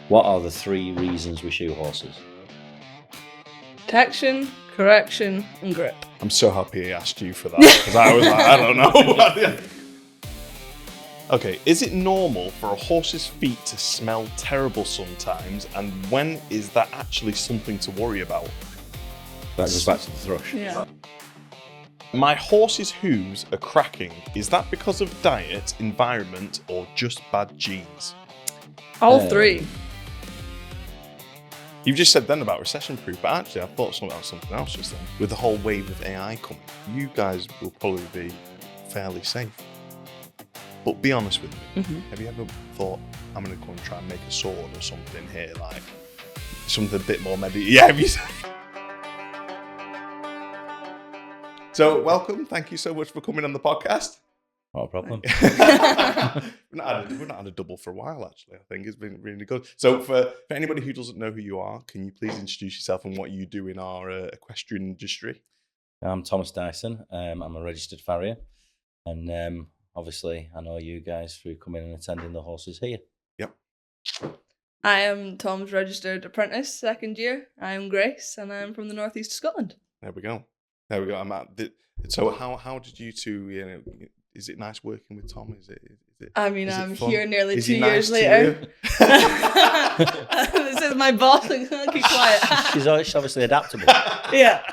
What are the 3 reasons we shoe horses? Protection, correction, and grip. I'm so happy he asked you for that, because I was like, I don't know. Okay, is it normal for a horse's feet to smell terrible sometimes, and when is that actually something to worry about? That goes back to the thrush. Yeah. My horse's hooves are cracking. Is that because of diet, environment, or just bad genes? All 3. You've just said then about recession-proof, but actually I thought about something else just then. With the whole wave of AI coming, you guys will probably be fairly safe. But be honest with me, Have you ever thought, I'm going to go and try and make a sword or something here, like something a bit more medieval? Yeah, have you? So, welcome. Thank you so much for coming on the podcast. Not a problem. We've not had a double for a while, actually. I think it's been really good. So, for anybody who doesn't know who you are, can you please introduce yourself and what you do in our equestrian industry? I'm Thomas Dyson. I'm a registered farrier. And obviously, I know you guys through coming and attending the horses here. Yep. I am Tom's registered apprentice, 2nd year. I am Grace, and I'm from the northeast of Scotland. There we go. I'm at so how did you two, is it nice working with Tom? Is it I mean, I'm here nearly is 2 he years nice later. This is my boss. Keep quiet. She's obviously adaptable. Yeah.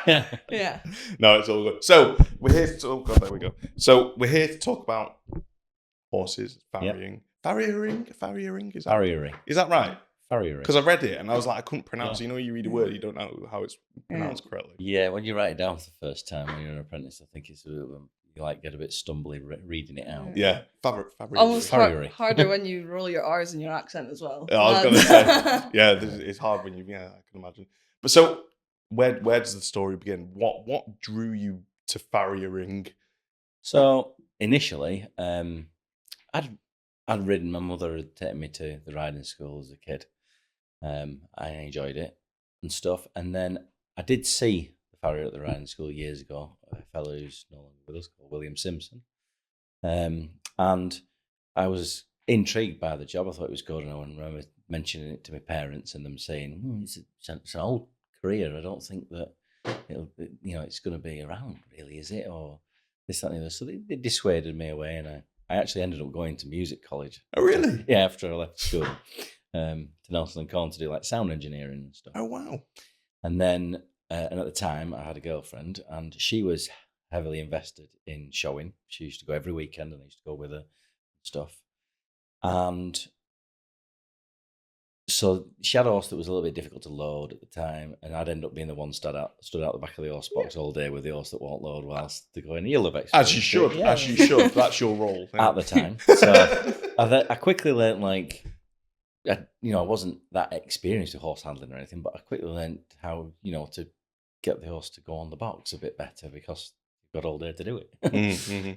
No, it's all good. So we're here to talk. There we go. So we're here to talk about horses, farrying. Farriering. Farriery. Is that right? Farriery. Because I read it and I was like, I couldn't pronounce it. You know, you read a word, you don't know how it's pronounced correctly. Yeah, when you write it down for the first time when you're an apprentice, I think it's you get a bit stumbly reading it out. Yeah, Almost Farriery. harder when you roll your R's in your accent as well. I was going to say, it's hard when I can imagine. But so, where does the story begin? What drew you to farriering? So initially, I'd ridden. My mother had taken me to the riding school as a kid. I enjoyed it and stuff. And then I did see the farrier at the riding school years ago, a fellow who's no longer with us called William Simpson. And I was intrigued by the job. I thought it was good. And I remember mentioning it to my parents and them saying, it's an old career. I don't think that it's going to be around, really, is it? Or this, that, and the other. So they dissuaded me away, and I actually ended up going to music college. Oh, really? Yeah, after I left school. To Nelson and Corn to do like sound engineering and stuff. Oh, wow. And then, and at the time, I had a girlfriend, and she was heavily invested in showing. She used to go every weekend, and I used to go with her and stuff. And so she had a horse that was a little bit difficult to load at the time, and I'd end up being the one stood out the back of the horse box all day with the horse that won't load whilst they're going, you'll have as you should. That's your role. At the time. So I quickly learned, I wasn't that experienced with horse handling or anything, but I quickly learned how, to get the horse to go on the box a bit better because you've got all day to do it.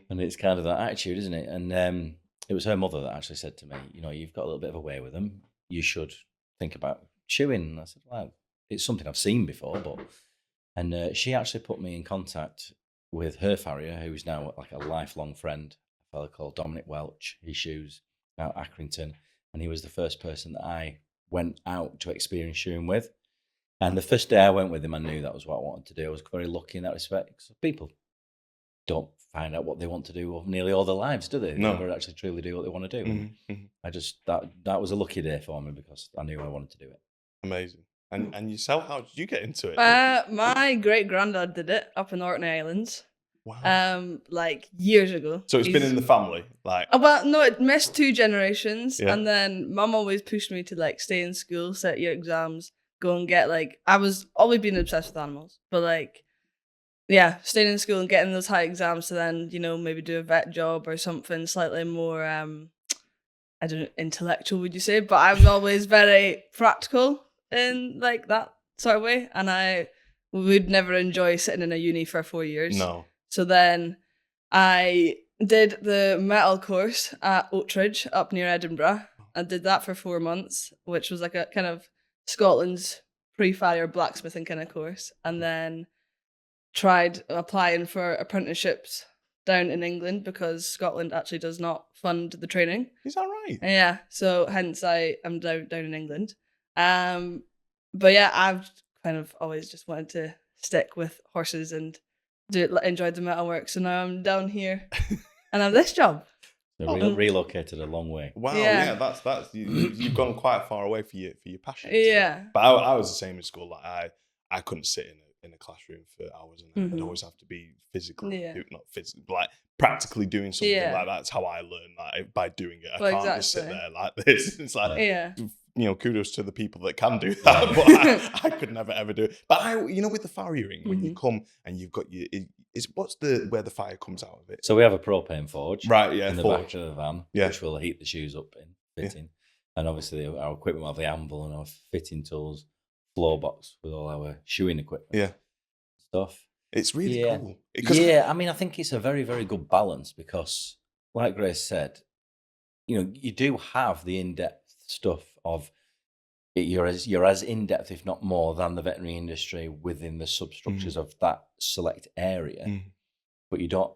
And it's kind of that attitude, isn't it? And it was her mother that actually said to me, you've got a little bit of a way with them. You should think about shoeing. And I said, well, it's something I've seen before, and she actually put me in contact with her farrier, who's now like a lifelong friend, a fellow called Dominic Welch. He shoes out Accrington. And he was the first person that I went out to experience shoeing with. And the first day I went with him, I knew that was what I wanted to do. I was very lucky in that respect. Because people don't find out what they want to do nearly all their lives, do they? They never actually truly do what they want to do. Mm-hmm. I just, that was a lucky day for me because I knew I wanted to do it. Amazing. And yourself, how did you get into it? My great-granddad did it up in the Orkney Islands. Wow. Years ago. So it's been in the family, Well, no, it missed 2 generations, and then Mum always pushed me to stay in school, set your exams, go and get I was always been obsessed with animals, but staying in school and getting those high exams to then maybe do a vet job or something slightly more I don't know, intellectual, would you say? But I was always very practical in that sort of way, and I would never enjoy sitting in a uni for 4 years. No. So then I did the metal course at Oatridge up near Edinburgh. I did that for 4 months, which was like a kind of Scotland's pre-farrier blacksmithing kind of course. And then tried applying for apprenticeships down in England because Scotland actually does not fund the training. Is that right? Yeah. So hence I am down in England. But yeah, I've kind of always just wanted to stick with horses and enjoyed the metalwork. So now I'm down here and I have this job. So relocated a long way. Wow, Yeah. that's you've gone quite far away for your passion. Yeah. But I was the same in school. Like I couldn't sit in a classroom for hours, and I'd always have to be physically, not physically, like practically doing something. Like that's how I learned. Like by doing it, I can't just sit there like this. It's like kudos to the people that can do that, but I could never ever do it. But with the farriering, when you come and you've got where the fire comes out of it. So we have a propane forge, right? Yeah, in the back of the van, which will heat the shoes up in fitting, and obviously our equipment will have the anvil and our fitting tools, floor box with all our shoeing equipment, stuff. It's really cool. I mean, I think it's a very, very good balance because, like Grace said, you do have the in-depth stuff of you're as in-depth, if not more, than the veterinary industry within the substructures of that select area. But you don't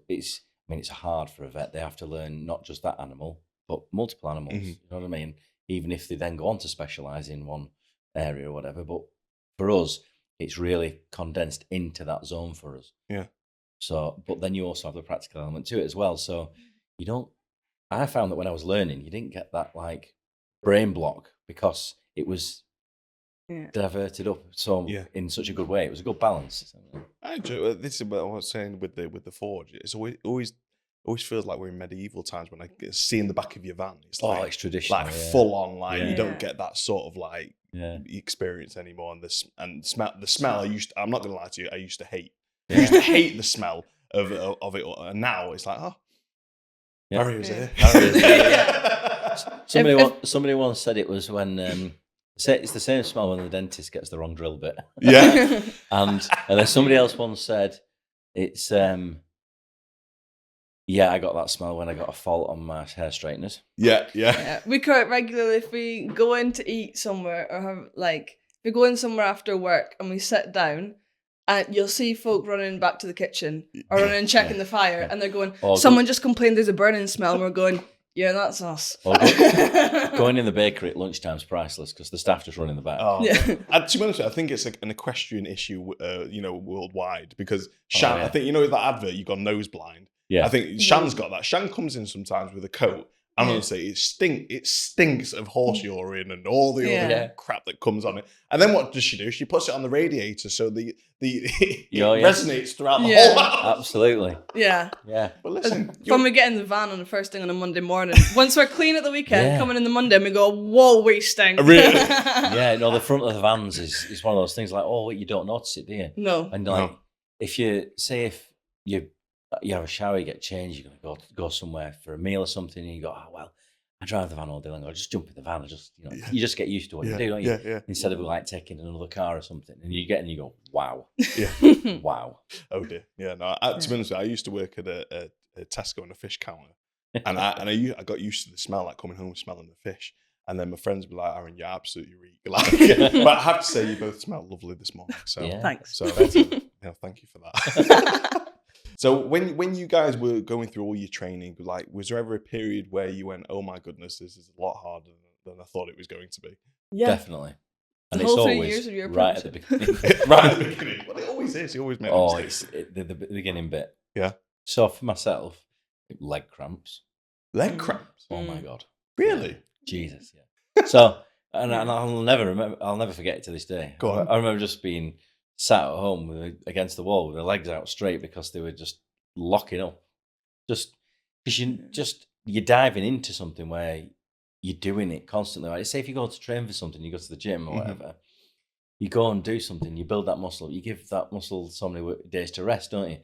it's hard for a vet. They have to learn not just that animal, but multiple animals. You know what I mean? Even if they then go on to specialize in one area or whatever. But for us, it's really condensed into that zone for us. Yeah. So, but then you also have the practical element to it as well. So I found that when I was learning, you didn't get that like brain block because it was diverted up in such a good way. It was a good balance. I enjoy this is what I was saying with the forge. It's always feels like we're in medieval times when I see in the back of your van. It's like it's traditional, like full on. Like you don't get that sort of like experience anymore. And the smell. I'm not gonna lie to you. I used to hate. I used to hate the smell of it. And now it's like Farrier's here. Somebody once said it was when it's the same smell when the dentist gets the wrong drill bit. Yeah. and then somebody else once said it's I got that smell when I got a fault on my hair straighteners. Yeah. We quite regularly, if we go in to eat somewhere or have if we go in somewhere after work and we sit down, and you'll see folk running back to the kitchen or running and checking the fire, and they're going, someone just complained there's a burning smell, and we're going, yeah, that's us. Going in the bakery at lunchtime is priceless because the staff just run in the back. To be honest, I think it's an equestrian issue, worldwide because Shan, I think, with that advert, you got nose blind. Yeah. I think Shan's got that. Shan comes in sometimes with a coat. And honestly, it stinks of horse urine and all the other crap that comes on it. And then what does she do? She puts it on the radiator so it resonates throughout the whole house. Absolutely. Yeah. But listen, when we get in the van on the first thing on a Monday morning, once we're clean at the weekend, coming in the Monday, and we go, whoa, we stink. Really? The front of the vans is one of those things like, you don't notice it, do you? No. And if you have a shower, you get changed, you're going to go somewhere for a meal or something, and you go, I drive the van all day long, I just jump in the van, you just get used to what you do, don't you? Yeah. Instead of taking another car or something, and you get and you go, wow. Yeah. Wow. Oh dear. Yeah, no, to be honest, I used to work at a Tesco on a fish counter, and I got used to the smell, like coming home smelling the fish. And then my friends would be like, Aaron, you're absolutely reek. But I have to say, you both smell lovely this morning. So thanks. So thank you for that. So when you guys were going through all your training, was there ever a period where you went, oh my goodness, this is a lot harder than I thought it was going to be? Yeah. Definitely. And the it's whole 3 always years of your right at the beginning. Right at the beginning. Well, it always is. You always make it's the beginning bit. Yeah. So for myself, leg cramps. Leg cramps? Oh my God. Really? Yeah. Jesus, yeah. So, and I'll never forget it to this day. Go on. I remember just being sat at home against the wall with their legs out straight because they were just locking up. Just because you're diving into something where you're doing it constantly. Like, say if you go to train for something, you go to the gym or whatever, you go and do something, you build that muscle, you give that muscle so many days to rest, don't you?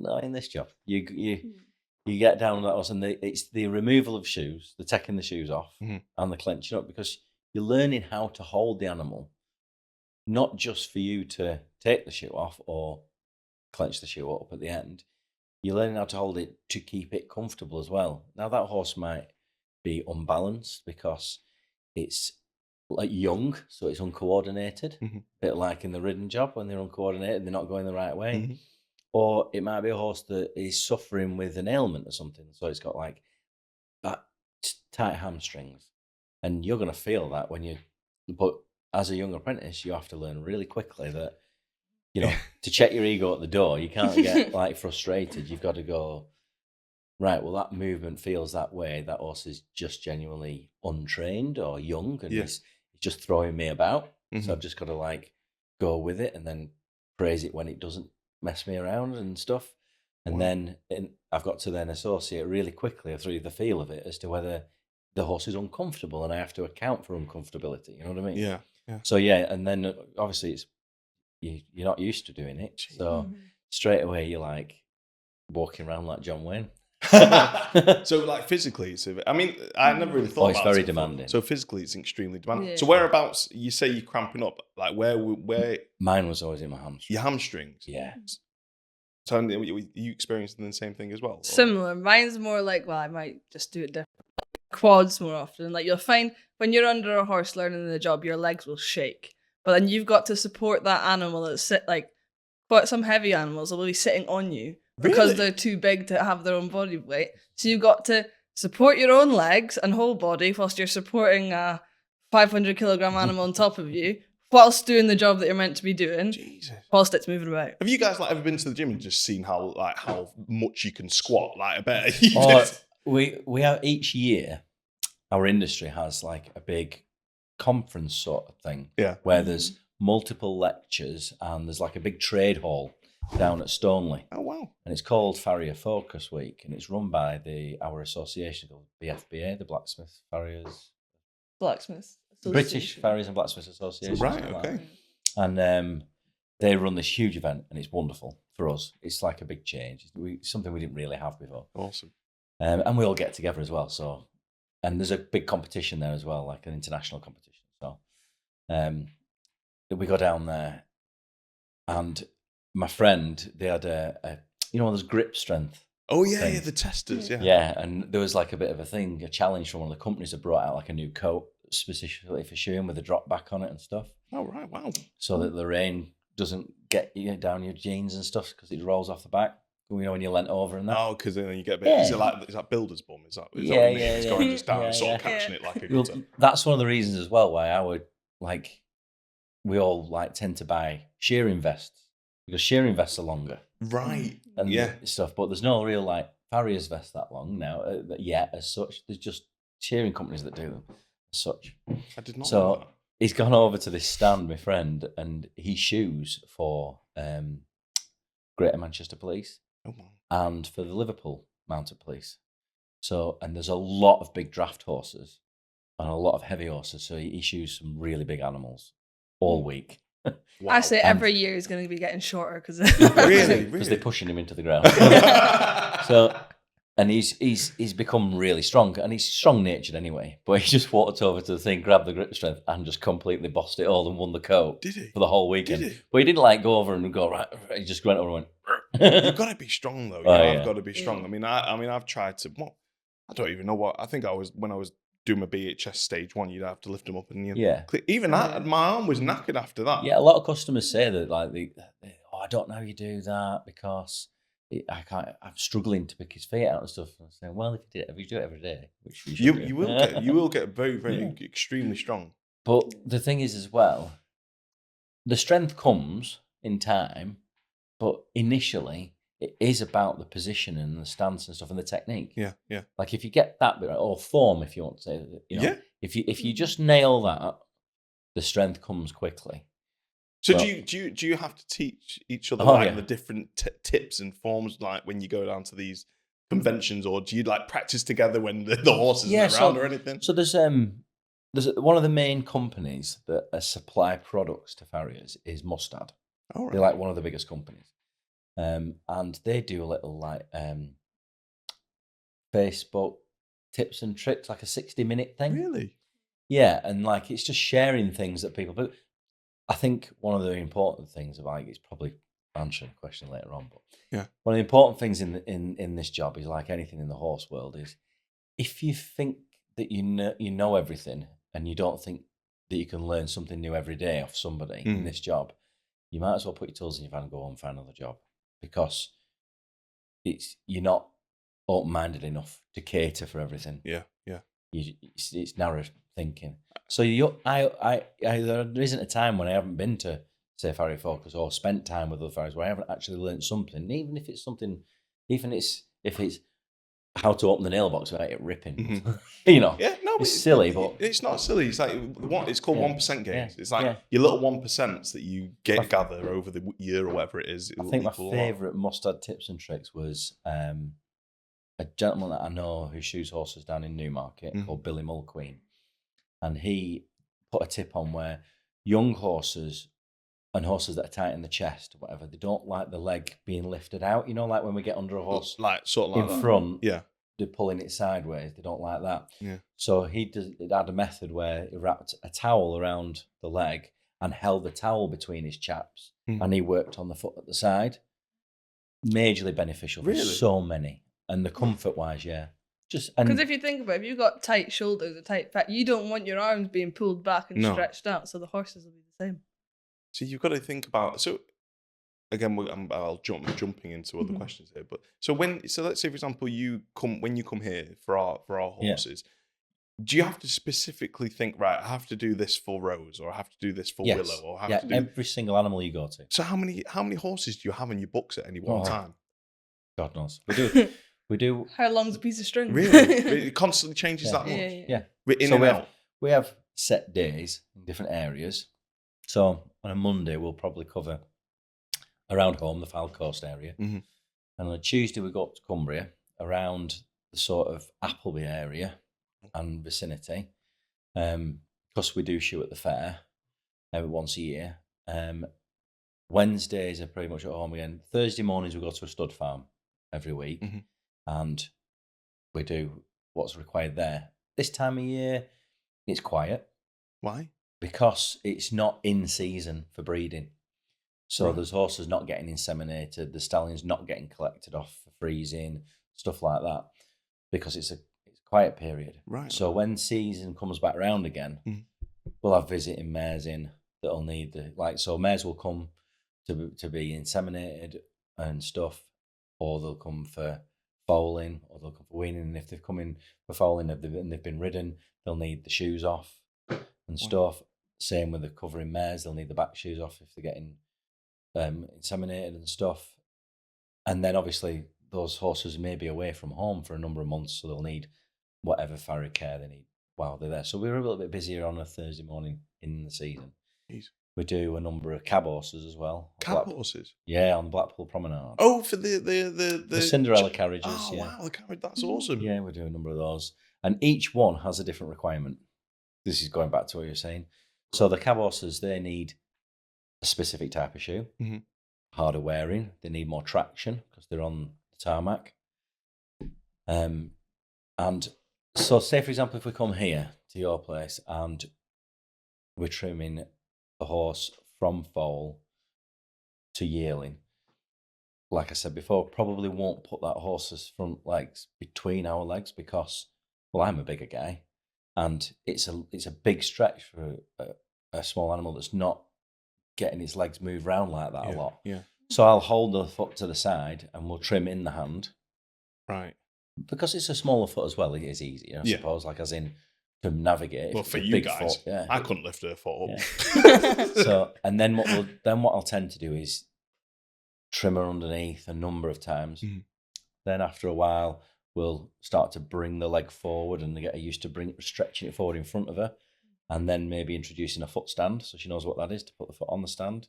Not in this job. You get down on that horse, and it's the removal of shoes, the taking the shoes off, and the clenching up, because you're learning how to hold the animal, not just for you to take the shoe off or clench the shoe up at the end. You're learning how to hold it to keep it comfortable as well. Now, that horse might be unbalanced because it's like young, so it's uncoordinated, a bit like in the ridden job when they're uncoordinated, they're not going the right way. Or it might be a horse that is suffering with an ailment or something, so it's got like that tight hamstrings, and you're going to feel that when you're But as a young apprentice, you have to learn really quickly that, to check your ego at the door, you can't get like frustrated. You've got to go, right, well, that movement feels that way. That horse is just genuinely untrained or young and he's just throwing me about. So I've just got to like go with it and then praise it when it doesn't mess me around and stuff. And then I've got to then associate really quickly through the feel of it as to whether the horse is uncomfortable, and I have to account for uncomfortability. You know what I mean? Yeah. So and then obviously it's you're not used to doing it, so straight away you're like walking around like John Wayne. So like physically, I mean, I never really thought. It's very demanding. So physically, it's extremely demanding. Yeah. So whereabouts you say you're cramping up? Like where? Mine was always in my hamstrings. Your hamstrings. Yeah. So you experiencing the same thing as well? Or? Similar. Mine's more like, well, I might just do it different. Quads more often. Like you'll find when you're under a horse learning the job, your legs will shake. But then you've got to support that animal that's quite some heavy animals will be sitting on you because they're too big to have their own body weight. So you've got to support your own legs and whole body whilst you're supporting a 500 kilogram animal on top of you, whilst doing the job that you're meant to be doing. Jesus. Whilst it's moving about. Have you guys ever been to the gym and just seen how much you can squat? Like I bet. We have each year, our industry has like a big conference sort of thing, where there's multiple lectures and there's like a big trade hall down at Stoneleigh. Oh wow! And it's called Farrier Focus Week, and it's run by our association called BFBA, the Blacksmiths. British Farriers and Blacksmiths Association. Right. Okay. And they run this huge event, and it's wonderful for us. It's like a big change. Something we didn't really have before. Awesome. And we all get together as well. So, and there's a big competition there as well, like an international competition. So, we go down there, and my friend, they had there's grip strength. Oh yeah, things. the testers, yeah. Yeah, and there was like a bit of a challenge from one of the companies that brought out like a new coat specifically for shoeing with a drop back on it and stuff. Oh right, wow. So that the rain doesn't get down your jeans and stuff because it rolls off the back. When you're leant over and that. Oh, because then you get a bit. Is that builder's bum? Is that what you mean? It's going just down and sort of catching it like a gutter. That's one of the reasons as well why we all tend to buy shearing vests, because shearing vests are longer. Right. And stuff, but there's no real Farrier's vest that long now yet as such. There's just shearing companies that do them as such. I did not know that. He's gone over to this stand, my friend, and he shoes for Greater Manchester Police. Oh, wow. And for the Liverpool Mounted Police. So, and there's a lot of big draft horses and a lot of heavy horses. So he shoes some really big animals all week. Wow. I say every year he's going to be getting shorter because really, because they're pushing him into the ground. So, and he's become really strong, and he's strong natured anyway. But he just walked over to the thing, grabbed the grip strength, and just completely bossed it all and won the coat. Did he? For the whole weekend? Did he? But he didn't go over and go right. He just went over and went. You've got to be strong though. I've got to be strong. I mean, I've tried to. Well, I don't even know what. I think when I was doing my BHS stage 1, you'd have to lift them up and even that. My arm was knackered after that. Yeah, a lot of customers say that I don't know how you do that because I'm struggling to pick his feet out and stuff. And I'm saying, well, if you do it every day, which you will get very, very extremely strong. But the thing is as well, the strength comes in time. But initially, it is about the position and the stance and stuff and the technique. Yeah. Like if you get that bit right, or form, if you want to say, if you just nail that, the strength comes quickly. So do you have to teach each other the different tips and forms when you go down to these conventions, or do you practice together when the horse isn't around or anything? So there's one of the main companies that supply products to farriers is Mustad. Oh, right. They're one of the biggest companies. And they do a little Facebook tips and tricks, like a 60-minute thing. Really? Yeah, and it's just sharing things that people. But I think one of the important things about it's probably answering a question later on. But one of the important things in this job is like anything in the horse world is if you think that you know everything and you don't think that you can learn something new every day off somebody in this job, you might as well put your tools in your van and go on and find another job, because you're not open-minded enough to cater for everything. Yeah. It's narrow thinking. So there isn't a time when I haven't been to, say, Farrier Focus or spent time with other farriers where I haven't actually learned something, even if it's something, if it's how to open the nail box without it ripping. Mm-hmm. Yeah, no, it's silly, but it's not silly. It's like it's called 1% games. It's like your little 1% that you gather over the year or whatever it is. I think my favourite must-add tips and tricks was a gentleman that I know who shoes horses down in Newmarket called Billy Mulqueen, and he put a tip on where young horses and horses that are tight in the chest, or whatever, they don't like the leg being lifted out. Like when we get under a horse, like sort of like in front, yeah, they're pulling it sideways. They don't like that. Yeah. So he had a method where he wrapped a towel around the leg and held the towel between his chaps, and he worked on the foot at the side. Majorly beneficial for so many, and the comfort wise, because if you think about it, if you've got tight shoulders, a tight back, you don't want your arms being pulled back and stretched out, so the horses will be the same. So you've got to think about. So again, I'll jumping into other questions here. But let's say, for example, when you come here for our horses, do you have to specifically think, right, I have to do this for Rose, or I have to do this for Willow, or have to do every single animal you go to. So how many horses do you have in your books at any one time? God knows. We do. How long's a piece of string? Really? It constantly changes that much. Yeah. We're in and out. We have set days in different areas. So on a Monday, we'll probably cover around home, the Fylde Coast area. And on a Tuesday, we go up to Cumbria, around the sort of Appleby area and vicinity. Because we do shoot at the fair once a year. Wednesdays are pretty much at home again. Thursday mornings, we go to a stud farm every week. And we do what's required there. This time of year, it's quiet. Why? Because it's not in season for breeding. So there's horses not getting inseminated, the stallions not getting collected off for freezing, stuff like that, because it's a quiet period. Right. So when season comes back round again, we'll have visiting mares in that'll need so mares will come to be inseminated and stuff, or they'll come for foaling, or they'll come for weaning. And if they've come in for foaling and they've been ridden, they'll need the shoes off and stuff. Same with the covering mares, they'll need the back shoes off if they're getting inseminated and stuff. And then obviously those horses may be away from home for a number of months, so they'll need whatever farrier care they need while they're there. So we're a little bit busier on a Thursday morning in the season. Jeez. We do a number of cab horses as well. Horses? Yeah, on Blackpool Promenade. Oh, for the Cinderella carriages. Oh, wow, the carriage, that's awesome. Yeah, we do a number of those. And each one has a different requirement. This is going back to what you're saying. So the cab horses, they need a specific type of shoe, harder wearing. They need more traction because they're on the tarmac. And so, say for example, if we come here to your place and we're trimming a horse from foal to yearling, like I said before, probably won't put that horse's front legs between our legs because, well, I'm a bigger guy, and it's a big stretch for a small animal that's not getting its legs moved around like that a lot. Yeah. So I'll hold the foot to the side and we'll trim in the hand. Right. Because it's a smaller foot as well, it is easier, I suppose, like as in to navigate. Well, for you guys, foot, I couldn't lift her foot up. Yeah. So, and then what I'll tend to do is trim her underneath a number of times. Then after a while, we'll start to bring the leg forward and get her used to stretching it forward in front of her. And then maybe introducing a foot stand, so she knows what that is, to put the foot on the stand,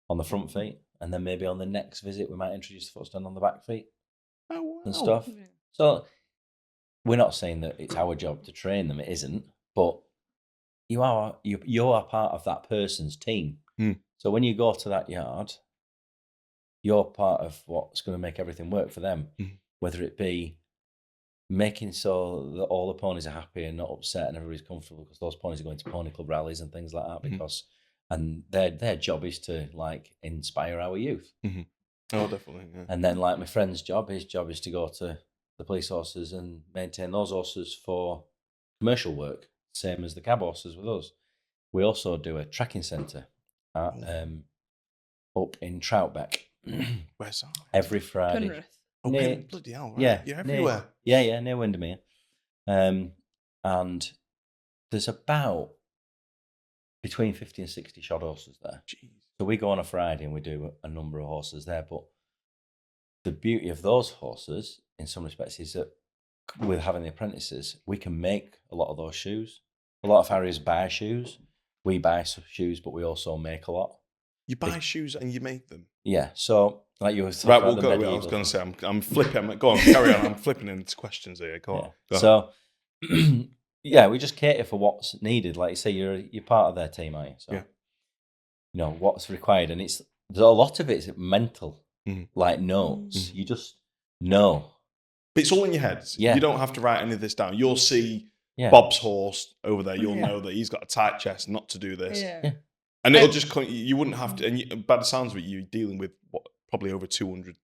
on the front feet. And then maybe on the next visit, we might introduce the foot stand on the back feet and stuff. Yeah. So we're not saying that it's our job to train them, it isn't. But you are part of that person's team. So when you go to that yard, you're part of what's going to make everything work for them, whether it be making so that all the ponies are happy and not upset and everybody's comfortable, because those ponies are going to pony club rallies and things like that, because and their job is to like inspire our youth. Oh, definitely. Yeah. And then like my friend's job, his job is to go to the police horses and maintain those horses for commercial work, same as the cab horses with us. We also do a tracking centre up in Troutbeck. Where's that? Every Friday. Penrith. Oh, bloody hell, right? Yeah. You're everywhere. Near Windermere. And there's about between 50 and 60 shod horses there. Jeez. So we go on a Friday and we do a number of horses there. But the beauty of those horses, in some respects, is that with having the apprentices, we can make a lot of those shoes. A lot of farriers buy shoes. We buy some shoes, but we also make a lot. You buy shoes and you make them. Yeah. So like you were talking Right, about we'll the go. I medieval was going to thing. say, I'm flipping. Go on, carry on. I'm flipping into questions here. Go on. Go on. So, yeah, we just cater for what's needed. Like you say, you're part of their team, aren't you? So, Yeah. you know what's required, and there's a lot of it's mental, Mhm. like notes. Mhm. You just know. But it's all in your head. Yeah. You don't have to write any of this down. You'll see Yeah. Bob's horse over there. You'll Yeah. know that he's got a tight chest, not to do this. Yeah. And it'll just come. You wouldn't have to. And by the sounds of it, you're dealing with what, probably over 200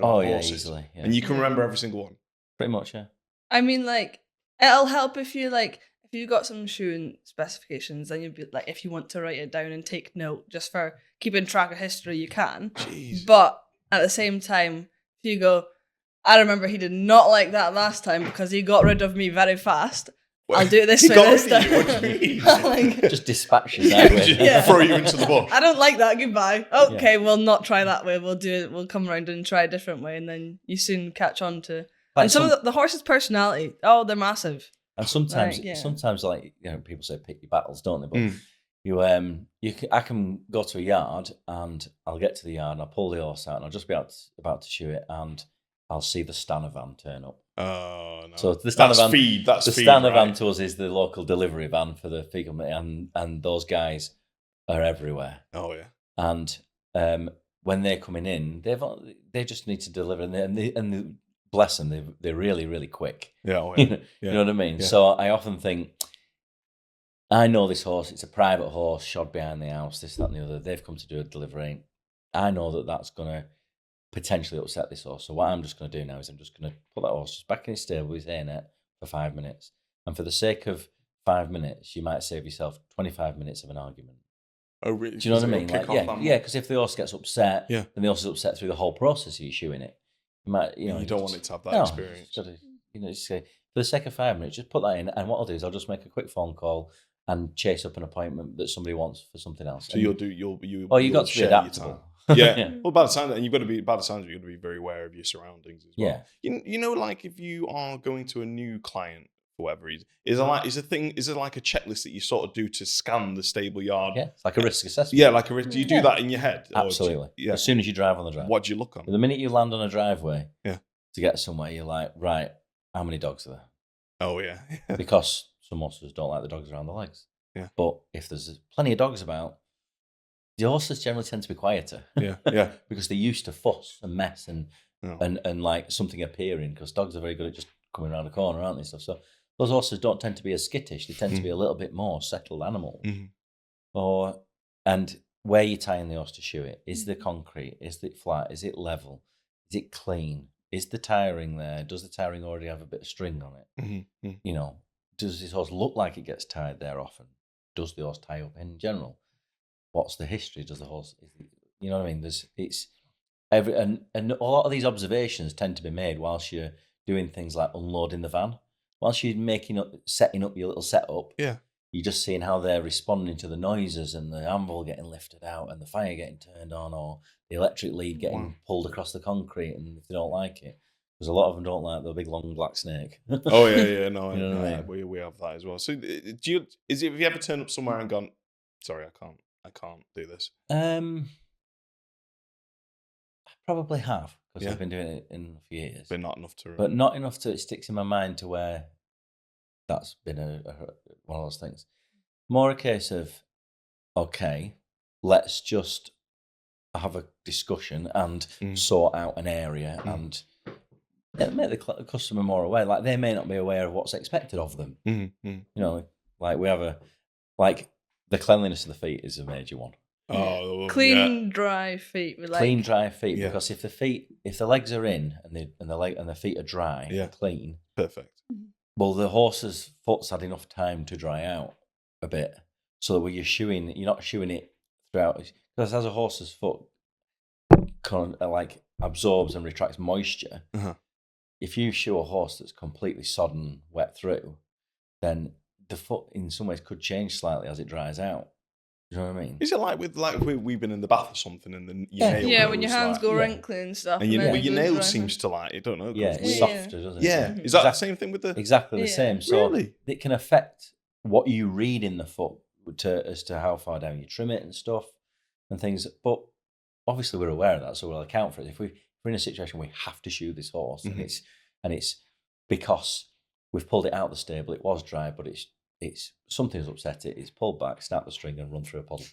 Oh yeah, horses. easily. Yeah. And you can remember every single one. Pretty much, yeah. I mean, like, it'll help if you got some shoe specifications, then you'd be like, if you want to write it down and take note just for keeping track of history, you can. Jeez. But at the same time, if you go, I remember he did not like that last time because he got rid of me very fast. I'll do it this He way got this rid of you? time. What do you mean? Like, Just dispatch you that way. Just Yeah. throw you into the bush. I don't like that. Goodbye. Okay, we'll not try that way. We'll do it. We'll come around and try a different way, and then you soon catch on to. Like And some of the horses' personality. Oh, they're massive. And sometimes, Like, yeah. like people say, pick your battles, don't they? But Mm. I can go to a yard and I'll get to the yard and I'll pull the horse out and I'll just be about to shoe it and I'll see the stanner van turn up. Oh no! So the stanner van, feed. That's the feed, stanner right? van to us is the local delivery van for the feed company, and those guys are everywhere. Oh yeah. And when they're coming in, they just need to deliver, and they bless them, they're really, really quick. Yeah. Oh, yeah. You know what I mean? Yeah. So I often think, I know this horse, it's a private horse, shod behind the house, this, that, and the other. They've come to do a delivery. I know that that's going to potentially upset this horse. So what I'm just going to do now is I'm just going to put that horse just back in his stable with his hairnet for 5 minutes. And for the sake of 5 minutes, you might save yourself 25 minutes of an argument. Oh really? Do you know what I mean? Kick Like, off that yeah, because if the horse gets upset, Yeah. then the horse is upset through the whole process of you shoeing it. You might, You don't want it to have that no, experience. just gotta, just say, for the sake of 5 minutes, just put that in. And what I'll do is I'll just make a quick phone call and chase up an appointment that somebody wants for something else. So And- you've Oh, you you got to be share your adaptable. time. Yeah. Yeah. Well, by the sound, and you've got to be. By the sounds, you've got to be very aware of your surroundings as well. Yeah. You know, like if you are going to a new client for whatever reason, is there like a checklist that you sort of do to scan the stable yard? Yeah, it's like a risk assessment. Yeah, like do you do Yeah. that in your head? Or Absolutely. yeah. As soon as you drive on the drive. What do you look on? The minute you land on a driveway Yeah. to get somewhere, you're like, right, how many dogs are there? Oh yeah. Because some horses don't like the dogs around the legs. Yeah. But if there's plenty of dogs about, the horses generally tend to be quieter. Yeah. Yeah. Because they're used to fuss and mess and Oh. and like something appearing, because dogs are very good at just coming around the corner, aren't they? Stuff. So those horses don't tend to be as skittish. They tend to be a little bit more settled animals. Mhm. And where you're tying the horse to shoe it, is the concrete? Is it flat? Is it level? Is it clean? Is the tiring there? Does the tiring already have a bit of string on it? Mm-hmm. Mm. You know, does this horse look like it gets tied there often? Does the horse tie up in general? What's the history? Does the horse, you know what I mean? And a lot of these observations tend to be made whilst you're doing things like unloading the van. Whilst you're setting up your little setup, Yeah. you're just seeing how they're responding to the noises and the anvil getting lifted out and the fire getting turned on or the electric lead getting Wow. pulled across the concrete, and if they don't like it. Because a lot of them don't like the big long black snake. Oh yeah. No, You know what I mean? we have that as well. So have you ever turned up somewhere and gone, sorry, I can't do this? I probably have, because Yeah. I've been doing it in for years. But not enough to. But not enough to it sticks in my mind to where that's been one of those things. More a case of, okay, let's just have a discussion and sort out an area and make the customer more aware. Like, they may not be aware of what's expected of them. You know, like the cleanliness of the feet is a major one. Oh, Clean, dry feet. We like. Clean, dry feet. Yeah. Because if the legs are in and the feet are dry, Yeah. and clean, perfect. well, the horse's foot's had enough time to dry out a bit, so that when you're not shoeing it throughout. Because as a horse's foot kind of like absorbs and retracts moisture, Uh-huh. if you shoe a horse that's completely sodden, wet through, then the foot in some ways could change slightly as it dries out. Do you know what I mean? Is it like we've been in the bath or something, and then your nail Yeah, when your goes hands like, go wrinkly and stuff. and your then it nail goes right seems to like, I don't know. Yeah, it's Yeah. softer, doesn't it? Yeah, Mhm. is that the same thing with the? Exactly the Yeah. same. So Really? it can affect what you read in the foot as to how far down you trim it and stuff and things. But obviously we're aware of that, so we'll account for it. If we're in a situation where we have to shoe this horse, and it's because we've pulled it out of the stable, it was dry, but it's something's upset it. It's pulled back, snap the string, and run through a puddle.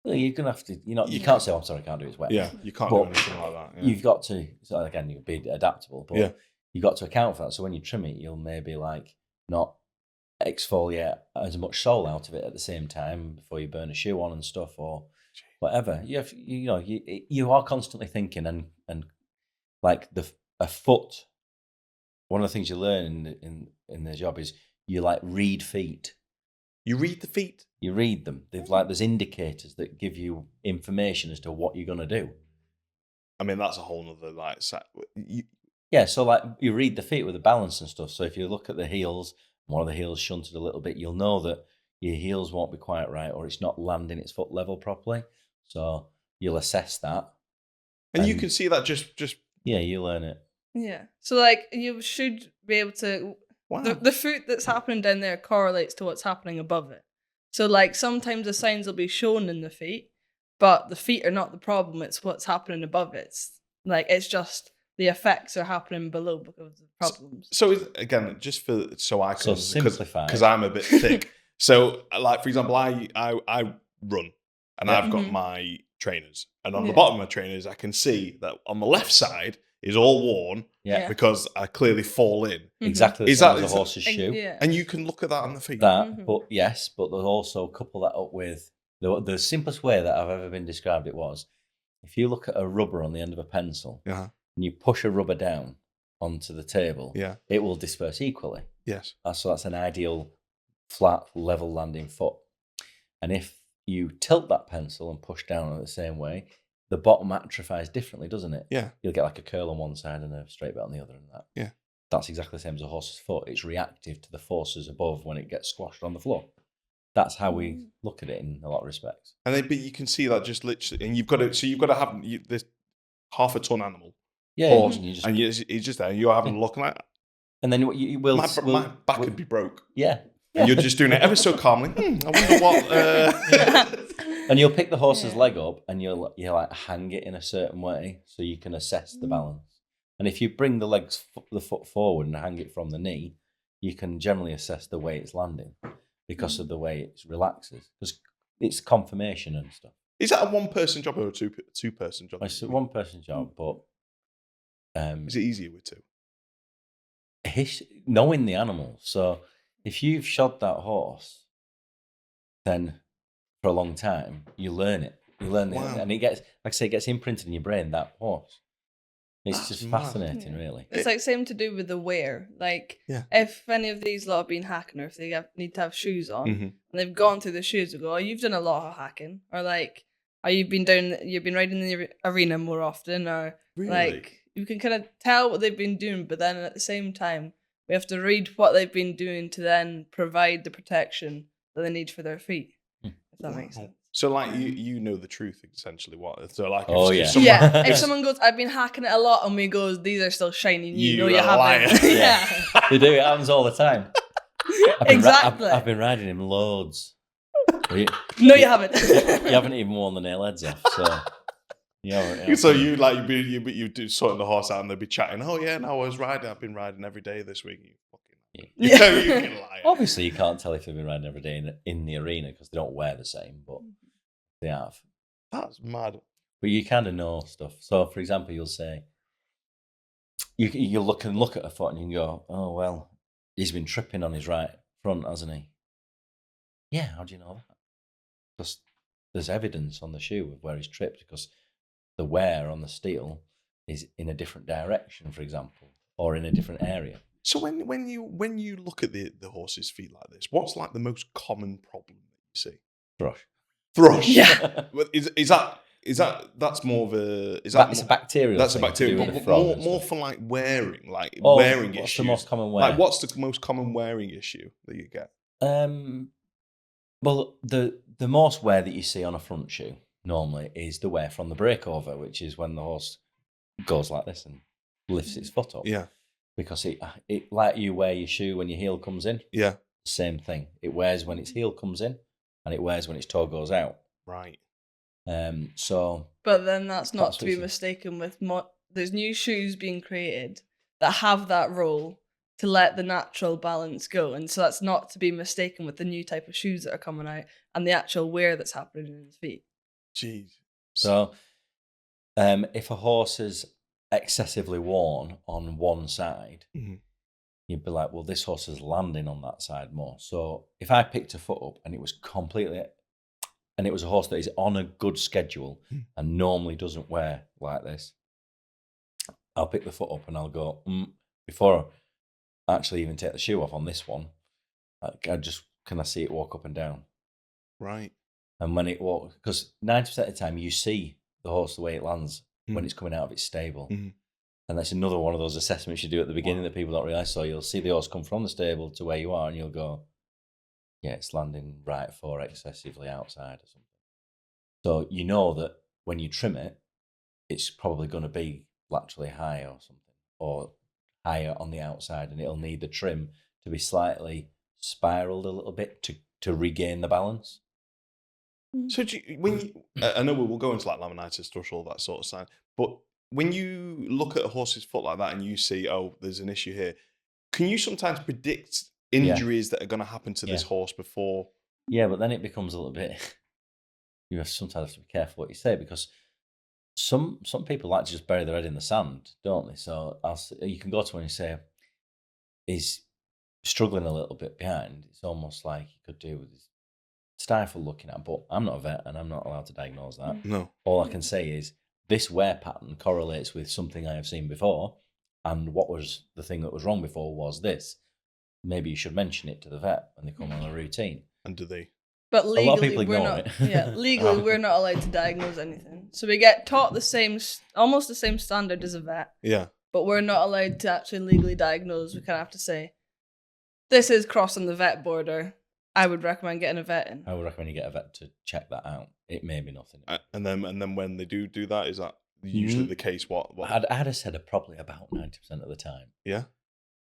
Well, you're gonna have to, you can't say, "Oh, I'm sorry, I can't do it, it's wet." Yeah, you can't do anything like that. Yeah. You've got to. So again, you'll be adaptable, but Yeah. you've got to account for that. So when you trim it, you'll maybe like not exfoliate as much sole out of it at the same time before you burn a shoe on and stuff or whatever. You are constantly thinking and like a foot. One of the things you learn in the job is you like read feet. You read the feet. You read them. There's indicators that give you information as to what you're gonna do. I mean, that's a whole nother Yeah, so like you read the feet with the balance and stuff. So if you look at the heels, one of the heels shunted a little bit, you'll know that your heels won't be quite right or it's not landing its foot level properly. So you'll assess that. and you can see that just Yeah, you learn it. Yeah. So like you should be able to. wow. The foot that's happening down there correlates to what's happening above it. So like sometimes the signs will be shown in the feet, but the feet are not the problem. It's what's happening above it. It's just the effects are happening below because of the problems. So again, just so I can simplify because I'm a bit thick. So like for example, I run and I've got Mhm. my trainers, and on the bottom of my trainers, I can see that on the left side is all worn Yeah, because I clearly fall in, exactly the Is same that- as a is that- horse's shoe. Yeah. and you can look at that on the feet. That, Mhm. but yes, but there's also couple that up with the simplest way that I've ever been described it was if you look at a rubber on the end of a pencil Yeah. and you push a rubber down onto the table, Yeah. it will disperse equally. Yes. So that's an ideal flat, level landing foot. And if you tilt that pencil and push down in the same way, the bottom atrophies differently, doesn't it? Yeah. You'll get like a curl on one side and a straight bit on the other and that. Yeah. That's exactly the same as a horse's foot. It's reactive to the forces above when it gets squashed on the floor. That's how we look at it in a lot of respects. And then, but you can see that just literally, and you've got to have this half a ton animal, Yeah, horse, and you just, and he's just there. You're having a look like and then you will. my back would be broke, Yeah. and you're just doing it ever so calmly. I wonder what. And you'll pick the horse's leg up and you'll like hang it in a certain way so you can assess the balance. And if you bring the foot forward and hang it from the knee, you can generally assess the way it's landing because of the way it relaxes. Because it's confirmation and stuff. Is that a one-person job or a two-person job? It's a one-person job, but Is it easier with two? knowing the animal. So if you've shod that horse, then for a long time, you learn it. You learn it, and it gets, like I say, it gets imprinted in your brain, that horse. It's That's just mad. fascinating, really. It's like same to do with the wear. Like Yeah. if any of these lot have been hacking, or if they need to have shoes on, Mhm. and they've gone through the shoes, they go, "Oh, you've done a lot of hacking," or like, "Oh, you've been riding in the arena more often," or Really? like you can kind of tell what they've been doing, but then at the same time, we have to read what they've been doing to then provide the protection that they need for their feet. If that makes sense. So like you know the truth essentially. What? So like Oh, if yeah. someone, Yeah, if someone goes, "I've been hacking it a lot," and we goes, "These are still shiny new." You No, you are haven't. lying. Yeah. They do. It happens all the time. Exactly. I've been riding him loads. You No, you haven't. haven't even worn the nail heads off, so yeah. So you like you do sorting the horse out and they'll be chatting. Oh yeah, no, I've been riding every day this week. You fucking Yeah. you can lie. Obviously, you can't tell if they've been riding every day in the arena because they don't wear the same, but they have. That's mad. But you kind of know stuff. So, for example, you'll say, you look at a foot and you can go, "Oh well, he's been tripping on his right front, hasn't he?" Yeah, how do you know that? Because there's evidence on the shoe of where he's tripped because the wear on the steel is in a different direction, for example, or in a different area. So when you look at the horse's feet like this, what's like the most common problem that you see? Thrush. Yeah. Is that that's more of a is that It's a more, bacterial. that's a thing to do bacteria, with the but frog and more stuff. for like wearing What's issues. the most common wear? Like what's the most common wearing issue that you get? Well, the most wear that you see on a front shoe normally is the wear from the breakover, which is when the horse goes like this and lifts its foot up. Yeah. Because it like you wear your shoe when your heel comes in. Yeah. Same thing. It wears when its heel comes in, and it wears when its toe goes out. Right. So. But then that's not That's to what be you see. mistaken with there's new shoes being created that have that role to let the natural balance go, and so that's not to be mistaken with the new type of shoes that are coming out and the actual wear that's happening in his feet. Jeez. So, if a horse is excessively worn on one side, you'd be like, well, this horse is landing on that side more. So if I picked a foot up and it was and it was a horse that is on a good schedule and normally doesn't wear like this, I'll pick the foot up and I'll go, before I actually even take the shoe off on this one, can I see it walk up and down? Right. And when it walks, because 90% of the time you see the horse the way it lands when it's coming out of its stable. And that's another one of those assessments you do at the beginning that people don't realise. So you'll see the horse come from the stable to where you are and you'll go, yeah, it's landing right for excessively outside or something. So you know that when you trim it, it's probably going to be laterally high or something, or higher on the outside, and it'll need the trim to be slightly spiraled a little bit to regain the balance. So I know we'll go into like laminitis, thrush, all that sort of side, but when you look at a horse's foot like that and you see, oh, there's an issue here, can you sometimes predict injuries that are going to happen to this horse before? Yeah, but then it becomes a little bit. You sometimes have to be careful what you say, because some people like to just bury their head in the sand, don't they? So you can go to one and say he's struggling a little bit behind. It's almost like he could do with his stifle looking at, but I'm not a vet and I'm not allowed to diagnose that. No. All I can say is this wear pattern correlates with something I have seen before, and what was the thing that was wrong before was this. Maybe you should mention it to the vet when they come on a routine. And do they? But A lot of legally, people we're ignore not. it. Yeah, legally, we're not allowed to diagnose anything. So we get taught almost the same standard as a vet. Yeah. But we're not allowed to actually legally diagnose. We kind of have to say, this is crossing the vet border. I would recommend getting a vet in. I would recommend you get a vet to check that out. It may be nothing. And then when they do that, is that usually the case? What? I'd have said probably about 90% of the time. Yeah.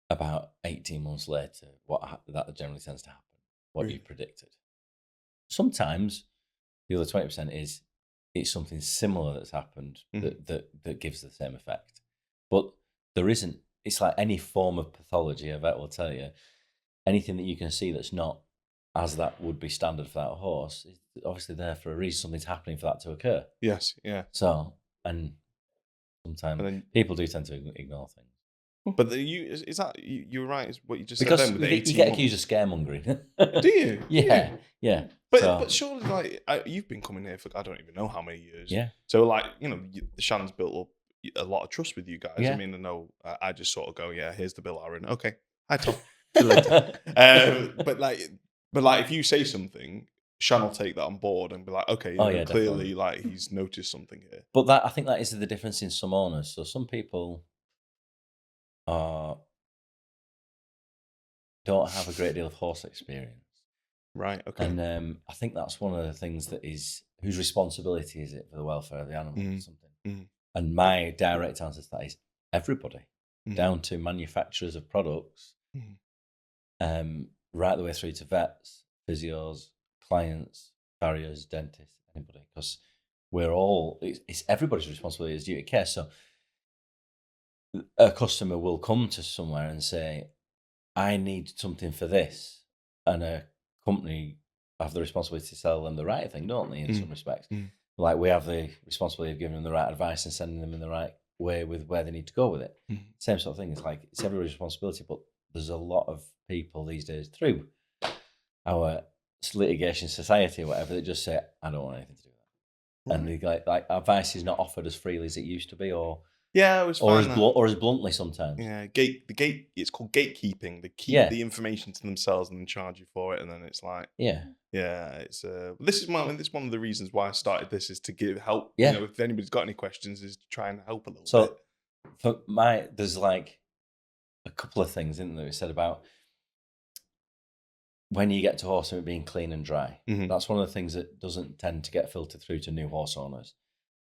About 18 months later, that generally tends to happen. What you predicted. Sometimes the other 20% is it's something similar that's happened that gives the same effect. But there isn't. It's like any form of pathology. A vet will tell you anything that you can see that's not as that would be standard for that horse is obviously there for a reason. Something's happening for that to occur. Yes. Yeah. So, and sometimes people do tend to ignore things. But is that you're right? Is what you just because said then with you get accused of scaremongering. Do you? Yeah, yeah. But surely, like you've been coming here for I don't even know how many years. Yeah. So like Shannon's built up a lot of trust with you guys. Yeah. I mean, I know I just sort of go, yeah, here's the bill, Aaron. Okay, hi Tom. See you later. But if you say something, Shannon will take that on board and be like, okay, clearly, definitely. like he's noticed something here. But I think that is the difference in some owners. So some people don't have a great deal of horse experience. Right. Okay. And I think that's one of the things that is whose responsibility is it for the welfare of the animal or something. And my direct answer to that is everybody, down to manufacturers of products, right the way through to vets, physios, clients, farriers, dentists, anybody, because we're all, it's everybody's responsibility as duty of care. So a customer will come to somewhere and say, I need something for this, and a company have the responsibility to sell them the right thing, don't they, in some respects? Like we have the responsibility of giving them the right advice and sending them in the right way with where they need to go with it. Same sort of thing. It's like it's everybody's responsibility, but there's a lot of people these days through our litigation society or whatever that just say, I don't want anything to do with that. And they like advice is not offered as freely as it used to be, or as bluntly sometimes. Yeah, it's called gatekeeping. They keep the information to themselves and then charge you for it, and then it's like it's this is one of the reasons why I started this is to give help. Yeah. If anybody's got any questions, is to try and help a little bit. So there's like a couple of things, isn't there? We said about when you get to horse and it being clean and dry, Mhm. that's one of the things that doesn't tend to get filtered through to new horse owners.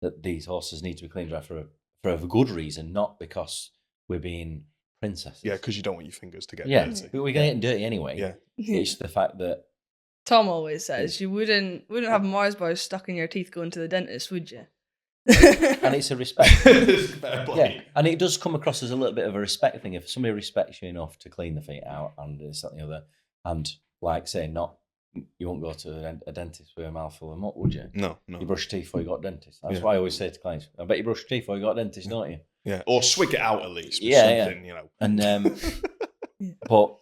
That these horses need to be clean and dry for a good reason, not because we're being princesses. Yeah, because you don't want your fingers to get yeah, dirty. but we're getting dirty anyway. Yeah. It's the fact that Tom always says you wouldn't have Mars bars stuck in your teeth going to the dentist, would you? and it's a respect. Fair play. Yeah, and it does come across as a little bit of a respect thing. If somebody respects you enough to clean the feet out and this, that, and the other, and like say, you won't go to a dentist with a mouthful of muck, would you? No. You brush your teeth before you got a dentist. That's Yeah. why I always say to clients, I bet you brush your teeth before you got a dentist, don't you? Yeah, or swig it out at least. With something, you know. And but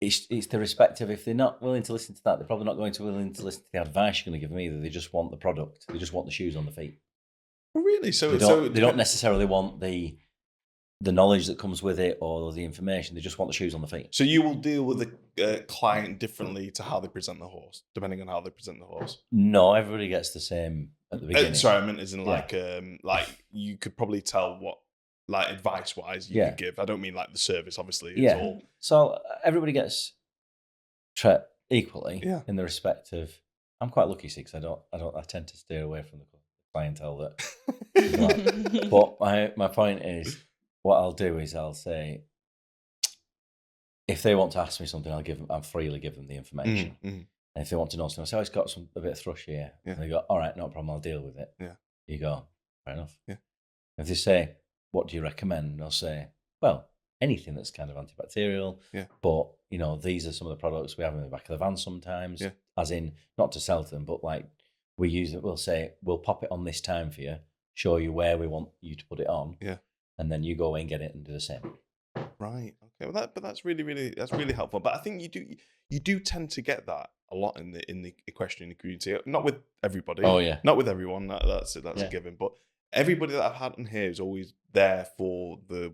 it's the respect of if they're not willing to listen to that, they're probably not going to be willing to listen to the advice you're going to give them either. They just want the product. They just want the shoes on the feet. Really? So They don't necessarily want the knowledge that comes with it or the information. They just want the shoes on the feet. So you will deal with the client differently to how they present the horse, depending on how they present the horse. No, everybody gets the same at the beginning. Sorry, I meant as in like you could probably tell what like advice wise you could give. I don't mean like the service, obviously. It's all... So everybody gets treated equally in the respect of. I'm quite lucky, see, because I tend to steer away from the clientele that. But my point is, what I'll do is I'll say, if they want to ask me something, I'll freely give them the information. Mm-hmm. And if they want to know something, I'll say, it's got a bit of thrush here. Yeah. And they go, all right, no problem, I'll deal with it. Yeah. You go, fair enough. Yeah. If they say, what do you recommend? I'll say, well, anything that's kind of antibacterial. Yeah. But, these are some of the products we have in the back of the van sometimes. Yeah. As in, not to sell to them, but like we use it, we'll say, we'll pop it on this time for you, show you where we want you to put it on. Yeah. And then you go away and get it and do the same. Right. Okay. Well, that's really helpful. But I think you do tend to get that a lot in the equestrian community. Not with everybody. Oh yeah. Not with everyone. That's a given. But everybody that I've had on here is always there for the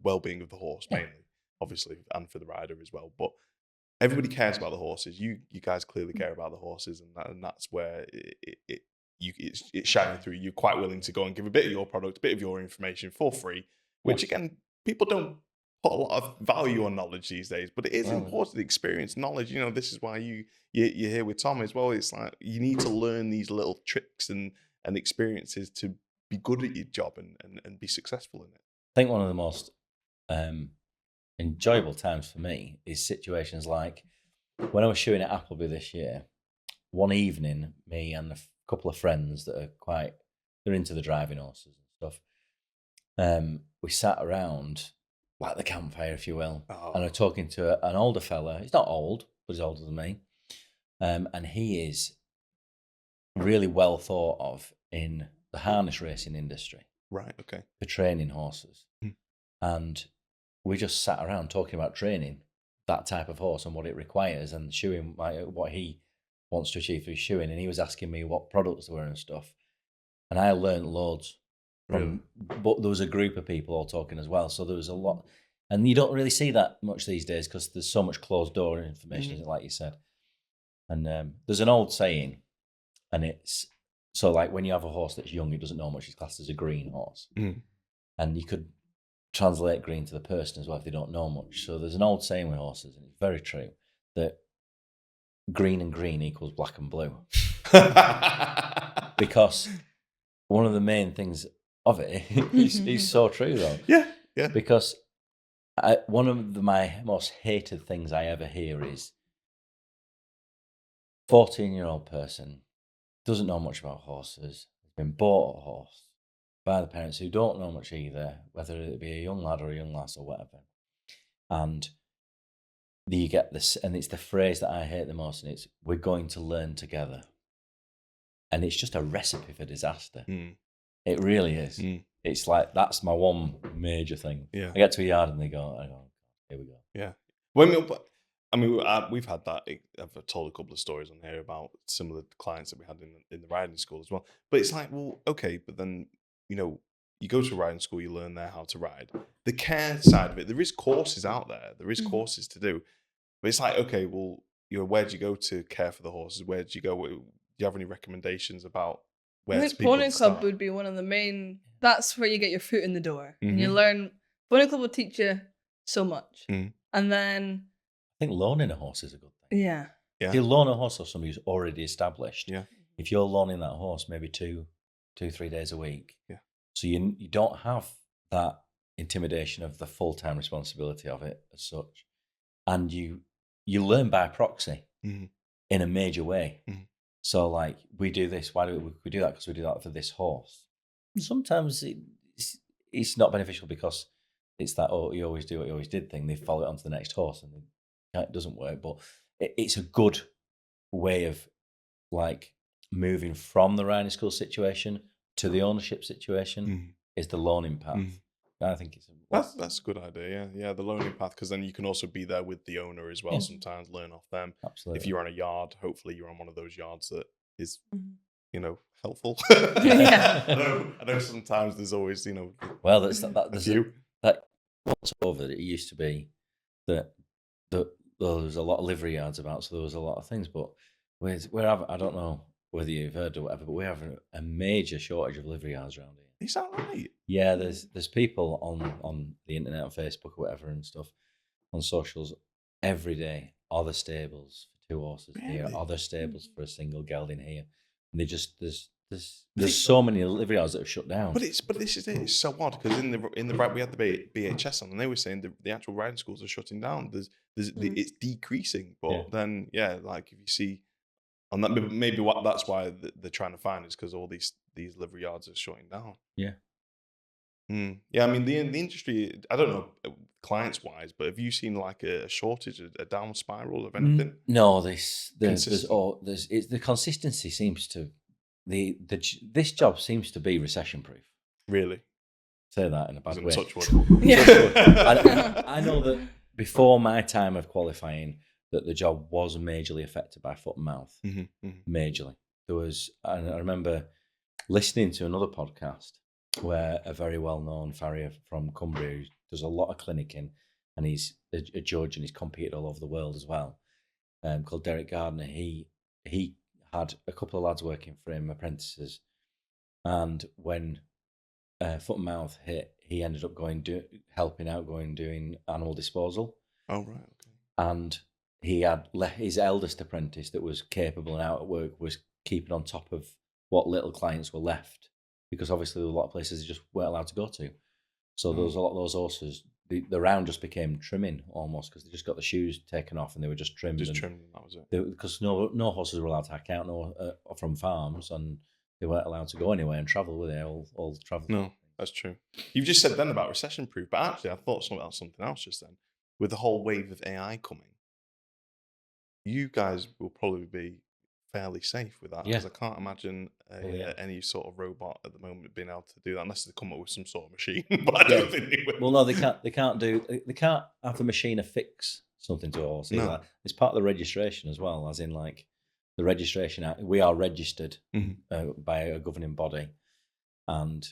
well-being of the horse mainly, obviously, and for the rider as well. But everybody cares about the horses. You guys clearly care about the horses, and that's where it's shining through. You're quite willing to go and give a bit of your product, a bit of your information for free, which again, people don't put a lot of value on knowledge these days, but it is important. Experience, knowledge. This is why you're here with Tom as well. It's like you need to learn these little tricks and experiences to be good at your job and be successful in it. I think one of the most enjoyable times for me is situations like when I was shoeing at Appleby this year. One evening, me and a couple of friends that are they're into the driving horses and stuff. We sat around like the campfire, if you will, and I'm talking to an older fella. He's not old, but he's older than me, and he is really well thought of in the harness racing industry. Right. Okay. For training horses, and we just sat around talking about training that type of horse and what it requires and shoeing, what he wants to achieve through shoeing. And he was asking me what products there were and stuff, and I learned loads. But there was a group of people all talking as well, so there was a lot, and you don't really see that much these days because there's so much closed door information, like you said. And there's an old saying, and it's so like when you have a horse that's young, it doesn't know much. It's classed as a green horse, and you could translate green to the person as well if they don't know much. So there's an old saying with horses, and it's very true, that green and green equals black and blue, because one of the main things of it is so true though. Yeah. Because one of my most hated things I ever hear is 14-year-old person doesn't know much about horses, has been bought a horse by the parents who don't know much either, whether it be a young lad or a young lass or whatever. And you get this, and it's the phrase that I hate the most, and it's, we're going to learn together. And it's just a recipe for disaster. It really is. It's like, that's my one major thing. Yeah. I get to a yard and they go, here we go. Yeah. We've had that. I've told a couple of stories on here about similar clients that we had in the riding school as well. But it's like, well, okay, but then, you go to a riding school, you learn there how to ride. The care side of it, there is courses out there. There is courses to do. But it's like, okay, well, where do you go to care for the horses? Where do you go? Do you have any recommendations about where I think Pony Club would be one of the main. That's where you get your foot in the door. And you learn. Pony Club will teach you so much. And then I think loaning a horse is a good thing. Yeah. Yeah. If you loan a horse off somebody who's already established, Yeah. if you're loaning that horse maybe 3 days a week, Yeah. so you don't have that intimidation of the full-time responsibility of it as such, and you learn by proxy in a major way. So like we do this, why do we do that? Because we do that for this horse. Sometimes it's not beneficial because it's that, oh, you always do what you always did thing. They follow it onto the next horse and it doesn't work. But it's a good way of like moving from the riding school situation to the ownership situation is the loaning path. I think that's a good idea. Yeah, the loaning path, because then you can also be there with the owner as well. Sometimes learn off them. Absolutely. If you're on a yard, hopefully you're on one of those yards that is, helpful. Yeah. I know. Sometimes there's always, well, there's a few. What's over. It used to be that there was a lot of livery yards about, so there was a lot of things. But I don't know whether you've heard or whatever, but we have a major shortage of livery yards around here. Is that right? Yeah, there's people on the internet, on Facebook or whatever and stuff, on socials every day. Other stables for 2 horses here, other stables for a single gelding here, and they just there's so many livery yards that have shut down. But this is it. It's so odd because in the we had the BHS on, and they were saying the actual riding schools are shutting down. It's decreasing, but then like if you see. And that maybe that's why they're trying to find is because all these livery yards are shutting down. Yeah. Yeah, I mean the industry. I don't know clients wise, but have you seen like a shortage, a down spiral of anything? No, the consistency seems to this job seems to be recession proof. Really? Say that in a bad way. Touch wood. Yeah. I know that before my time of qualifying, that the job was majorly affected by foot and mouth. Majorly. There was, and I remember listening to another podcast where a very well-known farrier from Cumbria who does a lot of clinicking, and he's a judge and he's competed all over the world as well, called Derek Gardner. He had a couple of lads working for him, apprentices, and when foot and mouth hit, he ended up doing animal disposal. Oh, right, okay. And he had his eldest apprentice that was capable and out at work was keeping on top of what little clients were left, because obviously there were a lot of places they just weren't allowed to go to. So there was a lot of those horses. The round just became trimming almost, because they just got the shoes taken off and they were just trimmed. Just trimmed, that was it. Because no horses were allowed to hack out from farms, and they weren't allowed to go anywhere and travel with it. All travel. No, that's true. You've just said then about recession proof, but actually I thought about something else just then. With the whole wave of AI coming, you guys will probably be fairly safe with that, because I can't imagine any sort of robot at the moment being able to do that unless they come up with some sort of machine. But I don't think they will. Well, no, they can't. They can't have the machine affix something to a horse. No. It's part of the registration as well, as in like the registration. We are registered by a governing body, and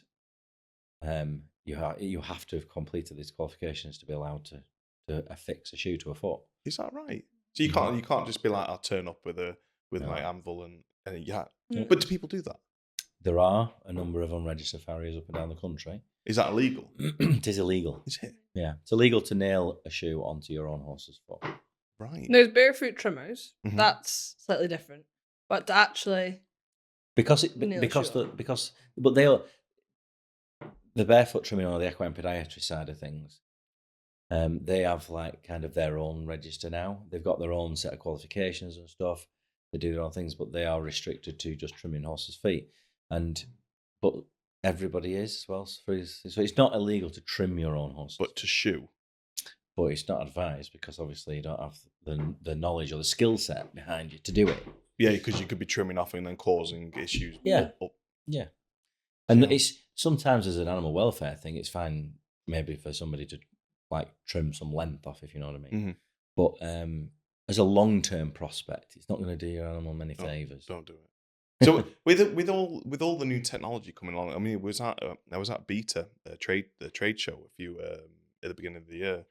you have to have completed these qualifications to be allowed to affix a shoe to a foot. Is that right? So you can't just be like, I'll turn up with my anvil and yeah. But do people do that? There are a number of unregistered farriers up and down the country. Is that illegal? It is illegal. Is it? Yeah, it's illegal to nail a shoe onto your own horse's foot. Right. There's barefoot trimmers. That's slightly different, but to actually the barefoot trimming or the equine podiatry side of things. They have like kind of their own register now. They've got their own set of qualifications and stuff. They do their own things, but they are restricted to just trimming horses' feet. But everybody is as well. So it's not illegal to trim your own horse, but to shoe. But it's not advised, because obviously you don't have the knowledge or the skill set behind you to do it. Yeah, because you could be trimming off and then causing issues. Yeah, yeah. And it's sometimes as an animal welfare thing, it's fine maybe for somebody to like trim some length off, if you know what I mean. But as a long-term prospect, it's not going to do your animal many favors. Don't do it. So with all the new technology coming along, I mean, I was at Beta, the trade show a few at the beginning of the year.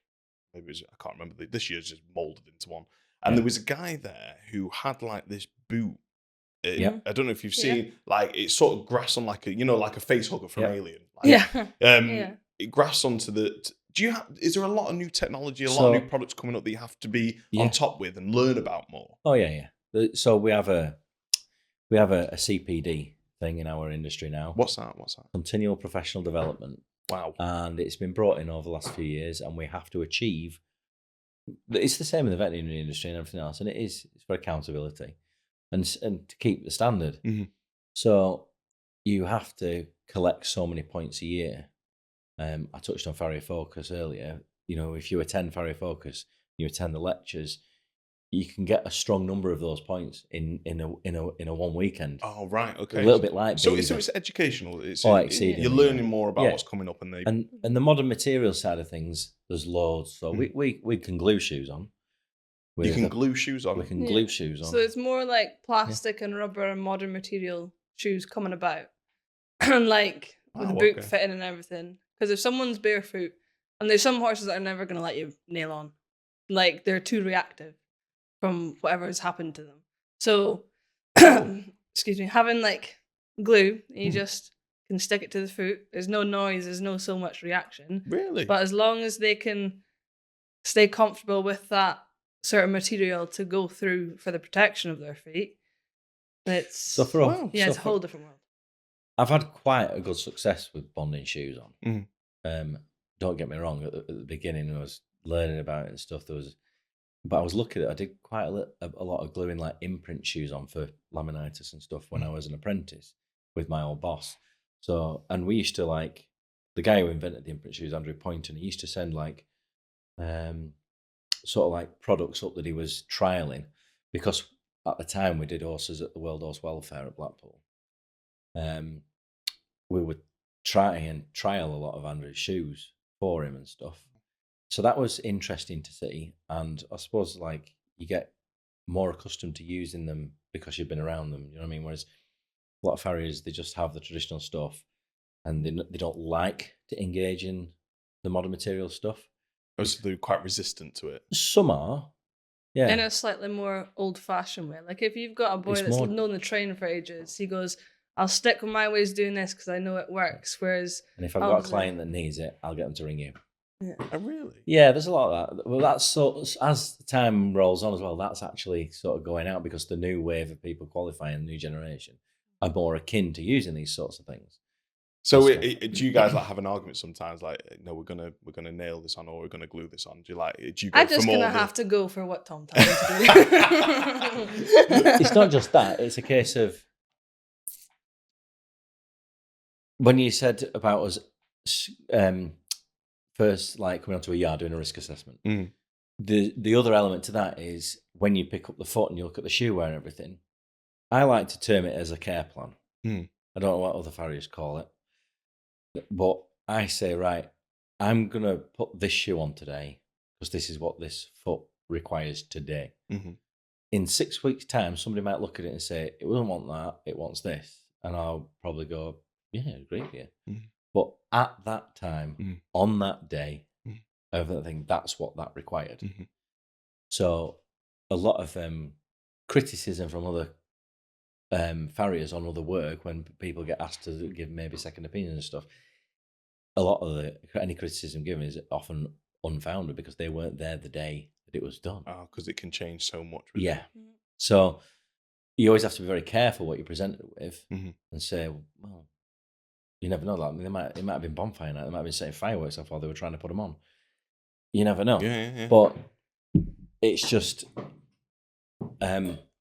Maybe I can't remember. This year's just molded into one, and there was a guy there who had like this boot. I don't know if you've seen like it's sort of grasped on like a face hugger from Alien. Like, it grasped onto Is there a lot of new technology, a lot So- of new products coming up that you have to be Yeah. on top with and learn about more? Oh yeah. So we have a CPD thing in our industry now. What's that? Continual professional development. Wow. And it's been brought in over the last few years, and we have to achieve. It's the same in the veterinary industry and everything else, and it's for accountability and to keep the standard. Mhm. So you have to collect so many points a year. I touched on Farrier Focus earlier. You know, if you attend Farrier Focus, you attend the lectures, you can get a strong number of those points in a one weekend. Oh, right. Okay. A little bit like So Beaver. it's educational. Exceedingly, You're learning yeah. more about Yeah. what's coming up, and And the modern material side of things, there's loads. So Mm. we can glue shoes on. you can glue shoes on. We can Yeah. glue shoes on. So it's more like plastic and rubber and modern material shoes coming about. And like with Wow, boot okay. fitting and everything. Because if someone's barefoot, and there's some horses that are never going to let you nail on. Like they're too reactive from whatever has happened to them. So, excuse me, having like glue, you just can stick it to the foot. There's no noise, there's no so much reaction. Really? But as long as they can stay comfortable with that certain material to go through for the protection of their feet, it's So for Wow. it's a whole different world. I've had quite a good success with bonding shoes on. Mhm. Don't get me wrong. At the beginning, I was learning about it and stuff. But I was lucky that I did quite a lot of gluing like imprint shoes on for laminitis and stuff when I was an apprentice with my old boss. So, and we used to like the guy who invented the imprint shoes, Andrew Poynton. He used to send like sort of like products up that he was trialing, because at the time we did horses at the World Horse Welfare at Blackpool. We would try and trial a lot of Andrew's shoes for him and stuff. So that was interesting to see. And I suppose like you get more accustomed to using them because you've been around them. You know what I mean? Whereas a lot of farriers, they just have the traditional stuff and they don't like to engage in the modern material stuff. So they're quite resistant to it. Some are. Yeah. In a slightly more old-fashioned way. Like if you've got a boy It's that's more- known the train for ages, he goes, I'll stick with my ways doing this because I know it works. Whereas And if I've got a client that needs it, I'll get them to ring you. Oh, really? Yeah, there's a lot of that. Well, that's sort as time rolls on as well, that's actually sort of going out because the new wave of people qualifying, the new generation, are more akin to using these sorts of things. So Stuff. do you guys like have an argument sometimes? Like, no, we're gonna nail this on, or we're gonna glue this on. Do you go I'm just for gonna more have to go for what Tom tells me to do. It's not just that. It's a case of when you said about us first, like coming onto a yard doing a risk assessment. Mm. The other element to that is when you pick up the foot and you look at the shoe wear and everything. I like to term it as a care plan. Mm. I don't know what other farriers call it, but I say, right, I'm gonna put this shoe on today because this is what this foot requires today. Mm-hmm. In 6 weeks' time, somebody might look at it and say, it doesn't want that, it wants this. And I'll probably go, yeah, I agree with you. Mhm. But at that time, Mhm. on that day, Mhm. I think that's what that required. Mhm. So a lot of criticism from other farriers on other work when people get asked to give maybe second opinions and stuff, a lot of any criticism given is often unfounded because they weren't there the day that it was done. Oh, because it can change so much. Really. Yeah. So you always have to be very careful what you present it with Mhm. and say, well, you never know that. I mean, it might have been bonfire night. They might have been setting fireworks off while they were trying to put them on. You never know. Yeah. But it's just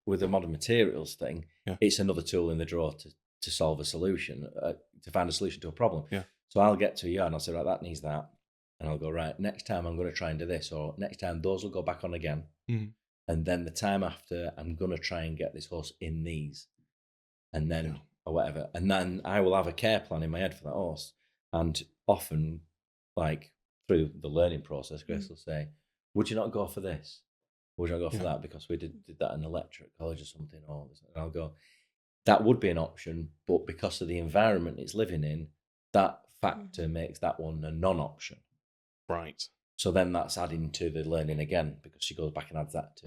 with the modern materials thing, it's another tool in the drawer to solve a solution, to find a solution to a problem. Yeah. So I'll get to a yard and I'll say, right, that needs that. And I'll go, right, next time I'm going to try and do this, or next time those will go back on again. Mhm. And then the time after, I'm going to try and get this horse in these. And then, or whatever. And then I will have a care plan in my head for that horse. And often, like through the learning process, Grace will say, would you not go for this? Would you not go for that? Because we did that in electric college or something. And I'll go, that would be an option. But because of the environment it's living in, that factor makes that one a non-option. Right. So then that's adding to the learning again, because she goes back and adds that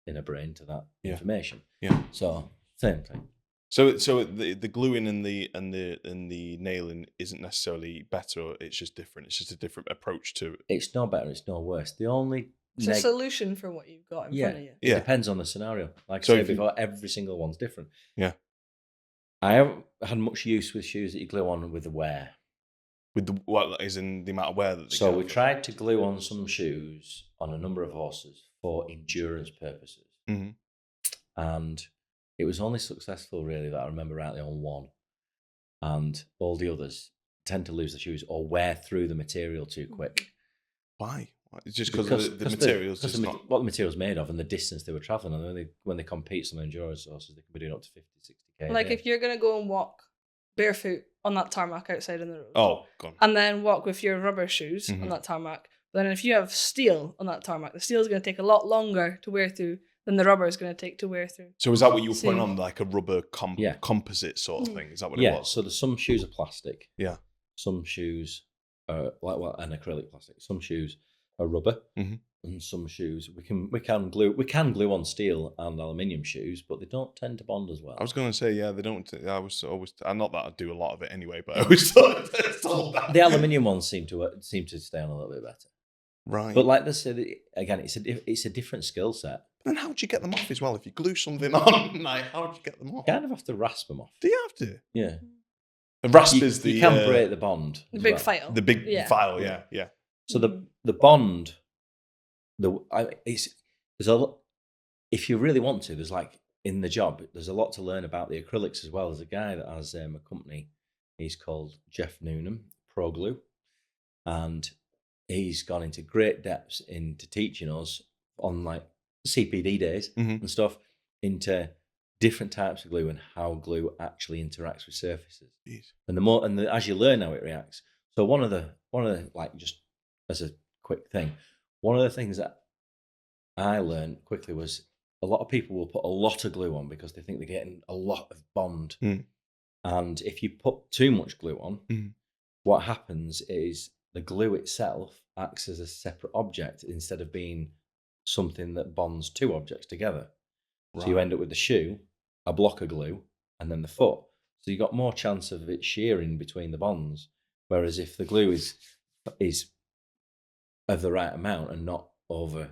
in her brain to that information. Yeah. So same thing. So the gluing and the nailing isn't necessarily better. It's just different. It's just a different approach to it. It's no better. It's no worse. The only It's a solution for what you've got in front of you. It depends on the scenario. Like So I said before, every single one's different. Yeah. I haven't had much use with shoes that you glue on with the wear. With the what is in the amount of wear that they So get we off it. tried to glue on some shoes on a number of horses for endurance purposes. Mhm. And it was only successful, really, that I remember rightly, on one. And all the others tend to lose the shoes or wear through the material too quick. Why? It's just because the materials just not... What the material's made of and the distance they were travelling. And when they compete some endurance horses, they can be doing up to 50, 60k. Like if you're going to go and walk barefoot on that tarmac outside in the road. Oh, gone. And then walk with your rubber shoes on that tarmac. But then if you have steel on that tarmac, the steel is going to take a lot longer to wear through than the rubber is going to take to wear through. So is that what you were putting on, like a rubber composite sort of thing? Is that what it was? So there's some shoes are plastic. Yeah. Some shoes are an acrylic plastic. Some shoes are rubber, and some shoes we can glue on steel and aluminium shoes, but they don't tend to bond as well. I was going to say they don't. I was always not that I do a lot of it anyway, but I always thought that. The aluminium ones seem to stay on a little bit better, right? But like this again, it's a different skill set. But then how would you get them off as well if you glue something on? Like, how would you get them off? You kind of have to rasp them off. Do you have to? Yeah. The rasp is the... You can break the bond. The big file. The big file, yeah. So the bond, there's a lot, if you really want to, there's like in the job, there's a lot to learn about the acrylics as well. There's a guy that has a company, he's called Jeff Noonan, Pro Glue, and he's gone into great depths into teaching us on like CPD days and stuff into different types of glue and how glue actually interacts with surfaces. Jeez. And as you learn how it reacts. So one of the like, just as a quick thing, one of the things that I learned quickly was a lot of people will put a lot of glue on because they think they're getting a lot of bond. And if you put too much glue on, what happens is the glue itself acts as a separate object instead of being something that bonds two objects together. Right. So you end up with the shoe, a block of glue, and then the foot. So you got more chance of it shearing between the bonds. Whereas if the glue is of the right amount and not over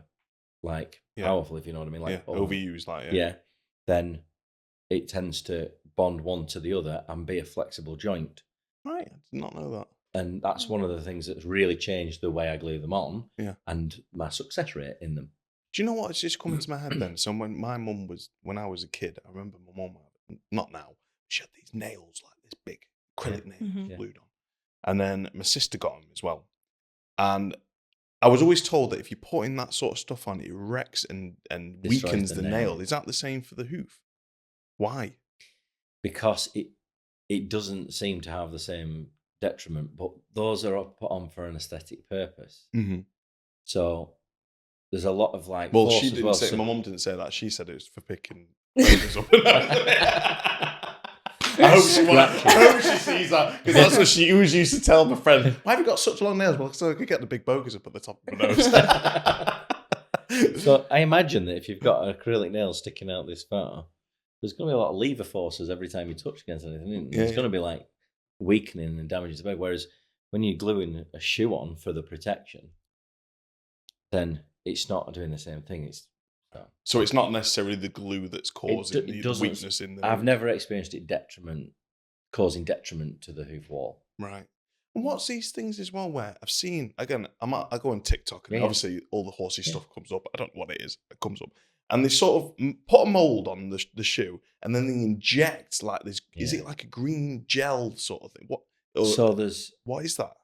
powerful, if you know what I mean, like overused, then it tends to bond one to the other and be a flexible joint. Right, I did not know that. And that's one of the things that's really changed the way I glue them on and my success rate in them. Do you know what? It's just coming to my head then. So when my mum when I was a kid, I remember my mum, not now, she had these nails, like this big acrylic nails glued on. And then my sister got them as well. And I was always told that if you're putting that sort of stuff on, it wrecks and weakens the nail. Is that the same for the hoof? Why? Because it doesn't seem to have the same detriment, but those are put on for an aesthetic purpose. So there's a lot of like. Well, she didn't say. My mum didn't say that. She said it was for picking boogers up. I hope she sees that, because that's what she always used to tell my friend. Why have you got such long nails? Well, so I could get the big bogers up at the top of my nose. So I imagine that if you've got acrylic nails sticking out this far, there's going to be a lot of lever forces every time you touch against anything. It's going to be like weakening and damaging the bone. Whereas when you're gluing a shoe on for the protection, then it's not doing the same thing. So it's not necessarily the glue that's causing the weakness in the... I've never experienced it causing detriment to the hoof wall. Right. And what's these things as well where I've seen, again, I go on TikTok and obviously all the horsey stuff comes up. I don't know what it is. It comes up. And they sort of put a mould on the shoe and then they inject like this, is it like a green gel sort of thing? What is that?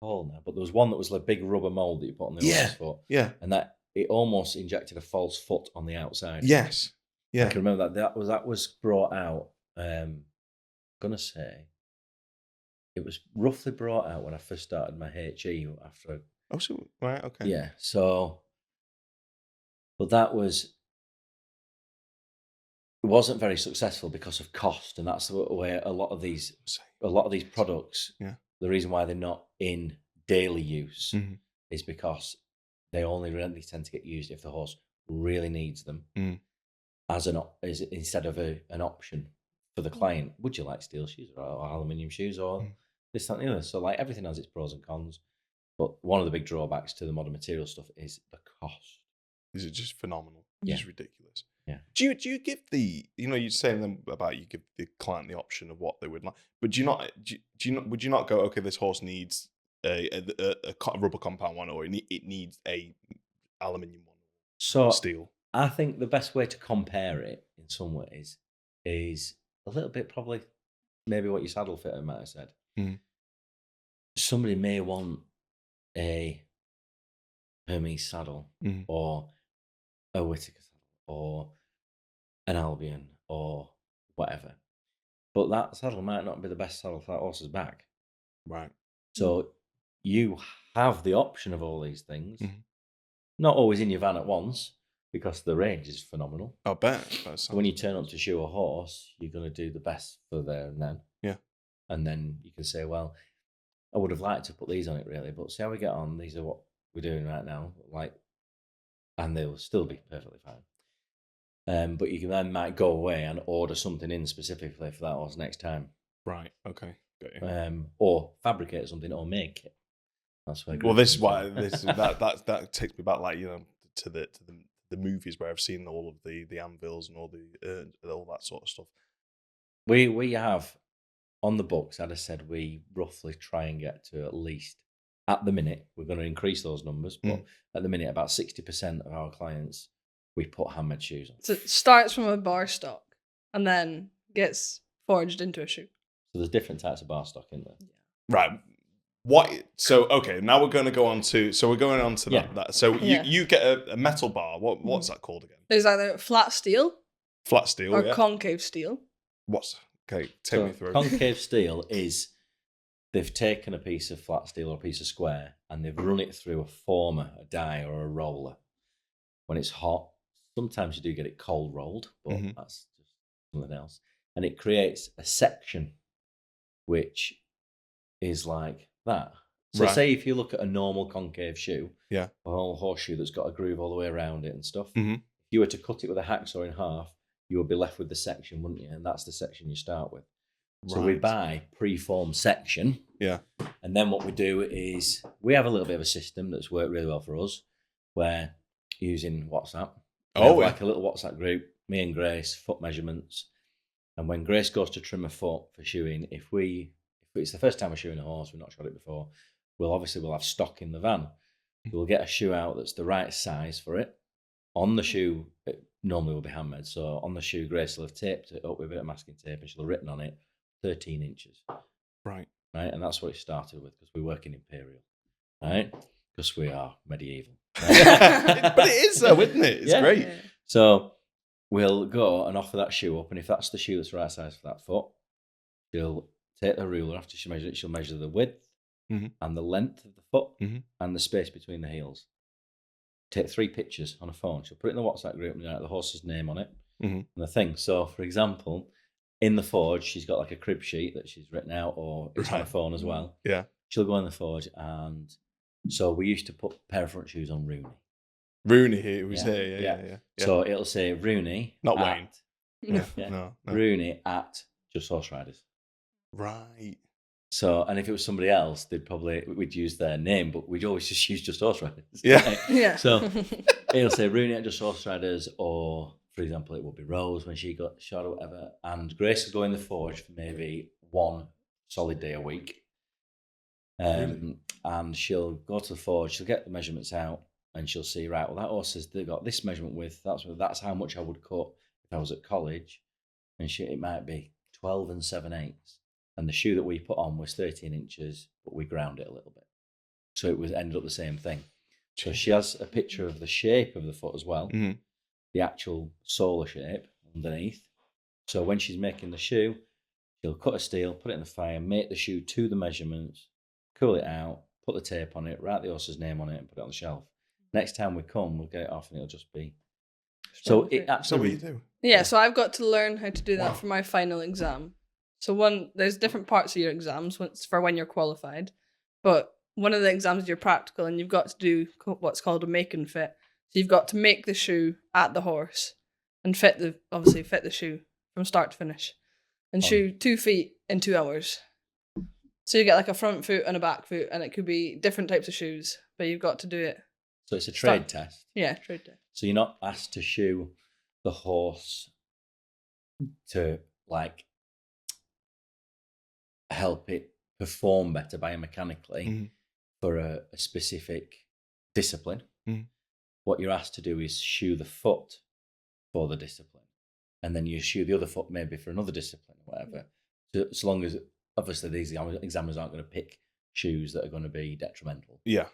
Oh, no, but there was one that was like a big rubber mould that you put on the horse's foot. Yeah. And that it almost injected a false foot on the outside. Yes. Yeah. I can remember that was brought out. I'm gonna say it was roughly brought out when I first started my HE after. Oh, so right, okay. Yeah. So, but it wasn't very successful because of cost, and that's the way a lot of these products. Yeah. The reason why they're not in daily use is because they only really tend to get used if the horse really needs them, as instead of an option. for the client, would you like steel shoes or aluminium shoes or this, that, and the other? So like everything has its pros and cons. But one of the big drawbacks to the modern material stuff is the cost. Is it just phenomenal? Yeah. It's ridiculous. Yeah. Do you give the, you're saying them about you give the client the option of what they would like, but would you not go, okay, this horse needs a rubber compound one, or it needs a aluminium one, so steel? I think the best way to compare it in some ways is a little bit probably maybe what your saddle fitter might have said. Somebody may want a Hermes saddle or a Whittaker saddle or an Albion or whatever, but that saddle might not be the best saddle for that horse's back. Right. So you have the option of all these things, not always in your van at once, because the range is phenomenal. I bet. So when you turn up to shoe a horse, you're going to do the best for there and then. Yeah. And then you can say, well, I would have liked to put these on it really, but see how we get on. These are what we're doing right now. And they'll still be perfectly fine. But you can then might go away and order something in specifically for that horse next time. Right. Okay. Got you. Or fabricate something or make it. That's where. Well, this is why that takes me back, to the movies where I've seen all of the anvils and all that sort of stuff. We have on the books, I'd have said we roughly try and get to at least, at the minute, we're going to increase those numbers, but at the minute, about 60% of our clients, we put handmade shoes on. So it starts from a bar stock and then gets forged into a shoe. So there's different types of bar stock in there. Yeah. Right. What? So okay, now we're going to go on to. So we're going on to that. So you get a metal bar. What's that called again? There's either flat steel, flat steel, or concave steel. Take me through. Concave steel is they've taken a piece of flat steel or a piece of square and they've run it through a former, a die or a roller. When it's hot, sometimes you do get it cold rolled, but that's just something else. And it creates a section which is like that. So say if you look at a normal concave shoe, a whole horseshoe that's got a groove all the way around it and stuff, if you were to cut it with a hacksaw in half, you would be left with the section, wouldn't you? And that's the section you start with. So we buy pre-formed section. Yeah. And then what we do is we have a little bit of a system that's worked really well for us where using WhatsApp. Like a little WhatsApp group, me and Grace, foot measurements. And when Grace goes to trim a foot for shoeing, if it's the first time we're shoeing a horse, we've not shot it before, we'll have stock in the van. We'll get a shoe out that's the right size for it. On the shoe, it normally will be handmade. So on the shoe, Grace will have taped it up with a bit of masking tape and she'll have written on it 13 inches. Right. And that's what it started with because we work in Imperial. Right? Because we are medieval. Right? But it is though, isn't it? It's great. Yeah. So we'll go and offer that shoe up. And if that's the shoe that's the right size for that foot, she'll take the ruler after she measures it. She'll measure the width and the length of the foot and the space between the heels. Take 3 pictures on a phone. She'll put it in the WhatsApp group and write the horse's name on it and the thing. So, for example, in the forge, she's got like a crib sheet that she's written out, or it's on a phone as well. Yeah. She'll go in the forge, and so we used to put a pair of front shoes on Rooney. Rooney here was here, yeah. So it'll say Rooney, not Wayne. No. Rooney at Just Horse Riders. Right. So, and if it was somebody else, we'd use their name, but we'd always just use Just Horse Riders. Yeah. Right? Yeah. So it'll say Rooney at Just Horse Riders, or for example, it would be Rose when she got shot or whatever. And Grace will go in the forge for maybe 1 solid day a week. And she'll go to the forge, she'll get the measurements out, and she'll see, right, well, that horse has got this measurement width, that's how much I would cut if I was at college. And it might be 12 7/8. And the shoe that we put on was 13 inches, but we ground it a little bit. So it ended up the same thing. So she has a picture of the shape of the foot as well, the actual solar shape underneath. So when she's making the shoe, she'll cut a steel, put it in the fire, make the shoe to the measurements, cool it out, put the tape on it, write the horse's name on it, and put it on the shelf. Next time we come, we'll get it off and it'll just be. So it actually. So what do you do? Yeah, so I've got to learn how to do that for my final exam. So there's different parts of your exams for when you're qualified, but one of the exams is your practical, and you've got to do what's called a make and fit. So you've got to make the shoe at the horse and fit the shoe from start to finish. and shoe 2 feet in 2 hours. So you get like a front foot and a back foot, and it could be different types of shoes, but you've got to do it. So it's a trade test. Yeah, trade test. So you're not asked to shoe the horse to like help it perform better biomechanically for a specific discipline. What you're asked to do is shoe the foot for the discipline, and then you shoe the other foot maybe for another discipline or whatever. So long as, obviously, these examiners aren't going to pick shoes that are going to be detrimental. Yeah.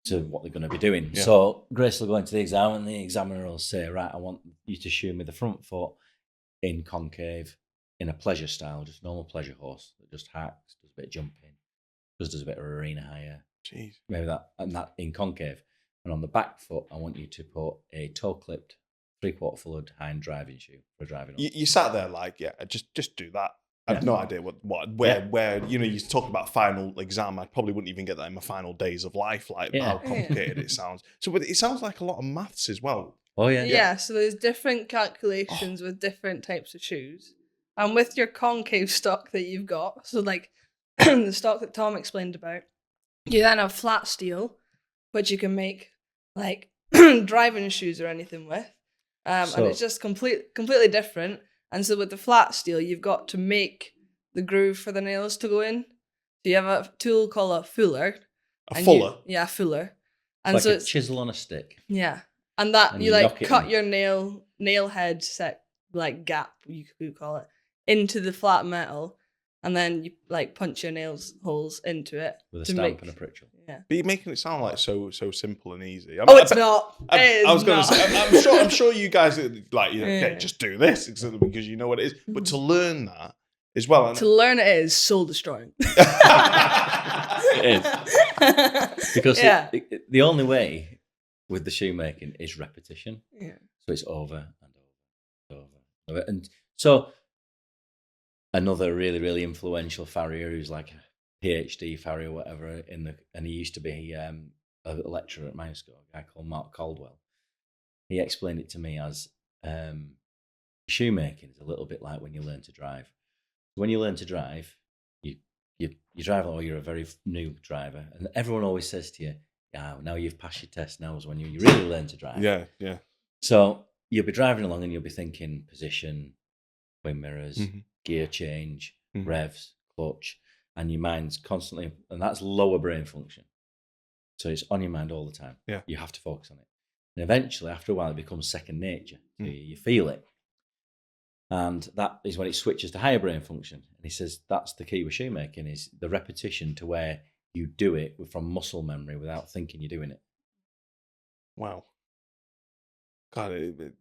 To what they're going to be doing. Yeah. So Grace will go into the exam, and the examiner will say, right, I want you to shoe me the front foot in concave in a pleasure style, just normal pleasure horse that just hacks, does a bit of jumping, just does a bit of arena hire. Jeez. Maybe that in concave. And on the back foot, I want you to put a toe clipped 3/4 full hind driving shoe for driving. You sat there like, yeah, just do that. I have no idea where you talk about final exam. I probably wouldn't even get that in my final days of life, like how complicated it sounds. So it sounds like a lot of maths as well. Oh yeah. Yeah, so there's different calculations with different types of shoes. And with your concave stock that you've got, so like the stock that Tom explained about, you then have flat steel, which you can make like driving shoes or anything with. And it's just completely different. And so with the flat steel, you've got to make the groove for the nails to go in. So you have a tool called a fuller. A fuller? Yeah, fuller. And like so a chisel on a stick. Yeah. And that, And you you like knock it cut in. your nail head set, like gap, you could call it, into the flat metal. And then you like punch your nails holes into it. With a stamp and a pritchel. Yeah. But you're making it sound like so simple and easy. It's not. I was going to say, I'm sure you guys are like, Yeah. okay, just do this because you know what it is. But to learn that as well. And To learn it is soul destroying. It is. Because the only way with the shoemaking is repetition. Yeah. So it's over and over. And so another really, really influential farrier who's like a PhD farrier, whatever, and he used to be a lecturer at my school, a guy called Mark Caldwell. He explained it to me as shoemaking is a little bit like when you learn to drive. When you learn to drive, you drive, or you're a very new driver, and everyone always says to you, "Yeah, now you've passed your test. Now is when you really learn to drive." Yeah. So you'll be driving along, and you'll be thinking position, wind mirrors, gear change, revs, clutch, and your mind's constantly, and that's lower brain function. So it's on your mind all the time. Yeah. You have to focus on it. And eventually, after a while, it becomes second nature. So you feel it. And that is when it switches to higher brain function. And he says that's the key with shoemaking, is the repetition to where you do it from muscle memory without thinking you're doing it. Wow. God,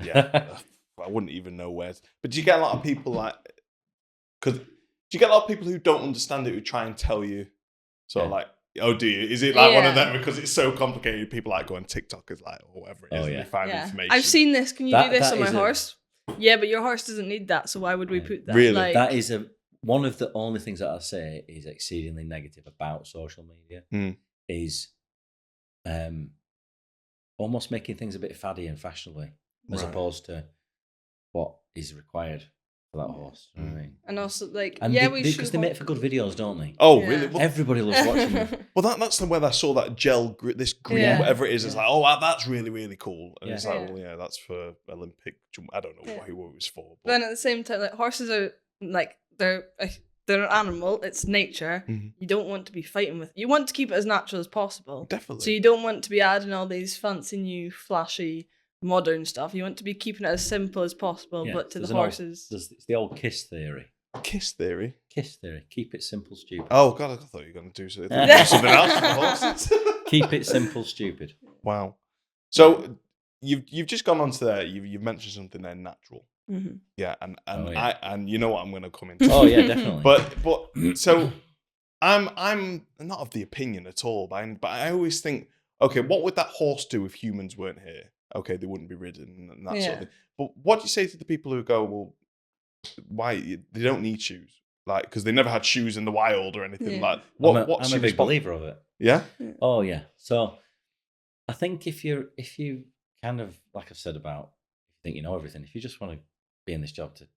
yeah. I wouldn't even know where. But do you get a lot of people like? Because do you get a lot of people who don't understand it, who try and tell you, sort of like, oh, do you? Is it like one of them because it's so complicated? People like go on TikTok, is like, or whatever it is, and they find information. I've seen this. Can you do this on my horse? Yeah, but your horse doesn't need that, so why would we put that? Really? Like, that is one of the only things that I say is exceedingly negative about social media is almost making things a bit faddy and fashionably as opposed to what is required for that horse. You know what I mean? And also, like, and we should. Because they make for good videos, don't they? Oh, really? Well, everybody loves watching them. Well, that's the where I saw that gel, this green, whatever it is. It's like, oh, wow, that's really, really cool. And it's like, well, yeah, that's for Olympic. I don't know who it was for. But then at the same time, like, horses are like they're an animal. It's nature. You don't want to be fighting with. You want to keep it as natural as possible. Definitely. So you don't want to be adding all these fancy new, flashy, modern stuff. You want to be keeping it as simple as possible, but to the horses. It's the old KISS theory. KISS theory? KISS theory. Keep it simple, stupid. Oh, God, I thought you were going to do something else for the horses. Keep it simple, stupid. Wow. So you've just gone on to there. You've mentioned something there, natural. Yeah, and you know what I'm going to come into. Oh yeah, definitely. But so I'm not of the opinion at all, but I always think, okay, what would that horse do if humans weren't here? Okay, they wouldn't be ridden and that sort of thing. But what do you say to the people who go, well, why they don't need shoes? Like, because they never had shoes in the wild or anything like. What's I'm a big believer of it. Yeah. Oh yeah. So I think if you kind of, like I've said about, if you think you know everything, if you just want to be in this job to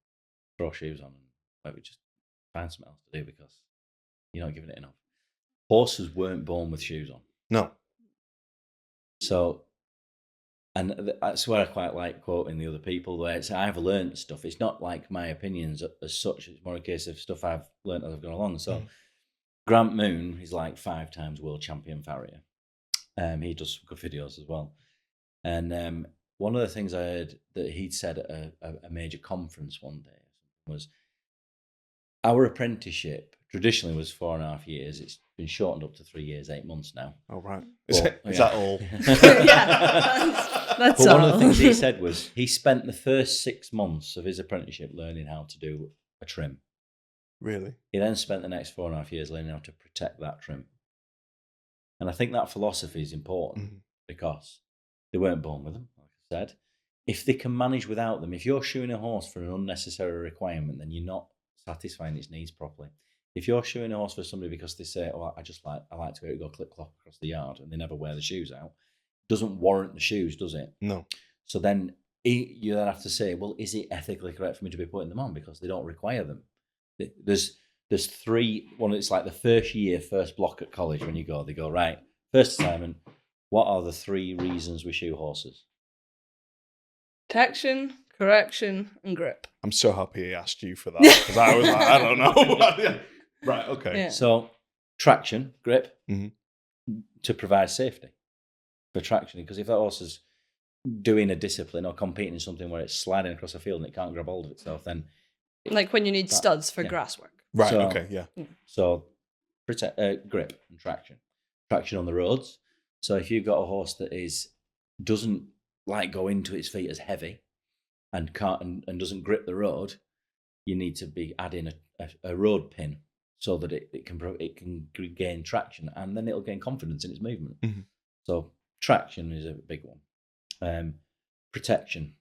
throw shoes on and Like, we just find something else to do because you're not giving it enough. Horses weren't born with shoes on. No. So, and that's where I quite like quoting the other people, where it's, I've learned stuff. It's not like my opinions as such. It's more a case of stuff I've learned as I've gone along. So Grant Moon is like 5 times world champion farrier. He does some good videos as well. And one of the things I heard that he'd said at a major conference one day was, our apprenticeship traditionally was 4.5 years. It's been shortened up to 3 years, 8 months now. Oh, right. Is Well, that all? Yeah, that's But all. one of the things he said was he spent the first 6 months of his apprenticeship learning how to do a trim. Really? He then spent the next 4.5 years learning how to protect that trim. And I think that philosophy is important because they weren't born with them, like I said. If they can manage without them, if you're shoeing a horse for an unnecessary requirement, then you're not satisfying its needs properly. If you're shoeing a horse for somebody because they say, "Oh, I like to go clip clop across the yard," and they never wear the shoes out, it doesn't warrant the shoes, does it? No. So then you then have to say, well, is it ethically correct for me to be putting them on because they don't require them? There's 3. One, it's like the first block at college when you go. They go, right, first assignment. What are the 3 reasons we shoe horses? Protection, correction, and grip. I'm so happy he asked you for that because I was like, I don't know. Right, okay. Yeah. So traction, grip, Mhm. to provide safety for traction. Because if that horse is doing a discipline or competing in something where it's sliding across a field and it can't grab hold of itself, then Like when you need studs for grass work. Right, So- okay, yeah. so grip and traction on the roads. So if you've got a horse that doesn't like go into its feet as heavy and can't and doesn't grip the road, you need to be adding a road pin so that it can gain traction, and then it'll gain confidence in its movement. So traction is a big one. Protection,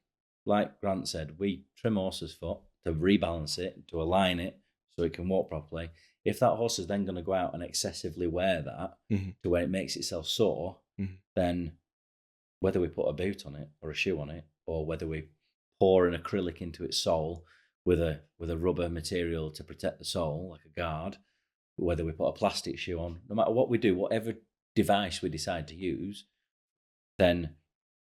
like Grant said, we trim horse's foot to rebalance it, to align it so it can walk properly. If that horse is then going to go out and excessively wear that to where it makes itself sore, then whether we put a boot on it or a shoe on it, or whether we pour an acrylic into its sole with a rubber material to protect the sole, like a guard, whether we put a plastic shoe on, no matter what we do, whatever device we decide to use, then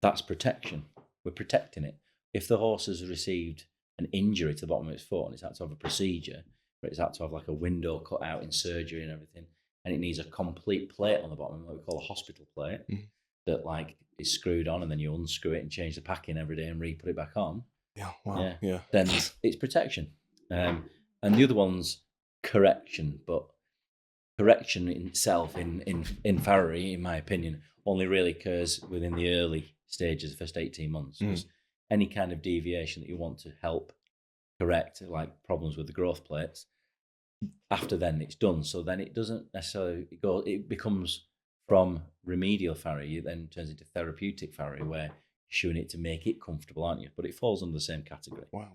that's protection. We're protecting it. If the horse has received an injury to the bottom of its foot and it's had to have a procedure, where it's had to have like a window cut out in surgery and everything, and it needs a complete plate on the bottom, what we call a hospital plate, that like is screwed on, and then you unscrew it and change the packing every day and re-put it back on. Yeah, wow, yeah. Then it's protection. And the other one's correction, but correction in itself in farriery, in my opinion, only really occurs within the early stages, the first 18 months. Because any kind of deviation that you want to help correct, like problems with the growth plates, after then it's done. So then it doesn't necessarily go, it becomes from remedial farrier, it then turns into therapeutic farrier, where you're shoeing it to make it comfortable, aren't you? But it falls under the same category. Wow.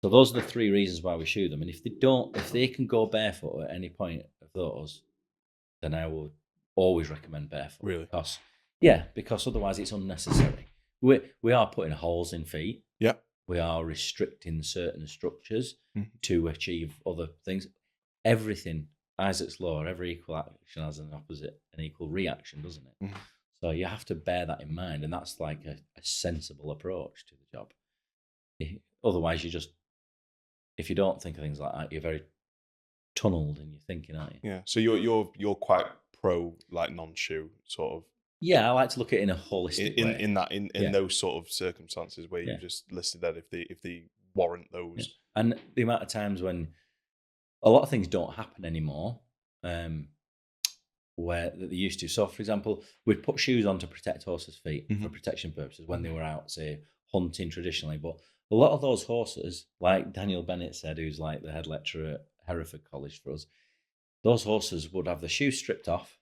So those are the 3 reasons why we shoe them. And if they can go barefoot at any point of those, then I would always recommend barefoot. Really? Because otherwise it's unnecessary. We are putting holes in feet. Yeah. We are restricting certain structures to achieve other things. Everything, Isaac's law, every equal action has an opposite and equal reaction, doesn't it? So you have to bear that in mind, and that's like a sensible approach to the job. Otherwise, if you don't think of things like that, you're very tunneled in your thinking, aren't you? Yeah. So you're quite pro like non-shoe sort of. Yeah, I like to look at it in a holistic way. In those sort of circumstances where you just listed that if they warrant those. Yeah. And the amount of times when a lot of things don't happen anymore, where that they used to. So, for example, we'd put shoes on to protect horses' feet for protection purposes when they were out, say, hunting traditionally. But a lot of those horses, like Daniel Bennett said, who's like the head lecturer at Hereford College for us, those horses would have the shoes stripped off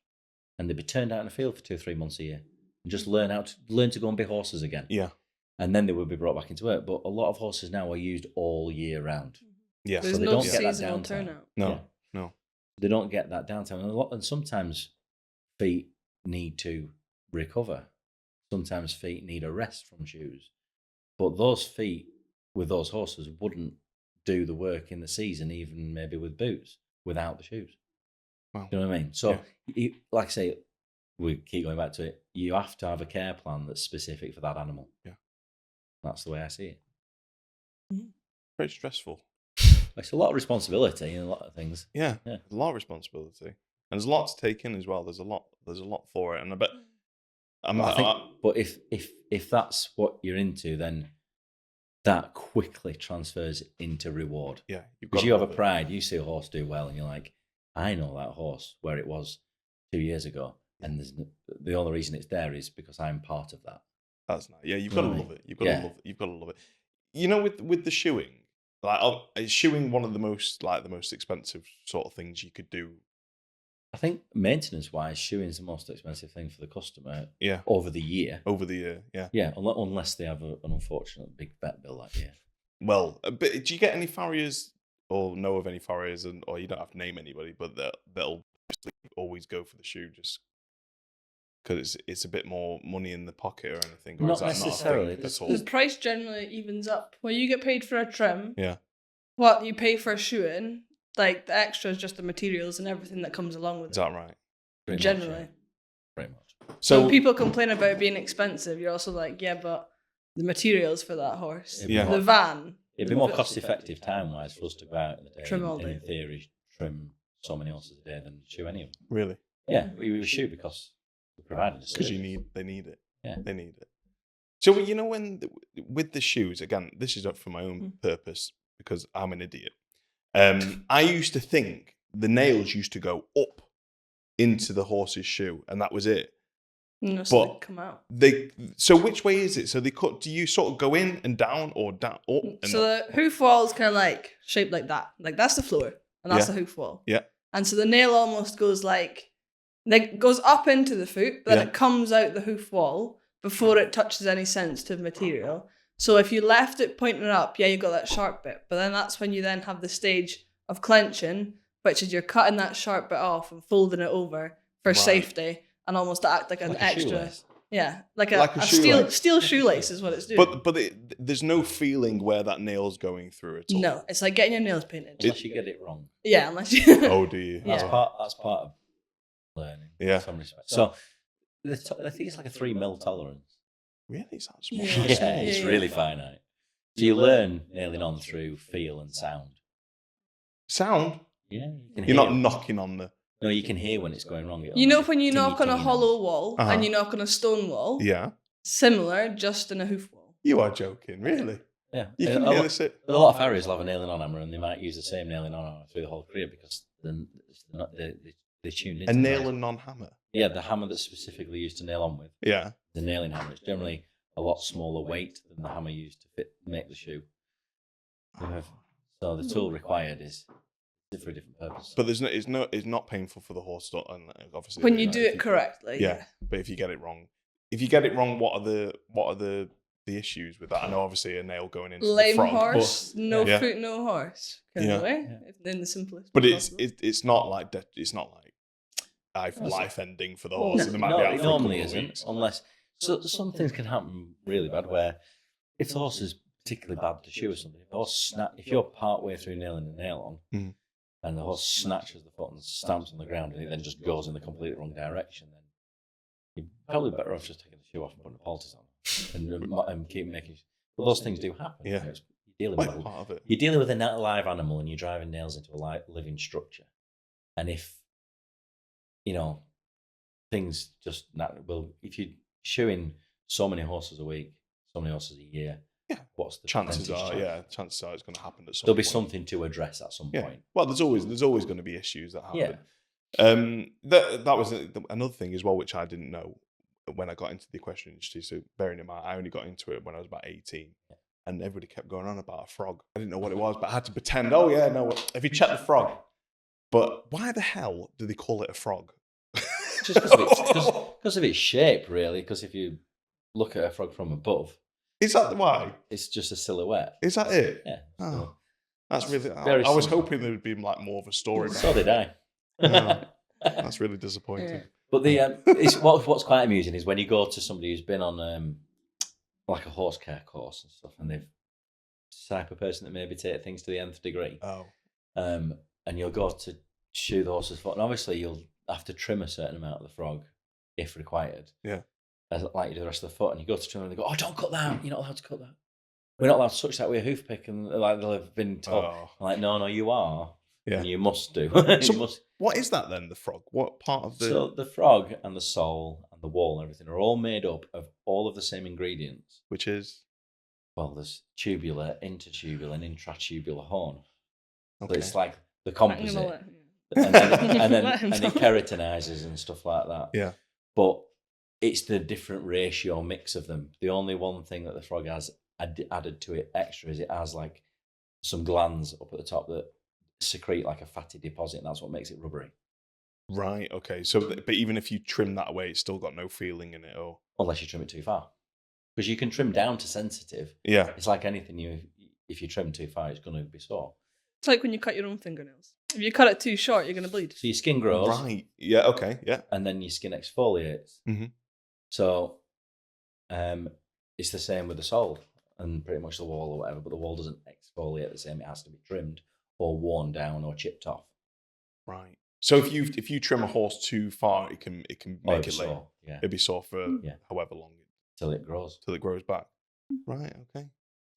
and they'd be turned out in the field for 2 or 3 months a year and just learn to go and be horses again. Yeah. And then they would be brought back into work. But a lot of horses now are used all year round. Yeah. There's So they no don't get that seasonal downtime. turnout. No. They don't get that downtime. And sometimes feet need to recover. Sometimes feet need a rest from shoes. But those feet with those horses wouldn't do the work in the season, even maybe with boots, without the shoes. Wow. Do you know what I mean? So, like I say, we keep going back to it. You have to have a care plan that's specific for that animal. Yeah. That's the way I see it. Very stressful. It's a lot of responsibility in a lot of things. Yeah. A lot of responsibility. And there's a lot to take in as well. There's a lot for it. And I bet but if that's what you're into, then that quickly transfers into reward. Yeah. Because you have a pride. You see a horse do well and you're like, I know that horse where it was 2 years ago. And the only reason it's there is because I'm part of that. That's nice. Yeah, you've got to love it. You've got to love it. You've got to love it. You know, with the shoeing, like, is shoeing one of the most expensive sort of things you could do? I think maintenance-wise, shoeing is the most expensive thing for the customer. Yeah. Over the year. Yeah. Yeah, unless they have an unfortunate big vet bill that year. Well, but do you get any farriers or know of any farriers, or you don't have to name anybody, but they'll always go for the shoe just because it's a bit more money in the pocket or anything? Or Not is that necessarily. Not a thing? The price generally evens up. When you get paid for a trim, Yeah. what you pay for a shoeing, like the extra is just the materials and everything that comes along with Is that right? Pretty generally. much, yeah. Pretty much. So So when people complain about it being expensive, you're also like, yeah, but the materials for that horse, Yeah. the van. It'd be more cost-effective time-wise for us to go out in the day Trim all and day. in theory trim so many horses a day than shoe any of them. really, Yeah, we shoe because we're providing a because service. they need it. Yeah. They need it. So you know with the shoes, again, this is for my own purpose because I'm an idiot. I used to think the nails used to go up into the horse's shoe, and that was it. No, so But they come out. So which way is it? So they cut. Do you sort of go in and down or down up? And So the hoof wall is kind of like shaped like that. Like that's the floor, and that's the hoof wall. Yeah. And so the nail almost goes like goes up into the foot, but then it comes out the hoof wall before it touches any sensitive material. So if you left it pointing up, you got that sharp bit. But then that's when you then have the stage of clenching, which is you're cutting that sharp bit off and folding it over for safety and almost to act like an Like a extra. shoelace. Yeah, like Like a a shoelace. steel shoelace is what it's doing. But there's no feeling where that nail's going through at all. No, it's like getting your nails painted. Unless you get it wrong. Yeah, unless you. Oh, do you? Yeah. That's part of learning. Yeah. In some respect. So I think it's like a 3 mil tolerance. Really? Is that small? Yeah. It's really finite. So you learn nailing on through feel and sound. Sound? Yeah, you can You're hear not it. knocking on the. No, you can hear when it's going wrong. You know when you Tingy, knock on a tingy hollow wall Uh-huh. and you knock on a stone wall? Yeah. Similar, just in a hoof wall. You are joking, really? Yeah. You can a hear lot, this. It. a lot of farriers will have a nailing on hammer and they might use the same nailing on hammer through the whole career because they're tuned into A the nail noise. and non-hammer. Yeah, the hammer that's specifically used to nail on with. Yeah. The nailing hammer is generally a lot smaller weight than the hammer used to make the shoe. So the tool required is for a different purpose. But it's not painful for the horse, and obviously When you do it correctly. Yeah, but if you get it wrong, what are the issues with that? I know obviously a nail going into the Lame front, horse, no Yeah. foot, no horse. Kind Yeah. of way. In the simplest. but way it's possible. it's not like life ending for the No, horse. They might be out it for a couple normally of isn't, weeks. unless some things can happen really bad. Where if the horse is particularly bad to shoe or something, if you're part way through nailing the nail on, Mhm. and the horse snatches the foot and stamps on the ground, and it then just goes in the completely wrong direction, then you're probably better off just taking the shoe off and putting the poultice on and keep making. But those things do happen. Yeah. You're Like dealing with part of it. You're dealing with a live animal and you're driving nails into a living structure. And if, things just, if you're shoeing so many horses a week, so many horses a year, Yeah. what's the Chances percentage are, chance? chances are it's going to happen at some There'll point. be something to address at some Yeah. point. Well, there's always going to be issues that happen. Yeah. That was another thing as well, which I didn't know when I got into the equestrian industry. So bearing in mind, I only got into it when I was about 18, and everybody kept going on about a frog. I didn't know what it was, but I had to pretend. Oh yeah, no. Have you checked the frog? But why the hell do they call it a frog? Just because of its shape, really. Because if you look at a frog from above, Is that why? it's just a silhouette. Is that it? Yeah. Oh, that's really. Very I was simple. hoping there would be like more of a story. So did I. Yeah. That's really disappointing. Yeah. But what's quite amusing is when you go to somebody who's been on like a horse care course and stuff, and type of person that maybe take things to the nth degree. Oh. And you'll go to shoe the horse's foot, and obviously you'll have to trim a certain amount of the frog if required. Yeah. As like you do the rest of the foot, and you go to trim and they go, "Oh, don't cut that! You're not allowed to cut that. We're not allowed to touch that with a hoof pick." And like they'll have been told, I'm like, "No, you are. Yeah. And you must do." So you must. What is that then? The frog? What part of the? So the frog and the sole and the wall and everything are all made up of all of the same ingredients. Which is? Well, there's tubular, intertubular, and intratubular horn. Okay. So it's like the composite. And and it keratinizes and stuff like that. Yeah. But it's the different ratio mix of them. The only one thing that the frog has added to it extra is it has like some glands up at the top that secrete like a fatty deposit, and that's what makes it rubbery. Right. Okay. So, but even if you trim that away, it's still got no feeling in it, or Unless you trim it too far, because you can trim down to sensitive. Yeah. It's like anything if you trim too far, it's going to be sore. It's like when you cut your own fingernails. If you cut it too short, you're going to bleed. So your skin grows. Right. Yeah. Okay. Yeah. And then your skin exfoliates. Mm-hmm. So it's the same with the sole and pretty much the wall or whatever, but the wall doesn't exfoliate the same. It has to be trimmed or worn down or chipped off. Right. So if you trim a horse too far, it can make it late. Sore. Yeah. It'd be sore for however long Till it grows. till it grows back. Right. Okay.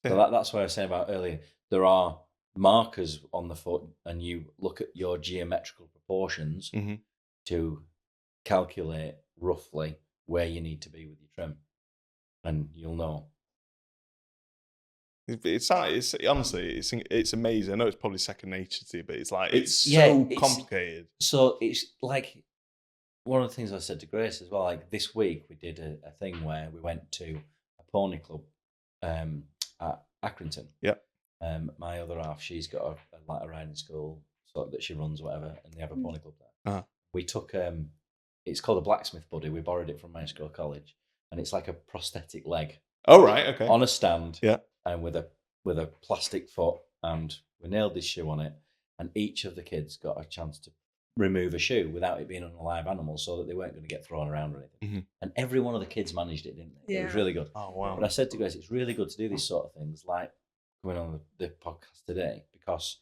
So that's what I was saying about earlier. There are markers on the foot, and you look at your geometrical proportions Mm-hmm. to calculate roughly where you need to be with your trim, and you'll know. It's honestly it's amazing. I know it's probably second nature to you, but it's like it's complicated. So it's like one of the things I said to Grace as well. Like this week, we did a thing where we went to a pony club at Accrington. Yeah. My other half, she's got a riding school that she runs, whatever, and they have a pony club there. Uh-huh. We took it's called a blacksmith buddy. We borrowed it from my school college, and it's like a prosthetic leg. Oh right, okay. On a stand. Yeah. And with a plastic foot, and we nailed this shoe on it, and each of the kids got a chance to remove a shoe without it being on a live animal, so that they weren't going to get thrown around or anything. Mm-hmm. And every one of the kids managed it, didn't they? Yeah. It was really good. Oh wow. But I said to Grace, it's really good to do these sort of things, like coming on the podcast today, because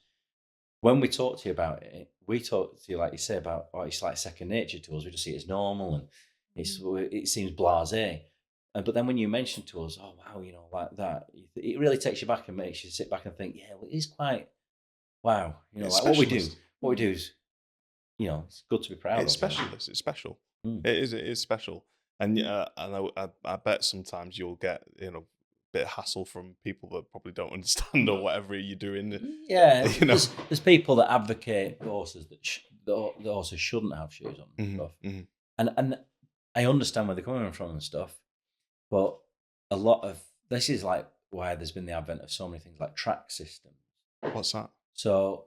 when we talk to you about it, we talk to you like you say about, it's like second nature to us. We just see it as normal, and it seems blasé. But then when you mention to us, oh wow, like that, it really takes you back and makes you sit back and think, yeah, well, it is quite wow. Like what we do is, it's good to be proud of. It's specialist. It's special. Mm. It is special. And I bet sometimes you'll get a bit of hassle from people that probably don't understand or whatever you're doing. Yeah, there's people that advocate horses that the horses shouldn't have shoes on and stuff. Mm-hmm. And I understand where they're coming from and stuff, but a lot of this is like why there's been the advent of so many things like track systems. What's that? So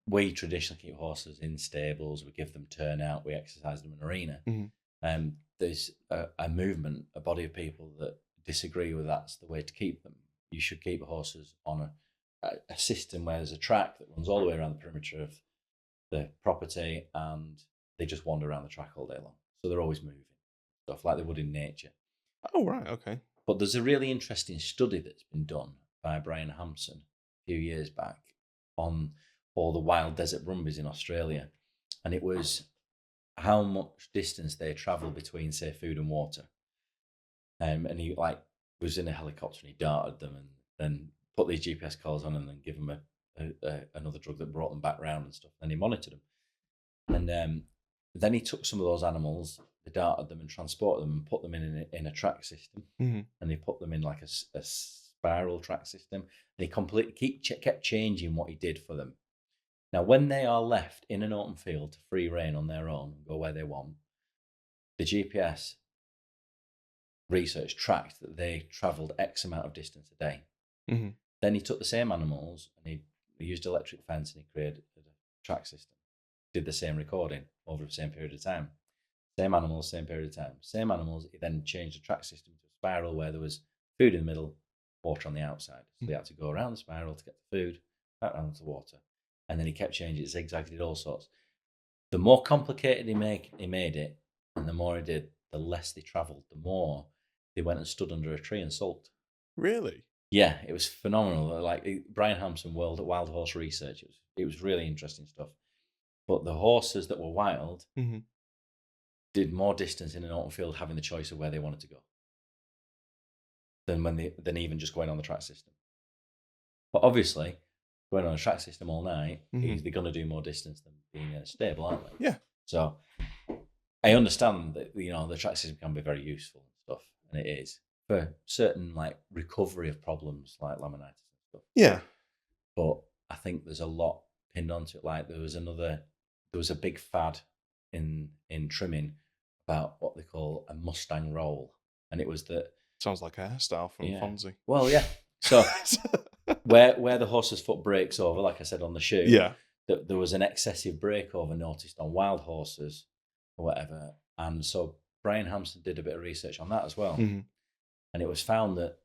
we traditionally keep horses in stables. We give them turnout. We exercise them in an arena. Mm-hmm. There's a movement, a body of people that disagree with that's the way to keep them. You should keep horses on a system where there's a track that runs all the way around the perimeter of the property, and they just wander around the track all day long. So they're always moving, stuff like they would in nature. Oh, right, okay. But there's a really interesting study that's been done by Brian Hampson a few years back on all the wild desert brumbies in Australia. And it was how much distance they travel between, say, food and water. And he was in a helicopter and he darted them and then put these GPS collars on and then give them another drug that brought them back round and stuff. Then he monitored them. And then he took some of those animals, they darted them and transported them and put them in a track system. Mm-hmm. And they put them in like a spiral track system. And he completely kept changing what he did for them. Now, when they are left in an open field to free rein on their own and go where they want, the GPS research tracked that they travelled X amount of distance a day. Mm-hmm. Then he took the same animals and he used electric fence and he created a track system. Did the same recording over the same period of time. Same animals, same period of time. Same animals, he then changed the track system to a spiral where there was food in the middle, water on the outside. So they had to go around the spiral to get the food, back around to the water. And then he kept changing it, zigzagged, did all sorts. The more complicated he made it, and the more he did, the less they travelled, the more they went and stood under a tree and sulked. Really? Yeah, it was phenomenal. Like Brian Hampson Wild Horse Research. It was really interesting stuff. But the horses that were wild did more distance in an open field, having the choice of where they wanted to go, than even just going on the track system. But obviously, going on a track system all night, they're going to do more distance than being in a stable, aren't they? Yeah. So I understand that the track system can be very useful and stuff, and it is for certain like recovery of problems like laminitis and stuff. Yeah. But I think there's a lot pinned onto it. Like there was a big fad in trimming about what they call a Mustang roll, and it was that sounds like a hairstyle from Fonzie. Well, yeah. So where the horse's foot breaks over, like I said on the shoe, there was an excessive breakover noticed on wild horses or whatever, and so Brian Hampson did a bit of research on that as well, and it was found that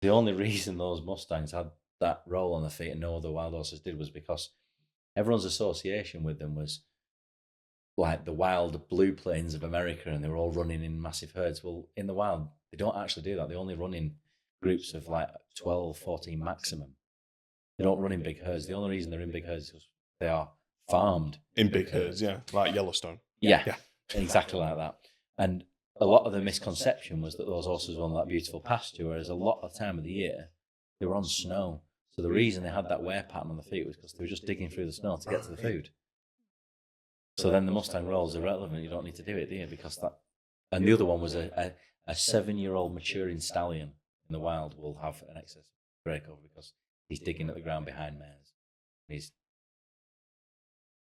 the only reason those Mustangs had that roll on their feet and no other wild horses did was because everyone's association with them was like the wild blue plains of America, and they were all running in massive herds. Well, in the wild, they don't actually do that. They only run in groups of like 12, 14 maximum. They don't run in big herds. The only reason they're in big herds is because they are farmed in big herds, like Yellowstone. Yeah, exactly like that. And a lot of the misconception was that those horses were on that beautiful pasture, whereas a lot of the time of the year, they were on snow. So the reason they had that wear pattern on the feet was because they were just digging through the snow to get to the food. So then the Mustang roll is irrelevant. You don't need to do it, do you? Because that. And the other one was a 7-year-old maturing stallion in the wild will have an excess breakover because he's digging at the ground behind mares.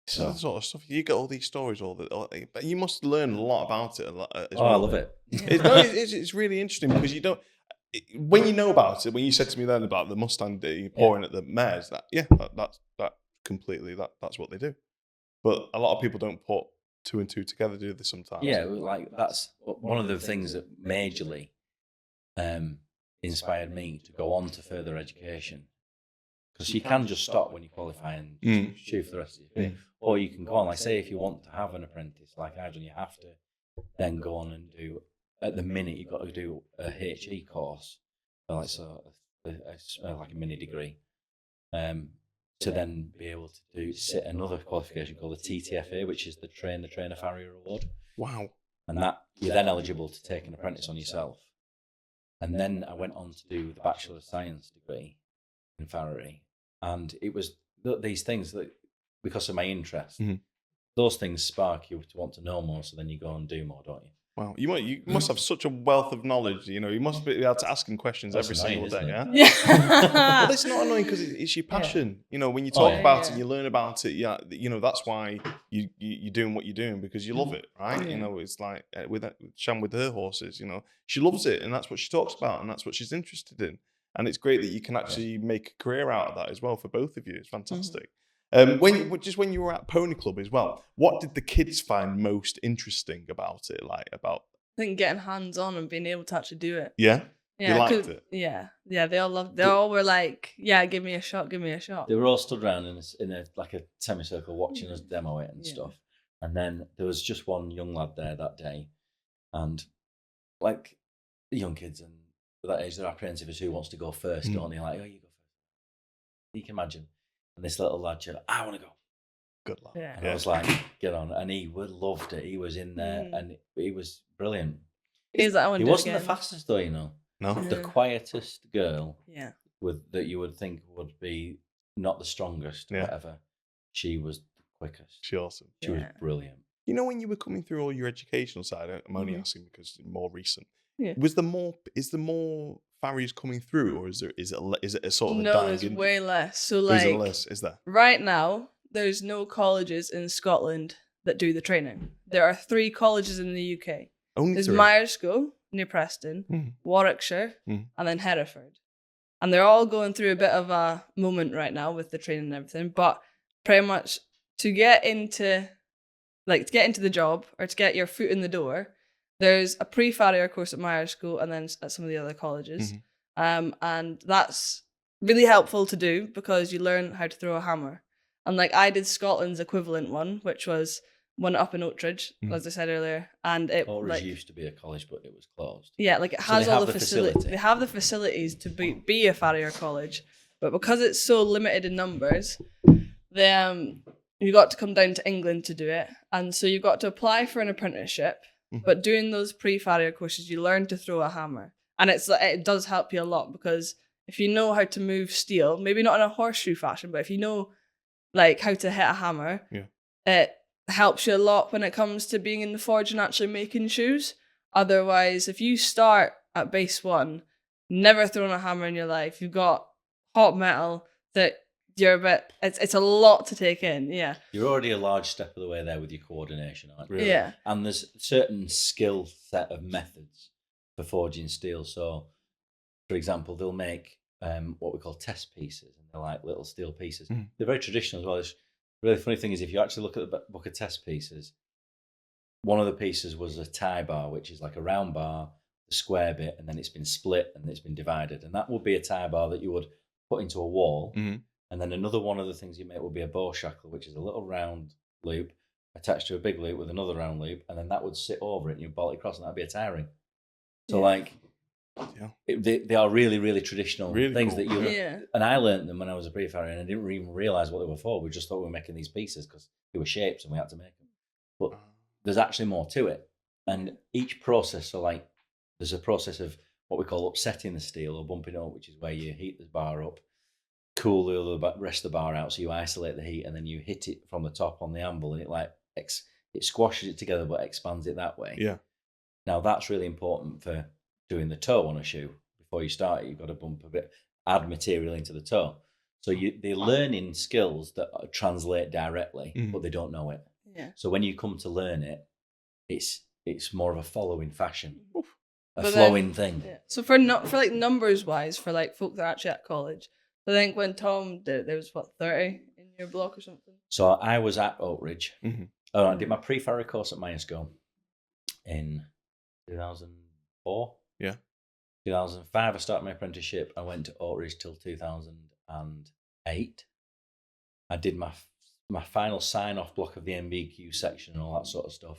So that sort of stuff. You get all these stories, but you must learn a lot about it. I love it. It's really interesting because you don't. When you know about it, when you said to me then about the Mustang pouring at the mares, that's completely that's what they do. But a lot of people don't put two and two together, do they? Sometimes. Yeah, like that's one of the things that majorly inspired me to go on to further education. Because you can just stop when you qualify and shoot for the rest of your career, or you can go on. Like say, if you want to have an apprentice, like I've done, you have to then go on and do. At the minute, you've got to do a HE course, like a mini degree, to then be able to sit another qualification called the TTFA, which is the Trainer Farrier Award. Wow! And that you're then eligible to take an apprentice on yourself. And then I went on to do the Bachelor of Science degree in farriery, and it was these things that, because of my interest, those things spark you to want to know more. So then you go and do more, don't you? Wow, you must have such a wealth of knowledge. You must be able to ask him questions every single day. Yeah. Well, it's not annoying because it's your passion. When you talk about it, and you learn about it. Yeah, that's why you're doing what you're doing, because you love it, right? Yeah. It's like with Shan with her horses. She loves it, and that's what she talks about, and that's what she's interested in. And it's great that you can actually make a career out of that as well for both of you. It's fantastic. When you were at Pony Club as well, what did the kids find most interesting about it? I think getting hands on and being able to actually do it. Yeah, yeah, you liked it. Yeah. They all loved. They all were like, "Yeah, give me a shot, give me a shot." They were all stood around in a semicircle watching us demo it and stuff. And then there was just one young lad there that day, and like the young kids and at that age, they're apprehensive as who wants to go first, don't they? Like, oh, you go first. You can imagine. And this little lad said, I want to go. Good lad. Yeah. And I was like, get on. And he loved it. He was in there and he was brilliant. He wasn't the fastest though, No. The quietest girl that you would think would be not the strongest, whatever. She was the quickest. She's awesome. She was brilliant. When you were coming through all your educational side, I'm only asking because it's more recent. Yeah. Is there more farriers coming through, or is it a sort of a no? dying There's industry? way less. So Is there less? Is there right now? There's no colleges in Scotland that do the training. There are 3 colleges in the UK. Only There's 3? Myers School near Preston, Warwickshire, and then Hereford. And they're all going through a bit of a moment right now with the training and everything. But pretty much to get into the job or to get your foot in the door, there's a pre-farrier course at Myers School and then at some of the other colleges. And that's really helpful to do because you learn how to throw a hammer. And I did Scotland's equivalent one, which was one up in Oatridge, as I said earlier, and it Oatridge used to be a college, but it was closed. Yeah, like it has all the facilities. They have the facilities to be a Farrier college, but because it's so limited in numbers, you got to come down to England to do it, and so you've got to apply for an apprenticeship. But doing those pre-Farrier courses, you learn to throw a hammer, and it does help you a lot, because if you know how to move steel, maybe not in a horseshoe fashion, but if you know like how to hit a hammer, it helps you a lot when it comes to being in the forge and actually making shoes. Otherwise, if you start at base 1, never thrown a hammer in your life, you've got hot metal that you're a bit, it's a lot to take in. Yeah, you're already a large step of the way there with your coordination, aren't you? Really? Yeah. And there's certain skill set of methods for forging steel. So for example, they'll make what we call test pieces, and they're like little steel pieces. They're very traditional as well. The really funny thing is, if you actually look at the book of test pieces, one of the pieces was a tie bar, which is like a round bar, the square bit, and then it's been split and it's been divided. And that would be a tie bar that you would put into a wall. And then another one of the things you make would be a bow shackle, which is a little round loop attached to a big loop with another round loop, and then that would sit over it and you bolt it across, and that'd be a tie ring. So they are really, really traditional things that you. And I learned them when I was a pre-farrier, and I didn't even realize what they were for. We just thought we were making these pieces because they were shapes and we had to make them. But there's actually more to it, and each process. So like, there's a process of what we call upsetting the steel or bumping up, which is where you heat the bar up, cool the rest of the bar out, so you isolate the heat, and then you hit it from the top on the anvil, and it squashes it together but expands it that way. Yeah. Now that's really important for doing the toe on a shoe. Before you start it, you've got to bump a bit, add material into the toe. So they're learning skills that translate directly, but they don't know it. Yeah. So when you come to learn it, it's more of a following fashion, a But flowing thing. Yeah. So for like numbers wise, for like folk that are actually at college, I think when Tom did it, there was 30 in your block or something. So I was at Oatridge. I did my pre-Farrier course at Myesco in 2004. Yeah. 2005, I started my apprenticeship. I went to Oatridge till 2008. I did my final sign-off block of the MBQ section and all that sort of stuff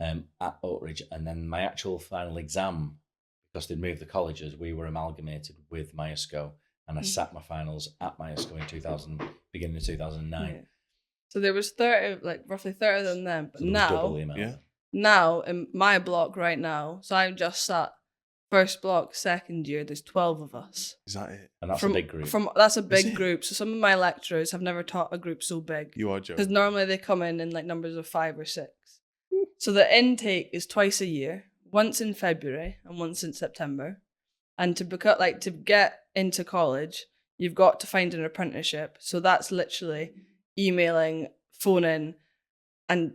at Oatridge. And then my actual final exam, because they'd moved the colleges, we were amalgamated with Myesco. And I sat my finals at Myesco in beginning of 2009. Yeah. So there was 30, like roughly 30 of them then. But So now in my block right now, so I'm just sat first block, second year, there's 12 of us. Is that it? And that's a big group. That's a big group. So some of my lecturers have never taught a group so big. You are joking. Because normally they come in like numbers of 5 or 6. So the intake is twice a year, once in February and once in September. And to get into college, you've got to find an apprenticeship. So that's literally emailing, phoning, and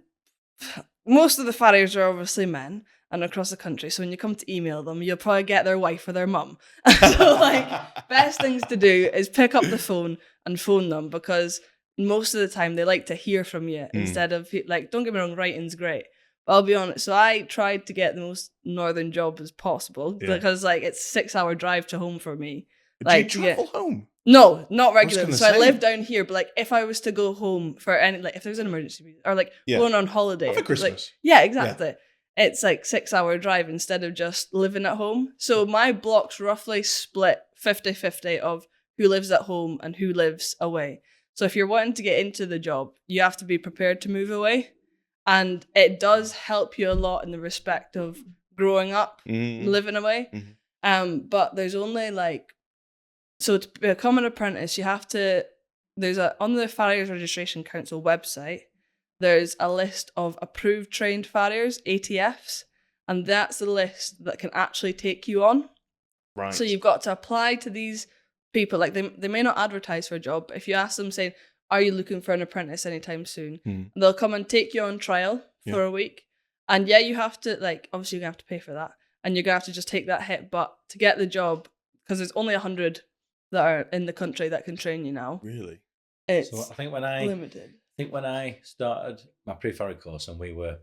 most of the farriers are obviously men and across the country. So when you come to email them, you'll probably get their wife or their mum. So like, best things to do is pick up the phone and phone them, because most of the time they like to hear from you instead of, like, don't get me wrong, writing's great. But I'll be honest, so I tried to get the most northern job as possible because like it's a 6-hour drive to home for me. Like, do you travel home? No, not regularly. So I live down here, but like if I was to go home for any, like if there's an emergency or like going on holiday. For Christmas. Like, yeah, exactly. Yeah. It's like 6-hour drive instead of just living at home. So my block's roughly split 50-50 of who lives at home and who lives away. So if you're wanting to get into the job, you have to be prepared to move away. And it does help you a lot in the respect of growing up, living away. But there's only like, so to become an apprentice, you have to, on the Farriers Registration Council website, there's a list of approved trained farriers, ATFs, and that's the list that can actually take you on. Right. So you've got to apply to these people. Like they may not advertise for a job, but if you ask them saying, are you looking for an apprentice anytime soon? They'll come and take you on trial for a week. And yeah, you have to, like, obviously you're going to have to pay for that. And you're going to have to just take that hit. But to get the job, because there's only 100 that are in the country that can train you now. Really? It's so I think limited. I think when I started my pre-Farrier course and we were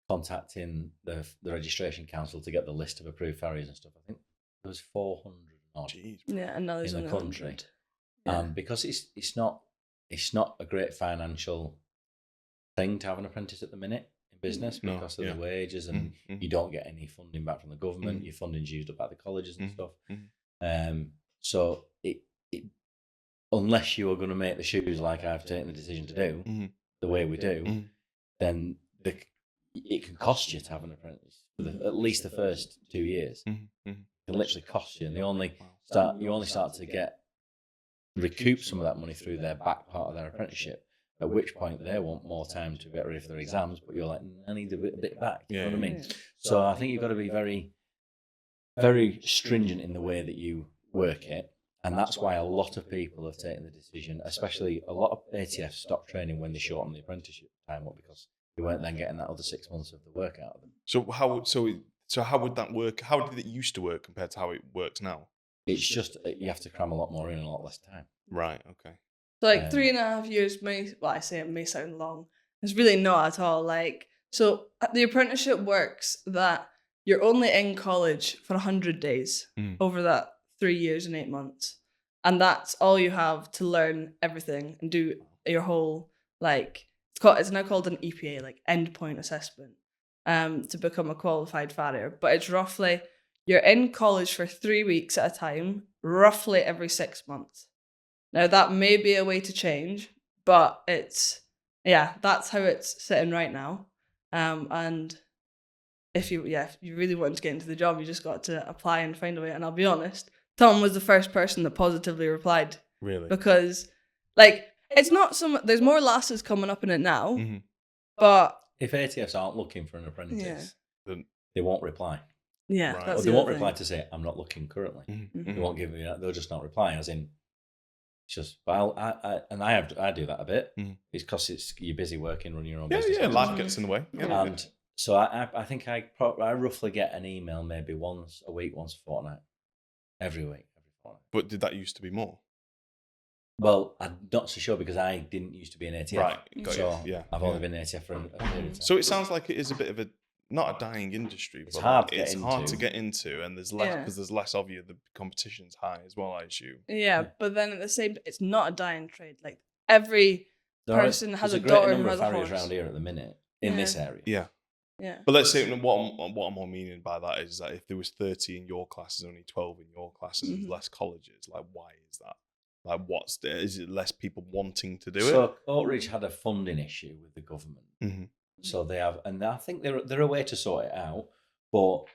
contacting the registration council to get the list of approved farriers and stuff, I think there was 400 odd Jeez. Yeah, and now there's in only the country. 100. Yeah. Because it's not a great financial thing to have an apprentice at the minute in business because of the wages, and you don't get any funding back from the government. Your funding's used up by the colleges and stuff. So it unless you are going to make the shoes like I've taken the decision to do, the way we do, then it can cost you to have an apprentice for at least the first 2 years. It can literally cost you, and you only start to recoup some of that money through their back part of their apprenticeship. At which point they want more time to get ready for their exams, but you're like, I need a bit back. You know what I mean? So I think you've got to be very, very stringent in the way that you work it. And that's why a lot of people have taken the decision, especially a lot of ATFs stopped training when they shortened the apprenticeship time up because they weren't then getting that other 6 months of the work out of them. So how would that work? How did it used to work compared to how it works now? It's just you have to cram a lot more in and a lot less time. Right. Okay. So 3.5 years I say it may sound long. It's really not at all. So the apprenticeship works that you're only in college for 100 days over that 3 years and 8 months. And that's all you have to learn everything and do your whole, it's now called an EPA, endpoint assessment, to become a qualified farrier. But it's roughly, you're in college for 3 weeks at a time, roughly every 6 months. Now, that may be a way to change, but that's how it's sitting right now. And if you really want to get into the job, you just got to apply and find a way. And I'll be honest, Tom was the first person that positively replied. Really? Because, it's not there's more lasses coming up in it now, but... If ATFs aren't looking for an apprentice, they won't reply. Yeah, right. that's Or they won't reply to say, I'm not looking currently. They won't give me that. They'll just not reply, as in... It's just, I do that a bit. It's because you're busy working, running your own business. Yeah, life gets in the way. Yeah. And so I think I roughly get an email maybe once a week, once a fortnight, every week, every fortnight. But did that used to be more? Well, I'm not so sure because I didn't used to be an ATF. Right, got you. Yeah. I've only been an ATF for a period of time. So it sounds like it is a bit of not a dying industry, It's but hard to get into, and there's less because there's less of you. The competition's high as well, I assume. Yeah, but then at the same, it's not a dying trade. Every person has a daughter who has a horse. There's a great number of farriers around here at the minute in this area. Yeah. Yeah. But let's say what I'm more meaning by that is that if there was 30 in your class, there's only 12 in your class, and there's less colleges. Why is that? Is it less people wanting to do it? So Oakridge had a funding issue with the government. So they have, and I think they're a way to sort it out, but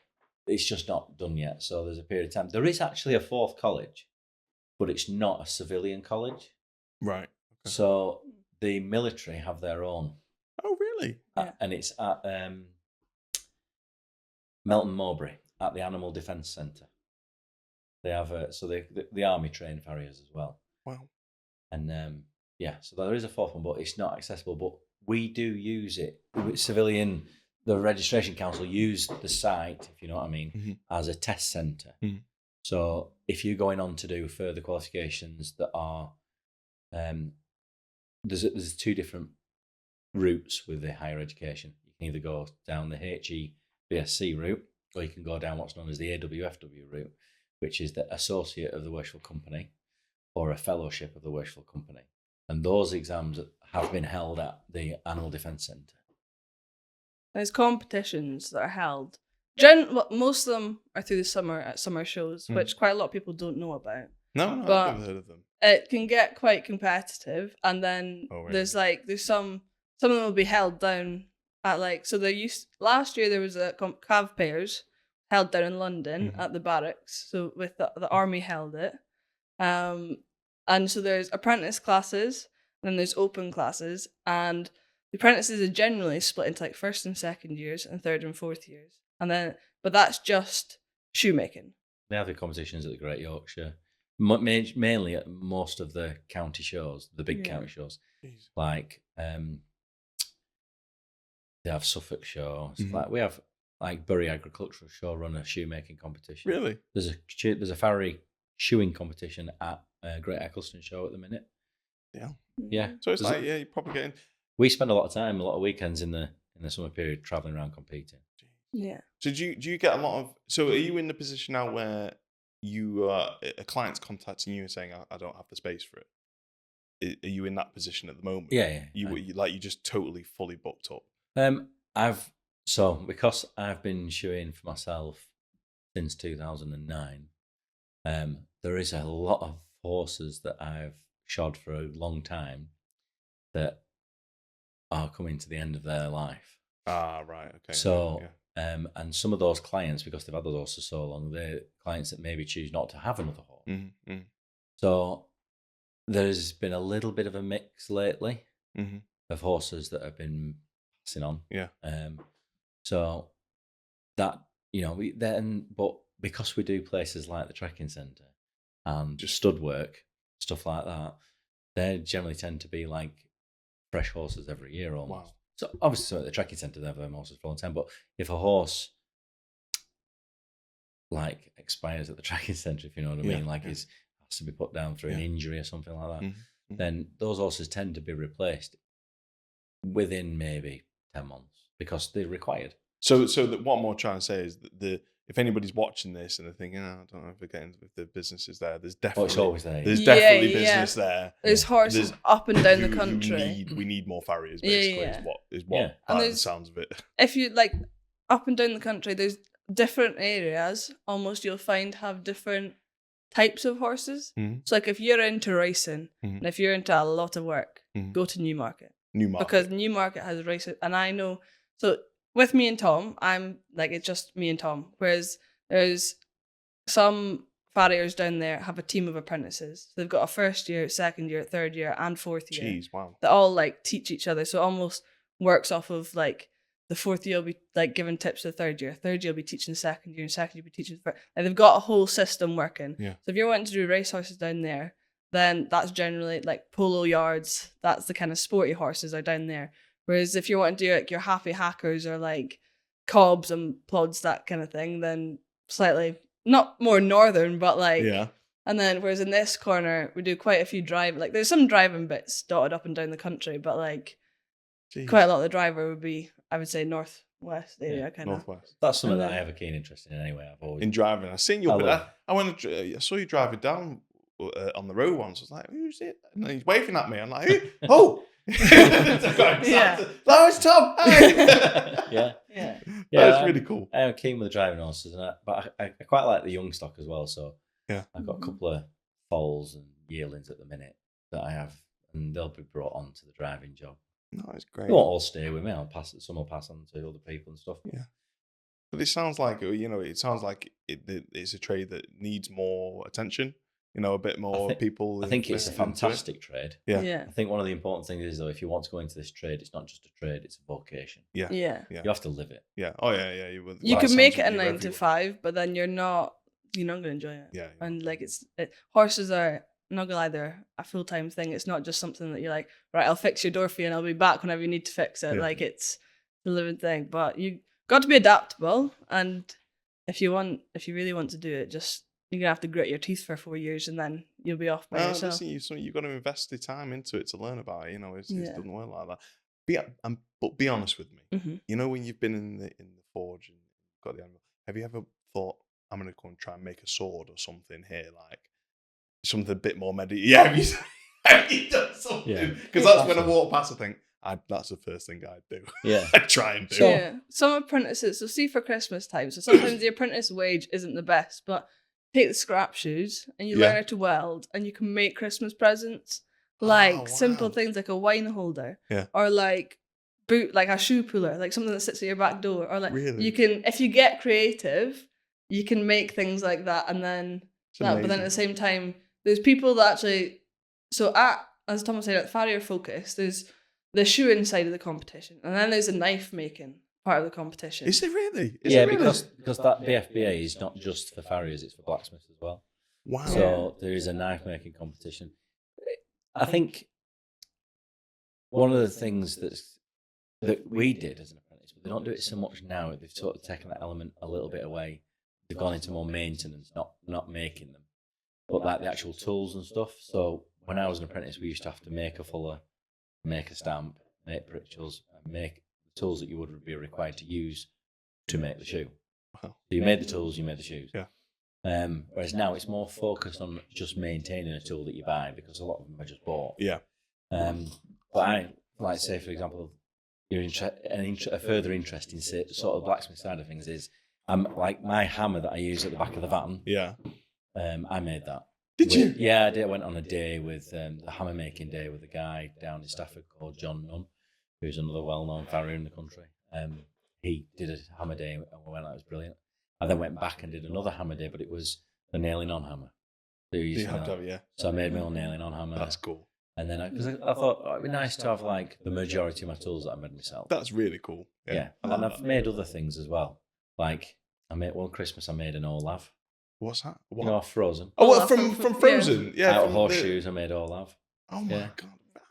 it's just not done yet. So there's a period of time. There is actually a fourth college, but it's not a civilian college. Right. Okay. So the military have their own. Oh, really? And it's at Melton Mowbray at the Animal Defence Centre. They have the army train farriers as well. Wow. And so there is a fourth one, but it's not accessible. But we do use it. The Registration Council use the site, if you know what I mean, as a test centre. So if you're going on to do further qualifications that are, there's two different routes with the higher education. You can either go down the HEBSC route, or you can go down what's known as the AWFW route, which is the Associate of the Worshipful Company or a Fellowship of the Worshipful Company. And those exams have been held at the Animal Defence Centre. There's competitions that are held. Most of them are through the summer at summer shows, which quite a lot of people don't know about. No, but I've never heard of them. It can get quite competitive, and then there's some of them will be held down at last year there was a cav pairs held down in London at the barracks. So with the army held it, and so there's apprentice classes, and then there's open classes, and the apprentices are generally split into first and second years and third and fourth years, but that's just shoemaking. They have the competitions at the Great Yorkshire, mainly at most of the county shows, the big county shows, they have Suffolk shows. We have Bury Agricultural Show run a shoemaking competition. Really? There's a Farrier shoeing competition at Great Eccleston Show at the minute. Yeah. So it's you're probably getting. We spend a lot of weekends in the summer period traveling around competing. Yeah. So do you get a lot of? So are you in the position now where a client's contacting you and saying, I don't have the space for it? are you in that position at the moment? Yeah. You just totally fully booked up. Because I've been shoeing for myself since 2009. There is a lot of horses that I've shod for a long time that are coming to the end of their life. Ah, right. Okay. So, and some of those clients, because they've had those horses so long, they're clients that maybe choose not to have another horse. Mm-hmm. So there's been a little bit of a mix lately mm-hmm. of horses that have been passing on. Yeah. So that, but because we do places like the trekking centre and just stud work, stuff like that, they generally tend to be like fresh horses every year almost. Wow. So obviously at the trekking centre they have them horses for a long time, but if a horse like expires at the trekking centre, if you know what I mean, has to be put down through an injury or something like that, mm-hmm. then those horses tend to be replaced within maybe 10 months because they're required. So what I'm more trying to say is that if anybody's watching this and they're thinking, I don't know if the business is there, there's definitely it's always there. There's definitely business there. There's horses up and down the country. We need more farriers, basically, is what the sounds of it. If you like up and down the country, there's different areas almost you'll find have different types of horses. Mm-hmm. So like if you're into racing and if you're into a lot of work, go to Newmarket. Because Newmarket has racing, and I know, so with me and Tom, I'm like, it's just me and Tom. Whereas there's some farriers down there have a team of apprentices. So they've got a first year, second year, third year, and fourth year. Jeez, wow. That all like teach each other. So it almost works off of like the fourth year will be like giving tips to the third year will be teaching the second year, and second year will be teaching the first. And they've got a whole system working. Yeah. So if you're wanting to do racehorses down there, then that's generally like polo yards. That's the kind of sporty horses are down there. Whereas if you're wanting to do like your happy hackers or like cobs and plods, that kind of thing, then slightly not more northern, but like And then whereas in this corner we do quite a few there's some driving bits dotted up and down the country, but like quite a lot of the driver would be, I would say, northwest area kind of. Northwest. That's something that I have a keen interest in anyway. I've always in driving. I've seen you. I saw you driving down on the road once. I was like, "Who's it?" And he's waving at me. I'm like, "Oh." That was Tom. Yeah. That's really cool. I'm keen with the driving horses, but I quite like the young stock as well. So I've got a couple of foals and yearlings at the minute that I have, and they'll be brought on to the driving job. No, it's great. They won't all stay with me. Some will pass on to other people and stuff. Yeah, but it sounds like it's a trade that needs more attention. A bit more people. I think it's a fantastic trade. Yeah. I think one of the important things is, though, if you want to go into this trade, it's not just a trade; it's a vocation. Yeah. You have to live it. Yeah. Oh yeah. You can make it a 9 to 5, but then you're not going to enjoy it. Yeah. And like horses are, I'm not gonna lie, they're a full-time thing. It's not just something that you're like, right, I'll fix your door for you and I'll be back whenever you need to fix it. Like it's the living thing. But you got to be adaptable, and if you really want to do it, just you're gonna have to grit your teeth for 4 years and then you'll be off by yourself. You've got to invest the time into it to learn about it. It doesn't work like that. But be honest with me. Mm-hmm. When you've been in the forge and got the animal, have you ever thought, I'm gonna go and try and make a sword or something here, like something a bit more medieval? Yeah, have you done something? Because that's when I walk past, I think that's the first thing I'd do. Yeah, I try and do. So, some apprentices. So see, for Christmas time, so sometimes the apprentice wage isn't the best, but take the scrap shoes and you learn how to weld, and you can make Christmas presents, like simple things like a wine holder, or like a shoe puller, like something that sits at your back door, or like you can, if you get creative, you can make things like that, and then but then at the same time, there's people that actually, as Thomas said, at Farrier Focus, there's the shoeing side of the competition, and then there's the knife making part of the competition. Is it really? Because that BFBA is not just for farriers, it's for blacksmiths as well. Wow. So there is a knife making competition. I think one of the things that we did as an apprentice, but they don't do it so much now, they've sort of taken that element a little bit away. They've gone into more maintenance, not making them, but like the actual tools and stuff. So when I was an apprentice, we used to have to make a fuller, make a stamp, make pritchels, and make the tools that you would be required to use to make the shoe. Wow. So you made the tools, you made the shoes. Yeah. Whereas now it's more focused on just maintaining a tool that you buy, because a lot of them are just bought. Yeah. But I like say, for example, a further interest in sort of blacksmith side of things is like my hammer that I use at the back of the van. Yeah. I made that. Did you? Yeah, I did. I went on a day with the hammer making day with a guy down in Stafford called John Nunn, who's another well-known farrier in the country. He did a hammer day and went, that was brilliant. I then went back and did another hammer day, but it was the nailing on hammer. So I made my own nailing on hammer. That's cool. And then I thought it'd be nice to have like the majority of my tools that I made myself. That's really cool. Yeah. And I've made other things as well. Like one Christmas I made an Olav. What's that? What? You know, Frozen. Oh, well, from Frozen. Yeah. Out of horseshoes I made Olav. Oh my God.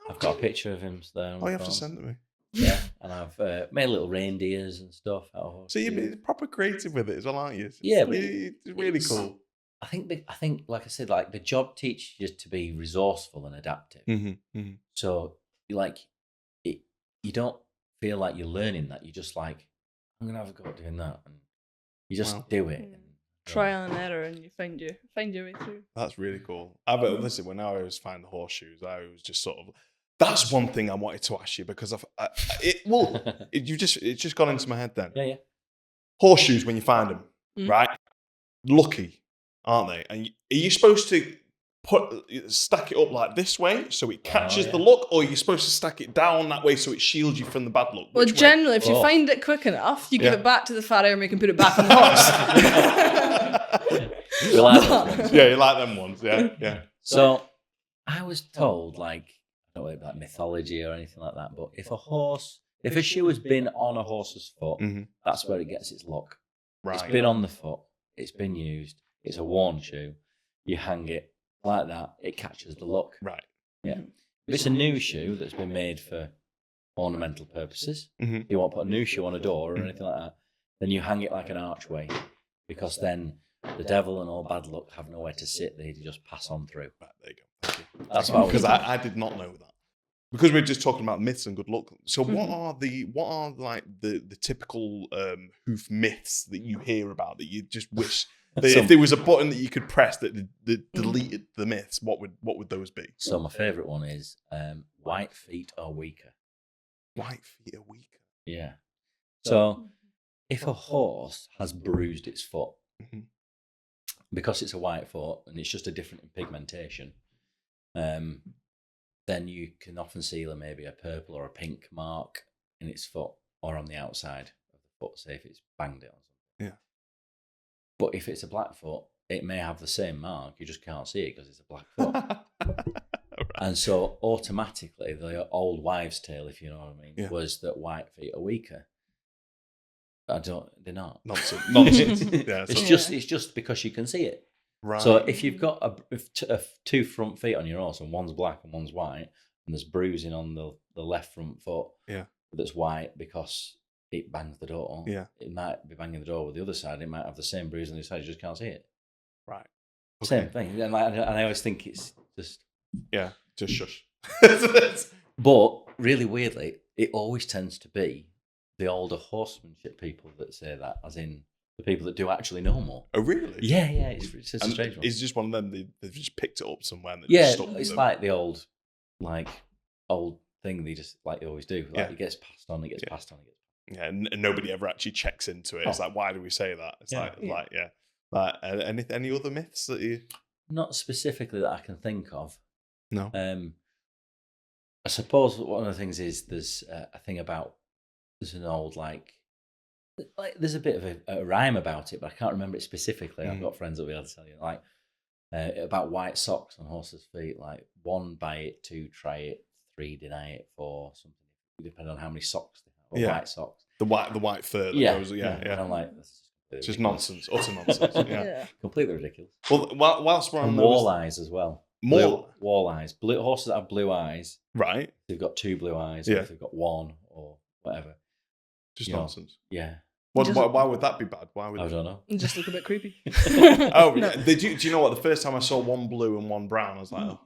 I've got a picture of him there. Oh, you have to send it me. Yeah, and I've made little reindeers and stuff out of horseshoes. So you're proper creative with it as well, aren't you? Yeah, but it's really cool. I think, like I said, like the job teaches you to be resourceful and adaptive. So, like, you don't feel like you're learning that. You're just like, I'm gonna have a go at doing that, and you just do it. And, trial and error, and you find your way through. That's really cool. Listen, when I always find the horseshoes, I was just sort of. That's one thing I wanted to ask you because it's just gone into my head then. Yeah. Horseshoes, when you find them, right? Lucky, aren't they? And are you supposed to stack it up like this way so it catches the luck, or are you supposed to stack it down that way so it shields you from the bad luck? Well, generally, if you find it quick enough, you give it back to the farrier and we can put it back on the horse. You like those ones? Yeah, you like them ones. Yeah. So I was told, like, I don't know about mythology or anything like that, but if a shoe has been on a horse's foot, that's where it gets its luck. Right. It's been on the foot, it's been used, it's a worn shoe, you hang it like that, it catches the luck. Right. Yeah. If it's a new shoe that's been made for ornamental purposes, you won't put a new shoe on a door or anything like that, then you hang it like an archway, because then the devil and all bad luck have nowhere to sit, they just pass on through. Right, there you go. Thank you. That's why because I did not know that. Because we're just talking about myths and good luck. So what are like the typical hoof myths that you hear about that you just wish that if there was a button that you could press that deleted the myths, what would those be? So my favourite one is white feet are weaker. White feet are weaker. Yeah. So if a horse has bruised its foot, because it's a white foot and it's just a different pigmentation, then you can often see maybe a purple or a pink mark in its foot or on the outside of the foot, say if it's banged it or something. Yeah. But if it's a black foot, it may have the same mark, you just can't see it because it's a black foot. Right. And so automatically, the old wives' tale, if you know what I mean, was that white feet are weaker. They're not. Nonsense. Yeah, it's just because you can see it. Right. So if you've got two front feet on your horse and one's black and one's white, and there's bruising on the left front foot that's white because it bangs the door, it might be banging the door with the other side. It might have the same bruise on the other side, you just can't see it. Right. Okay. Same thing. And I always think it's just... Yeah, just shush. But really weirdly, it always tends to be the older horsemanship people that say that, as in the people that do actually know more. Oh, really? Yeah. It's a strange one. It's just one of them. They've just picked it up somewhere. And just stopped it's them. like the old thing they just like they always do. Like it gets passed on. It gets passed on. Yeah, and nobody ever actually checks into it. It's like, why do we say that? It's like any other myths that you? Not specifically that I can think of. No. I suppose one of the things is there's a thing about there's an old like there's a bit of a rhyme about it, but I can't remember it specifically. I've got friends that will be able to tell you like about white socks on horses' feet. Like 1, buy it, 2, try it, 3, deny it, 4, something depending on how many socks they have. White socks. The white fur. Goes, And I'm like, it's just nonsense, utter nonsense. Yeah, completely ridiculous. Well, whilst we're on walleyes as well. More walleyes. Blue horses that have blue eyes. Right. They've got 2 blue eyes. Or if they've got 1 or whatever. Just nonsense. Yeah. Why would that be bad? Why would I don't know. Just look a bit creepy. Oh, no. Do you know what? The first time I saw 1 blue and 1 brown, I was like, oh,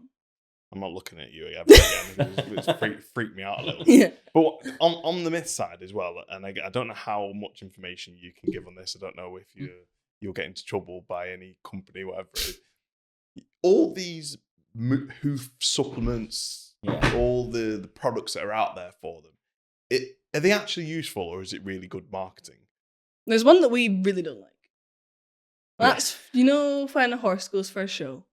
I'm not looking at you ever again. It freaked me out a little. Yeah. But on the myth side as well, and I don't know how much information you can give on this. I don't know if you'll get into trouble by any company, whatever it is. All these hoof supplements, all the products that are out there for them. Are they actually useful, or is it really good marketing? There's one that we really don't like. Yeah. That's, when a horse goes for a show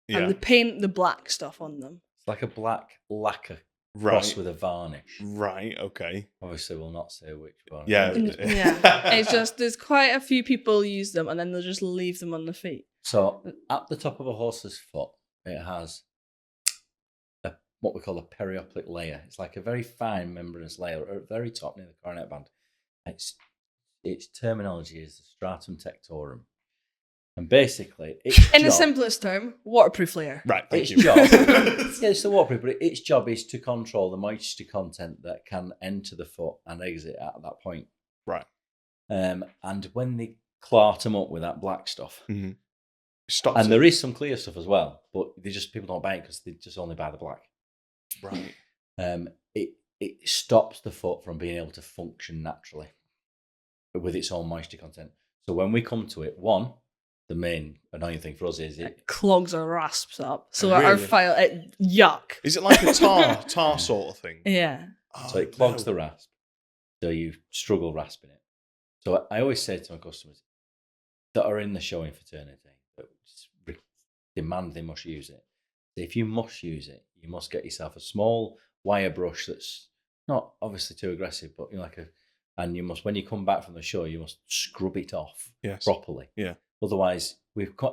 and they paint the black stuff on them. It's like a black lacquer Right. cross with a varnish. Right, okay. Obviously, we'll not say which one. Yeah. It's just, there's quite a few people use them and then they'll just leave them on the feet. So at the top of a horse's foot, it has what we call a perioplic layer. It's like a very fine membranous layer at the very top near the coronet band. Its terminology is the stratum tectorum. And basically, in the simplest term, waterproof layer. Right, thank you. Job, it's the waterproof, but its job is to control the moisture content that can enter the foot and exit at that point. Right. And when they clart them up with that black stuff, stops and it. there is some clear stuff as well, but people don't buy it because they just only buy the black. Right. It stops the foot from being able to function naturally with its own moisture content. So when we come to it, the main annoying thing for us is it clogs or rasps up. So Really? our file, yuck. Is it like a tar sort of thing? Yeah. Oh, so it clogs the rasp. So you struggle rasping it. So I always say to my customers that are in the showing fraternity that demand they must use it. If you must use it, you must get yourself a small wire brush that's not obviously too aggressive, but and you must, when you come back from the show, you must scrub it off properly. Yeah. Otherwise,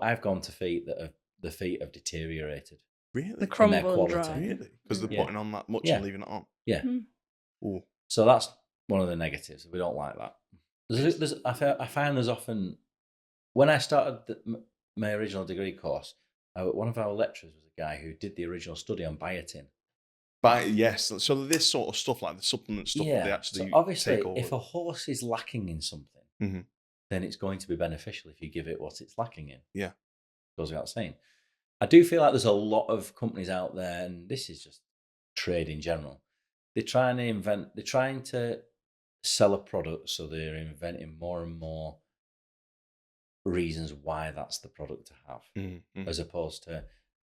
I've gone to feet that the feet have deteriorated. Really? The crumble and dry. Really? Because they're putting on that much and leaving it on. Yeah. Ooh. So that's one of the negatives. We don't like that. I find there's often, when I started my original degree course, one of our lecturers was a guy who did the original study on biotin. Yes, so this sort of stuff, like the supplement stuff, that they actually so obviously, take over. if a horse is lacking in something, then it's going to be beneficial if you give it what it's lacking in. Yeah. Goes without saying. I do feel like there's a lot of companies out there, and this is just trade in general. They're trying to sell a product, so they're inventing more and more reasons why that's the product to have, as opposed to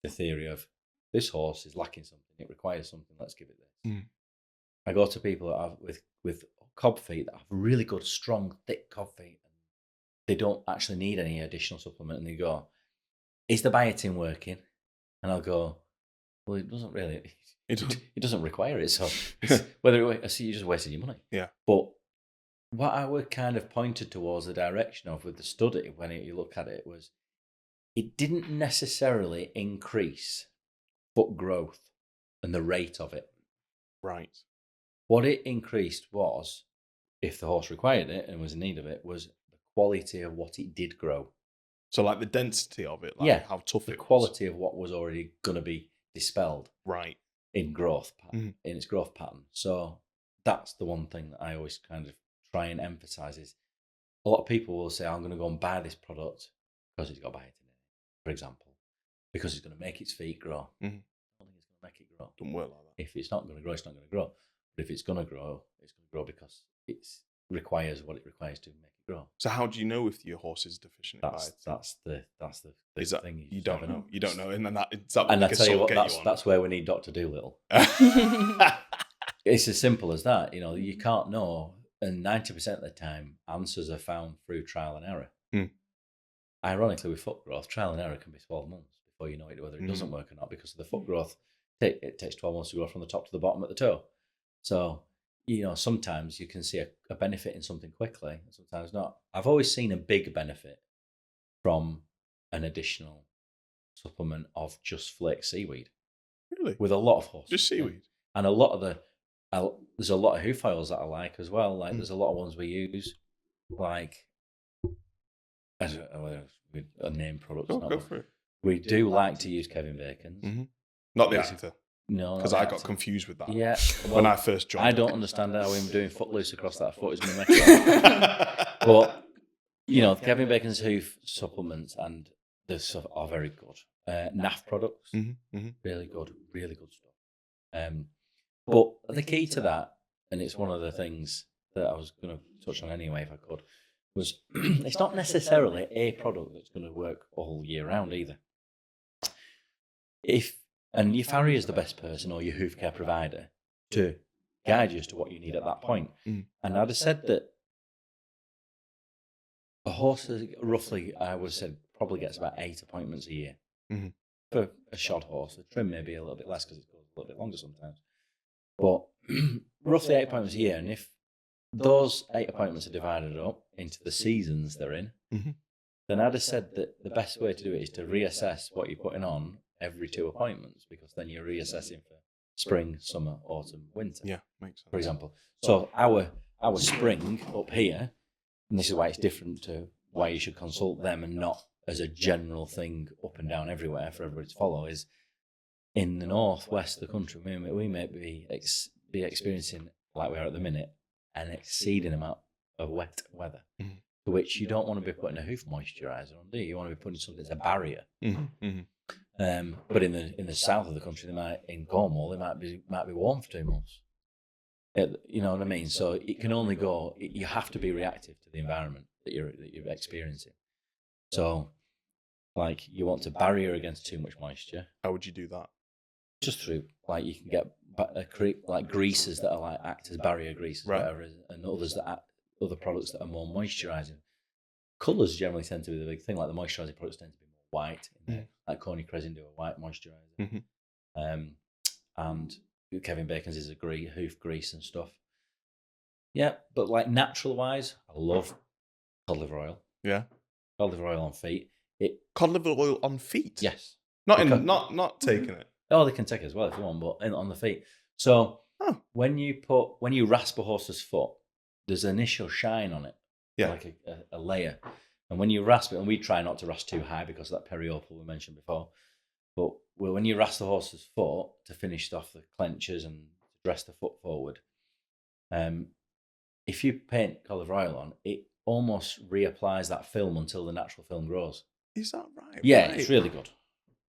the theory of this horse is lacking something, it requires something, let's give it this. I go to people that have with cob feet that have really good, strong, thick cob feet, and they don't actually need any additional supplement, and they go, is the biotin working? And I'll go, well, it doesn't really. It doesn't require it, so you're just wasting your money. Yeah. But what I would kind of pointed towards the direction of with the study when you look at it was, it didn't necessarily increase foot growth and the rate of it. Right. What it increased was, if the horse required it and was in need of it, was the quality of what it did grow. So like the density of it, like how tough the it was. quality of what was already going to be dispelled. Right. In growth, in its growth pattern. So that's the one thing that I always kind of try and emphasize is, a lot of people will say, I'm going to go and buy this product because it's got biotin in it, for example, because it's going to make its feet grow. I don't think it's going to make it grow. Doesn't work like that. If it's not going to grow, it's not going to grow. But if it's going to grow, it's going to grow because it requires what it requires to make it grow. So how do you know if your horse is deficient in biotin? That's the thing. You don't know. You don't know, and then and I tell you what, that's where we need Dr. Doolittle. It's as simple as that. You can't know, and 90% of the time, answers are found through trial and error. Ironically, with foot growth, trial and error can be 12 months before you know whether it doesn't work or not, because of the foot growth. It takes 12 months to go from the top to the bottom at the toe. So, sometimes you can see a benefit in something quickly, and sometimes not. I've always seen a big benefit from an additional supplement of just flake seaweed. Really? With a lot of horses. Just seaweed? And a lot of there's a lot of hoof oils that I like as well. Like there's a lot of ones we use, like, I don't know whether a name products. Go for it. We do like to use Kevin Bacon's. Not the actor. No, because I got confused with that. Yeah, when I first joined. I don't understand how him doing footloose across that foot is going to make it. But Kevin Bacon's hoof supplements and the stuff are very good. NAF products, really good stuff. But the key to that, and it's one of the things that I was going to touch on anyway, if I could, was it's not necessarily a product that's going to work all year round either. If And your farrier is the best person, or your hoof care provider, to guide you as to what you need at that point. And I'd have said that a horse, roughly, I would have said, probably gets about 8 appointments a year. For a shod horse. A trim maybe a little bit less because it goes a little bit longer sometimes. But roughly 8 appointments a year. And if those 8 appointments are divided up into the seasons they're in, then I'd have said that the best way to do it is to reassess what you're putting on every 2 appointments, because then you're reassessing for spring, summer, autumn, winter. Yeah, makes sense. For example. So our spring up here, and this is why it's different to why you should consult them and not as a general thing up and down everywhere for everybody to follow, is in the northwest of the country, we may be experiencing, like we are at the minute, an exceeding amount of wet weather, to which you don't want to be putting a hoof moisturiser on, do you? You want to be putting something that's a barrier. But in the south of the country, in Cornwall, they might be warm for 2 months. You know what I mean? So it can only go. You have to be reactive to the environment that you're experiencing. So, like, you want to barrier against too much moisture. How would you do that? Just through, like, you can get like greases that are like act as barrier greases, whatever, and other products that are more moisturising. Colours generally tend to be the big thing. Like the moisturising products tend to be more white. Like Coney Cresin do a white moisturiser, and Kevin Bacon's is a hoof grease and stuff. Yeah, but like natural wise, I love cod liver oil. Yeah, cod liver oil on feet. Cod liver oil on feet? Yes. Not taking it. Oh, they can take it as well if you want, but on the feet. So when you rasp a horse's foot, there's an initial shine on it, like a layer. And when you rasp it, and we try not to rasp too high because of that periopal we mentioned before, but when you rasp the horse's foot to finish off the clenches and dress the foot forward, if you paint cod liver oil on, it almost reapplies that film until the natural film grows. Is that right? Yeah, it's really good.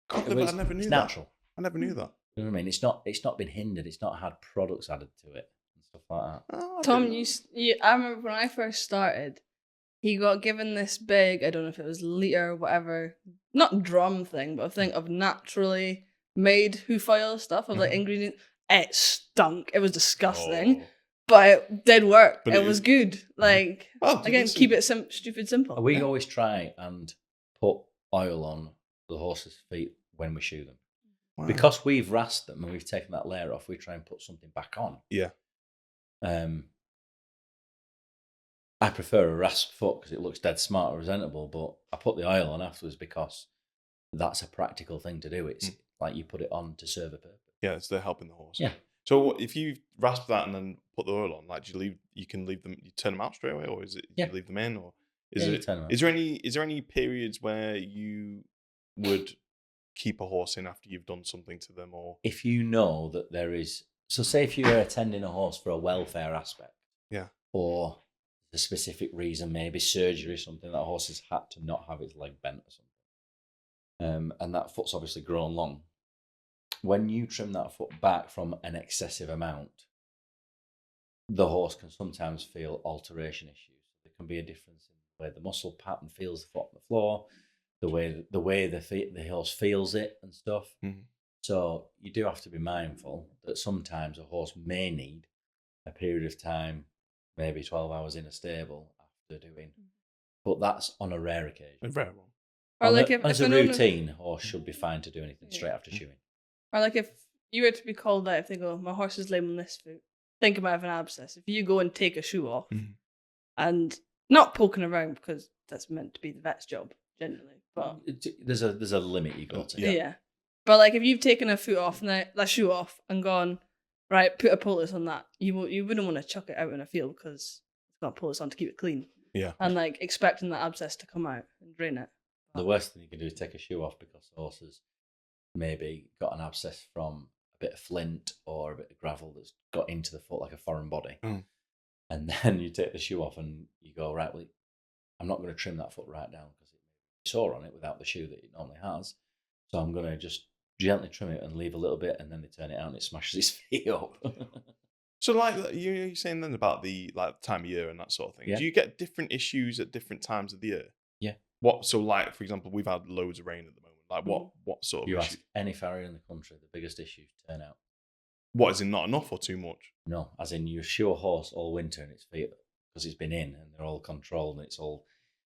Cod liver, I never knew that. It's natural. I never knew that. You know what I mean? It's not been hindered. It's not had products added to it and stuff like that. Oh, Tom, I remember when I first started, he got given this big, I don't know if it was liter or whatever, not drum thing, but a thing of naturally made hoof oil stuff, of like ingredients. It stunk. It was disgusting. But it did work. But it was good. Like, again, keep it stupid simple. We always try and put oil on the horse's feet when we shoe them. Wow. Because we've rasped them and we've taken that layer off, we try and put something back on. Yeah. I prefer a rasp foot because it looks dead smart or presentable, but I put the oil on afterwards because that's a practical thing to do. It's like you put it on to serve a purpose. Yeah, it's they're helping the horse. Yeah. So if you rasp that and then put the oil on, like, you can leave them, you turn them out straight away, or is it you leave them in, or is there any periods where you would keep a horse in after you've done something to them, or if you know that there is, so say if you're attending a horse for a welfare aspect, or a specific reason, maybe surgery, something, that horse has had to not have its leg bent or something, and that foot's obviously grown long. When you trim that foot back from an excessive amount, the horse can sometimes feel alteration issues. There can be a difference in the way the muscle pattern feels the foot on the floor, the way the horse feels it and stuff. So you do have to be mindful that sometimes a horse may need a period of time, maybe 12 hours in a stable after doing, but that's on a rare occasion. A rare one. Or like as a routine, horse should be fine to do anything straight after shoeing. Or like if you were to be called out, if they go, my horse is lame on this foot, think about an abscess. If you go and take a shoe off and not poking around, because that's meant to be the vet's job generally, but there's a limit you got to. Yeah. But like if you've taken a foot off and that shoe off and gone, right, put a poultice on that, you wouldn't want to chuck it out in a field because it's got a poultice on to keep it clean. Yeah. And like expecting that abscess to come out and drain it. The worst thing you can do is take a shoe off because the horse has maybe got an abscess from a bit of flint or a bit of gravel that's got into the foot like a foreign body. And then you take the shoe off and you go, right, well, I'm not going to trim that foot right down because it may be sore on it without the shoe that it normally has. So I'm going to just gently trim it and leave a little bit, and then they turn it out and it smashes its feet up. So like you're saying then about the time of year and that sort of thing. Do you get different issues at different times of the year? Yeah. What? So like, for example, we've had loads of rain at the moment Like what sort of You issue? ask any farrier in the country, the biggest issue is turnout. What, is it not enough or too much? No, as in you show a horse all winter and its feet, because it's been in and they're all controlled and it's all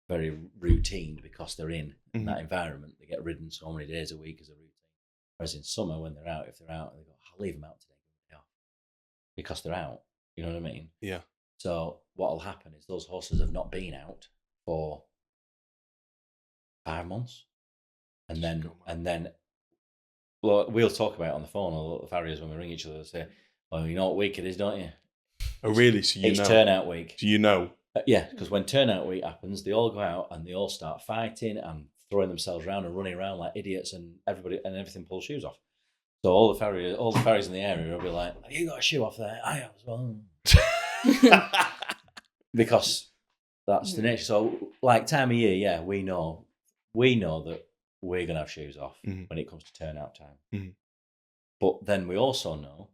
very routine because they're in that environment. They get ridden so many days a week as a routine. Whereas in summer, when they're out, if they're out, they go, I'll leave them out today because they're out. You know what I mean? Yeah. So what'll happen is those horses have not been out for 5 months, and then well, we'll talk about it on the phone, or the farriers when we ring each other and say, well, you know what week it is, don't you? Oh, really? So you it's know? turnout week. Do you know? Yeah, because when turnout week happens, they all go out and they all start fighting and throwing themselves around and running around like idiots, and everything pulls shoes off. So all the farriers in the area will be like, you got a shoe off there? I have as well. Because that's the nature. So like time of year, yeah, we know that we're going to have shoes off when it comes to turnout time. But then we also know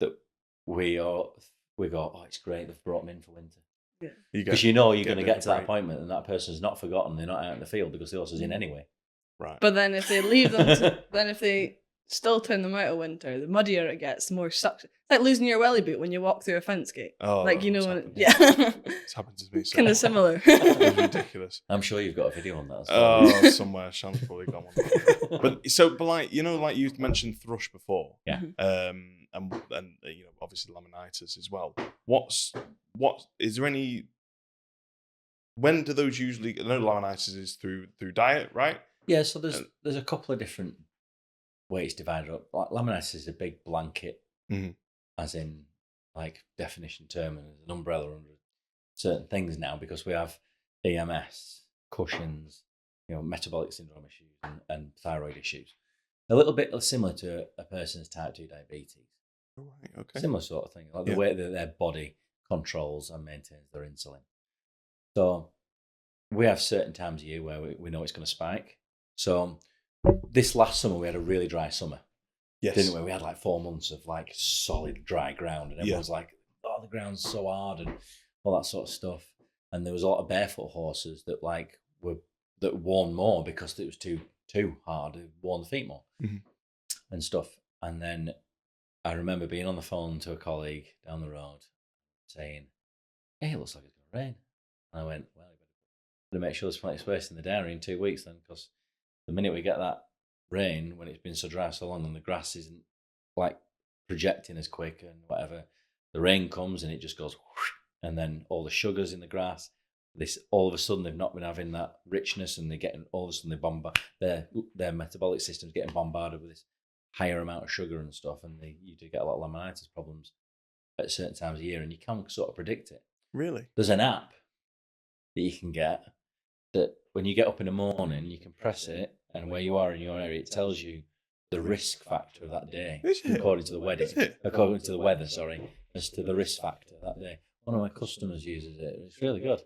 that we go, oh, it's great, they've brought them in for winter. Because you're going to get to that appointment and that person's not forgotten, they're not out in the field because the horse is in anyway. Right. But then if they leave them, then if they still turn them out of winter, the muddier it gets, the more sucks. It's like losing your welly boot when you walk through a fence gate. Oh, like, you know, it's happened to me. So kind of similar. It's ridiculous. I'm sure you've got a video on that as well. Oh, somewhere. Sean's probably got one. But like, you know, like you mentioned thrush before. Yeah. And you know, obviously laminitis as well. Is there any? When do those usually? I know laminitis is through diet, right? Yeah. So there's a couple of different ways divided up. Like laminitis is a big blanket, as in like definition term, and there's an umbrella under certain things now because we have EMS, Cushing's, metabolic syndrome issues and thyroid issues. A little bit similar to a person's type 2 diabetes. Right, okay. Similar sort of thing, like the way that their body controls and maintains their insulin. So we have certain times a year where we know it's going to spike. So this last summer we had a really dry summer. Yes. Didn't we? We had like 4 months of like solid dry ground, and everyone's like, oh, the ground's so hard and all that sort of stuff. And there was a lot of barefoot horses that worn more because it was too hard. It worn the feet more and stuff. And then I remember being on the phone to a colleague down the road saying, hey, it looks like it's going to rain. And I went, well, you better make sure there's plenty of space in the dairy in 2 weeks then, because the minute we get that rain, when it's been so dry so long and the grass isn't like projecting as quick and whatever, the rain comes and it just goes whoosh, and then all the sugars in the grass, all of a sudden they've not been having that richness, and all of a sudden they bombard their metabolic system's getting bombarded with this higher amount of sugar and stuff, and you do get a lot of laminitis problems at certain times of year, and you can sort of predict it. Really? There's an app that you can get that when you get up in the morning, you can press it, and where you are in your area, it tells you the risk factor of that day, according to the weather, as to the risk factor that day. One of my customers uses it. It's really good.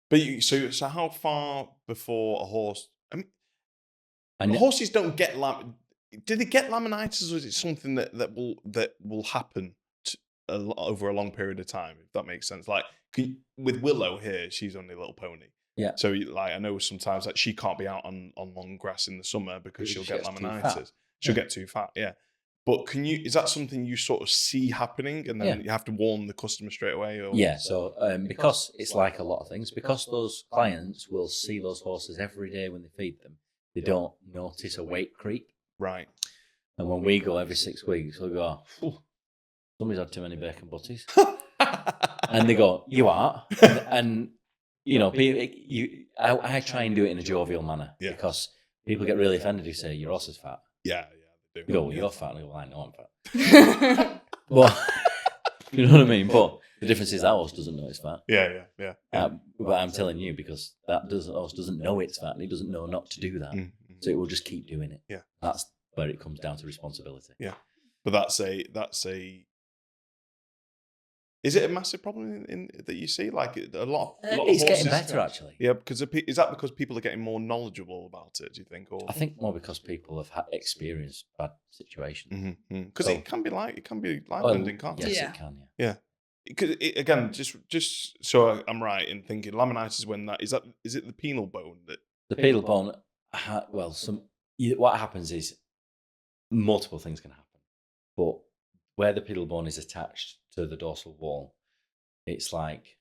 But so how far before a horse? I mean, horses don't get do they get laminitis, or is it something that will happen over a long period of time? If that makes sense. Like with Willow here, she's only a little pony. Yeah. So like I know sometimes that she can't be out on long grass in the summer because she'll get laminitis. She'll get too fat. Yeah. But is that something you sort of see happening, and then you have to warn the customer straight away? Or? Yeah. So because it's like a lot of things, because those clients will see those horses every day when they feed them, they don't notice a weight creep. Right. And when we go every 6 weeks, we'll go, somebody's had too many bacon butties. And they go, you are. And I try and do it in a jovial manner because people get really offended if you say your horse is fat. Yeah, they do. You go, well, you're fat. And I go, well, I know I'm fat. But, you know what I mean? But the difference is that horse doesn't know it's fat. Yeah. But I'm telling you, because that horse doesn't know it's fat, and he doesn't know not to do that. Mm-hmm. So it will just keep doing it. Yeah. That's where it comes down to responsibility. Yeah. But that's a is it a massive problem that you see? Like a lot of it's horses, getting better, actually. Yeah, because is that because people are getting more knowledgeable about it, do you think? Or? I think more because people have experienced bad situations. Because it can be life-ending, can't it? Yes, it can, yeah. Because again, just so I'm right in thinking, laminitis is it the penile bone that... The penile bone, what happens is multiple things can happen, but where the pedal bone is attached to the dorsal wall, it's like,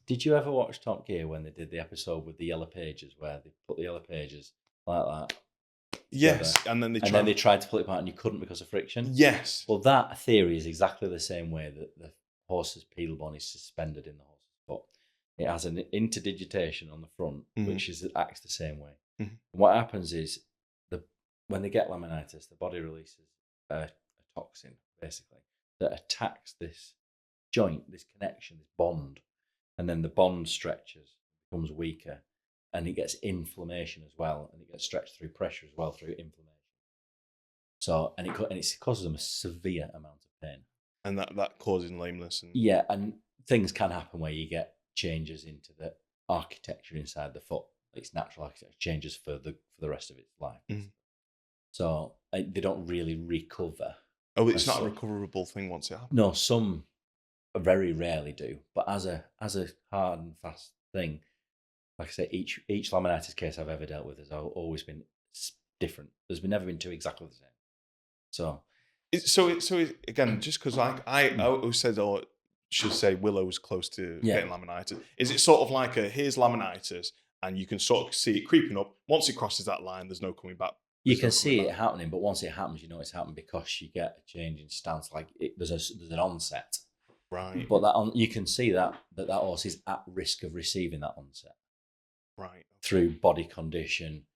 did you ever watch Top Gear when they did the episode with the yellow pages, where they put the yellow pages like that? Yes, together, and then they tried to pull it apart and you couldn't because of friction. Yes. Well, that theory is exactly the same way that the horse's pedal bone is suspended in the horse's foot. It has an interdigitation on the front, which acts the same way. What happens is, when they get laminitis, the body releases a toxin, basically, that attacks this joint, this connection, this bond, and then the bond stretches, becomes weaker, and it gets inflammation as well, and it gets stretched through pressure as well, through inflammation. So, and it causes them a severe amount of pain. And that causes lameness. Yeah, and things can happen where you get changes into the architecture inside the foot. Its natural architecture changes for the rest of its life. So they don't really recover. Oh, it's not a recoverable thing once it happens? No, some very rarely do. But as a hard and fast thing, like I say, each laminitis case I've ever dealt with has always been different. There's never been two exactly the same. So again, just because I always said, or should say, Willow's close to getting laminitis. Is it sort of like here's laminitis, and you can sort of see it creeping up? Once it crosses that line, there's no coming back. You can see it happening, but once it happens, you know it's happening because you get a change in stance. Like there's an onset, right? But you can see that horse is at risk of receiving that onset, right? Through body condition,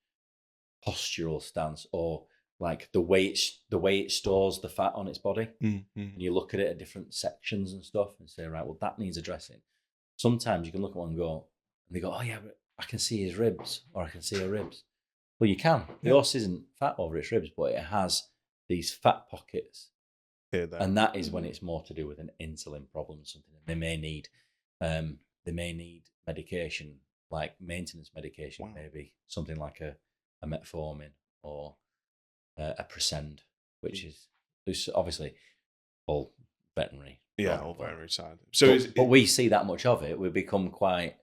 postural stance, or like the way it stores the fat on its body. And you look at it at different sections and stuff, and say, right, well, that needs addressing. Sometimes you can look at one and they go, oh yeah, but I can see his ribs, or I can see her ribs. Well, you can. The horse isn't fat over its ribs, but it has these fat pockets. And that is when it's more to do with an insulin problem, something that they may need. They may need medication, like maintenance medication, maybe something like a metformin or a Presend, which is obviously all veterinary. Yeah, all veterinary side. But we see that much of it, we become quite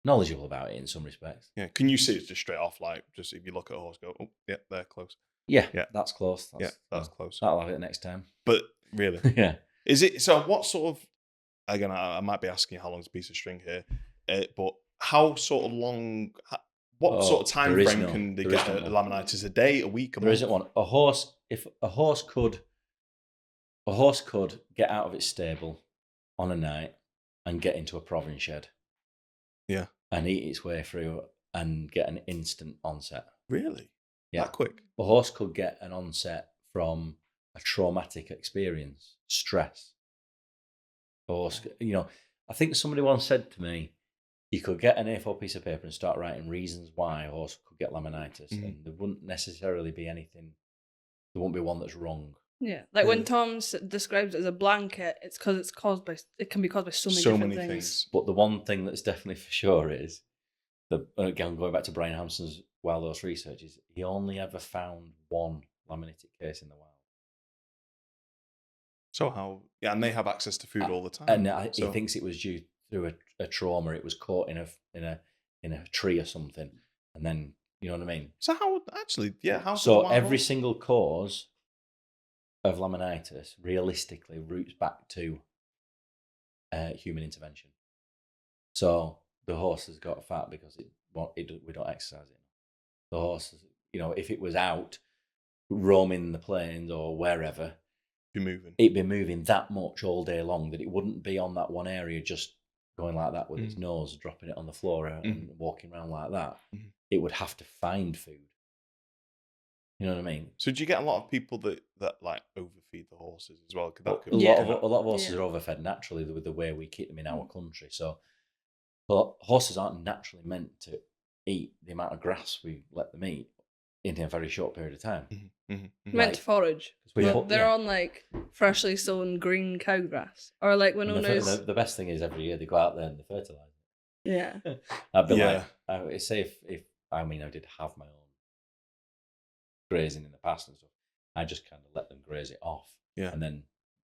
knowledgeable about it in some respects. Yeah, can you see it just straight off? Like, just if you look at a horse, go, oh, yeah, they're close. Yeah, that's close. That's close. I'll have it next time. But really, yeah. Is it so? What sort of? Again, I might be asking you how long's a piece of string here, but how sort of long? What sort of time frame can they get laminitis? A day, a week, a month? There isn't one. If a horse could get out of its stable on a night and get into a proving shed. Yeah. And eat its way through and get an instant onset. Really? Yeah. That quick? A horse could get an onset from a traumatic experience, stress. A horse, I think somebody once said to me, you could get an A4 piece of paper and start writing reasons why a horse could get laminitis, and there wouldn't necessarily be anything. There won't be one that's wrong. Yeah, like when Tom describes it as a blanket, it's because it can be caused by so many different things. But the one thing that's definitely for sure is, again, going back to Brian Hampson's wild horse research, is he only ever found one laminitic case in the wild. So how? Yeah, and they have access to food all the time. And he thinks it was due to a trauma. It was caught in a tree or something, and then you know what I mean. So how actually? Yeah, how? So every single cause of laminitis realistically roots back to human intervention. So the horse has got fat because we don't exercise it. The horse, if it was out roaming the plains or wherever, it'd be moving that much all day long that it wouldn't be on that one area just going like that with its nose, dropping it on the floor and walking around like that. It would have to find food. You know what I mean? So do you get a lot of people that like overfeed the horses as well? A lot of horses are overfed naturally with the way we keep them in our country. So horses aren't naturally meant to eat the amount of grass we let them eat in a very short period of time. Meant to forage. They're on like freshly sown green cow grass, or like when the best thing is every year they go out there and they fertilize it. Yeah. I'd be like, say if I did have my own grazing in the past and stuff, I just kind of let them graze it off, and then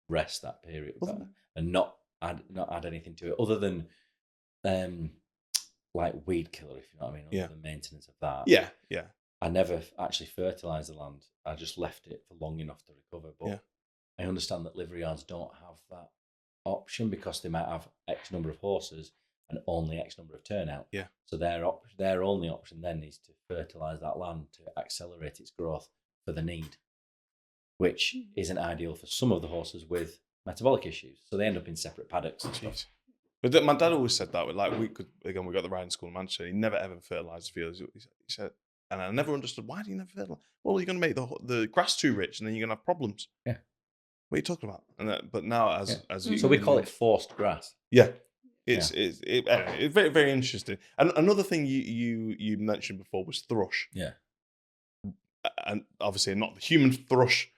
rest that period and not add anything to it other than like weed killer, if you know what I mean, other than maintenance of that. Yeah. I never actually fertilised the land. I just left it for long enough to recover. But I understand that livery yards don't have that option because they might have X number of horses and only X number of turnout. Yeah. So their only option then is to fertilise that land to accelerate its growth for the need, which isn't ideal for some of the horses with metabolic issues. So they end up in separate paddocks and stuff. But my dad always said that. Like we got the riding school in Manchester. He never ever fertilised the fields. He said, and I never understood why do you never fertilise? Well, you're going to make the grass too rich, and then you're going to have problems. Yeah. What are you talking about? But now as you, so we call it forced grass. Yeah. It's very, very interesting. And another thing you mentioned before was thrush. Yeah. And obviously not the human thrush.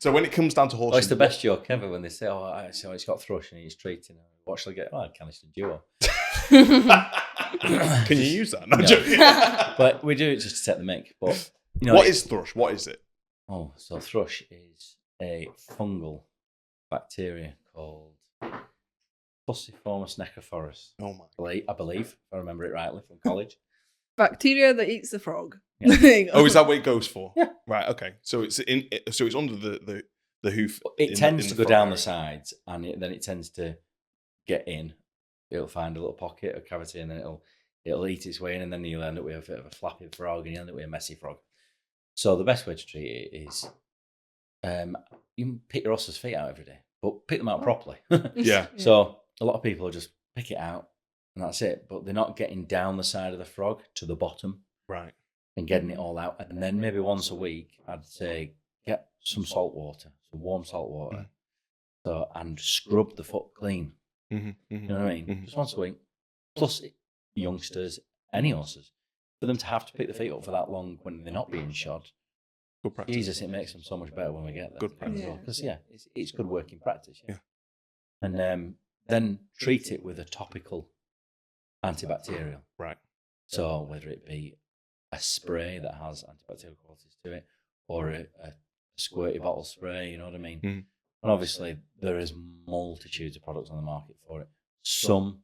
So when it comes down to horses, it's the best joke ever when they say, so it's got thrush and he's treating him. What shall I get? Caniston Duo. Can you use that? No. But we do it just to set the mick. But what is thrush? What is it? Oh, so thrush is a fungal bacteria called Fusiformis necrophorus. Oh my! I believe, if I remember it rightly from college. Bacteria that eats the frog. Yeah. Is that what it goes for? Yeah. Right. Okay. So it's under the hoof. It tends to go down the sides, and then it tends to get in. It'll find a little pocket, a cavity, and then it'll eat its way in, and then you'll end up with a bit of a flappy frog, and you end up with a messy frog. So the best way to treat it is, you can pick your horse's feet out every day, but pick them out properly. Yeah. So a lot of people just pick it out, and that's it. But they're not getting down the side of the frog to the bottom. Right. And getting it all out. And then maybe once a week, I'd say get some salt water, some warm salt water, and scrub the foot clean. Mm-hmm, mm-hmm, you know what I mean? Just once a week. Plus, youngsters, any horses, for them to have to pick the feet up for that long when they're not being shod. Good practice. Jesus, it makes them so much better when we get there. Good practice. Because, it's good working practice. Yeah. And then treat it with a topical antibacterial. Right. So whether it be a spray that has antibacterial qualities to it, or a squirty bottle spray, you know what I mean? Mm. And obviously, there is multitudes of products on the market for it. Some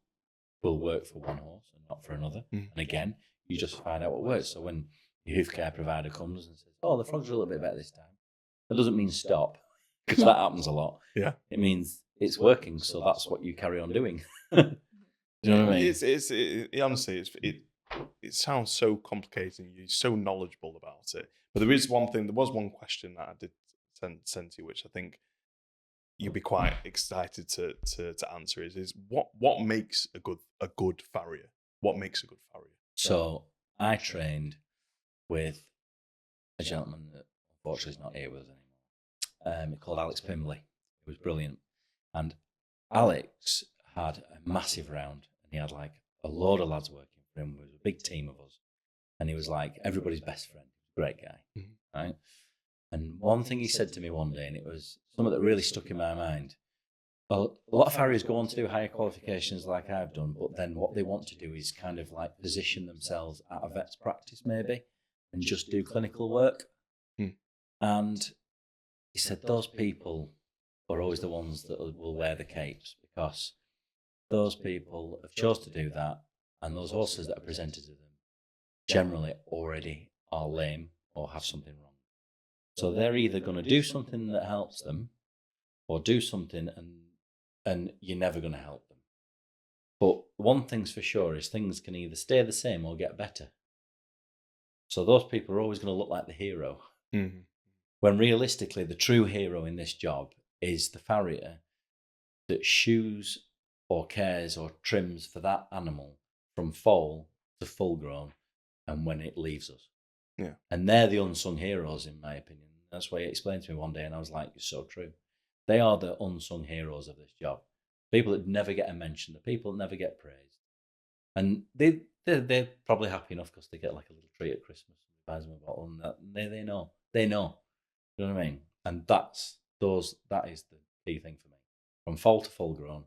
will work for one horse and not for another. And again, you just find out what works. So when your hoof care provider comes and says, the frogs are a little bit better this time, that doesn't mean stop, because that happens a lot. Yeah. It means it's working, so that's what you carry on doing. Do you know what I mean? Honestly, it sounds so complicated. You're so knowledgeable about it. But there was one question that I did send to you, which I think you'll be quite excited to answer. Is what makes a good farrier? What makes a good farrier? So I trained with a gentleman that unfortunately is not here with us anymore. Called Alex Pimbley. He was brilliant, and Alex had a massive round, and he had like a load of lads working for him. It was a big team of us, and he was like everybody's best friend. Great guy, right? And one thing he said to me one day, and it was something that really stuck in my mind. Well, a lot of farriers go on to do higher qualifications like I've done, but then what they want to do is kind of like position themselves at a vet's practice maybe and just do clinical work. And he said those people are always the ones that will wear the capes, because those people have chose to do that, and those horses that are presented to them generally already are lame or have something wrong. So they're either going to do something that helps them, or do something and you're never going to help them. But one thing's for sure is things can either stay the same or get better. So those people are always going to look like the hero. When realistically, the true hero in this job is the farrier that shoes or cares or trims for that animal from foal to full grown and when it leaves us. Yeah. And they're the unsung heroes, in my opinion. That's why he explained to me one day, and I was like, it's so true. They are the unsung heroes of this job. People that never get a mention, the people that never get praised. And they're probably happy enough because they get like a little treat at Christmas and buys them a bottle, and they know. They know. You know what I mean? And that is the key thing for me. From foal to full grown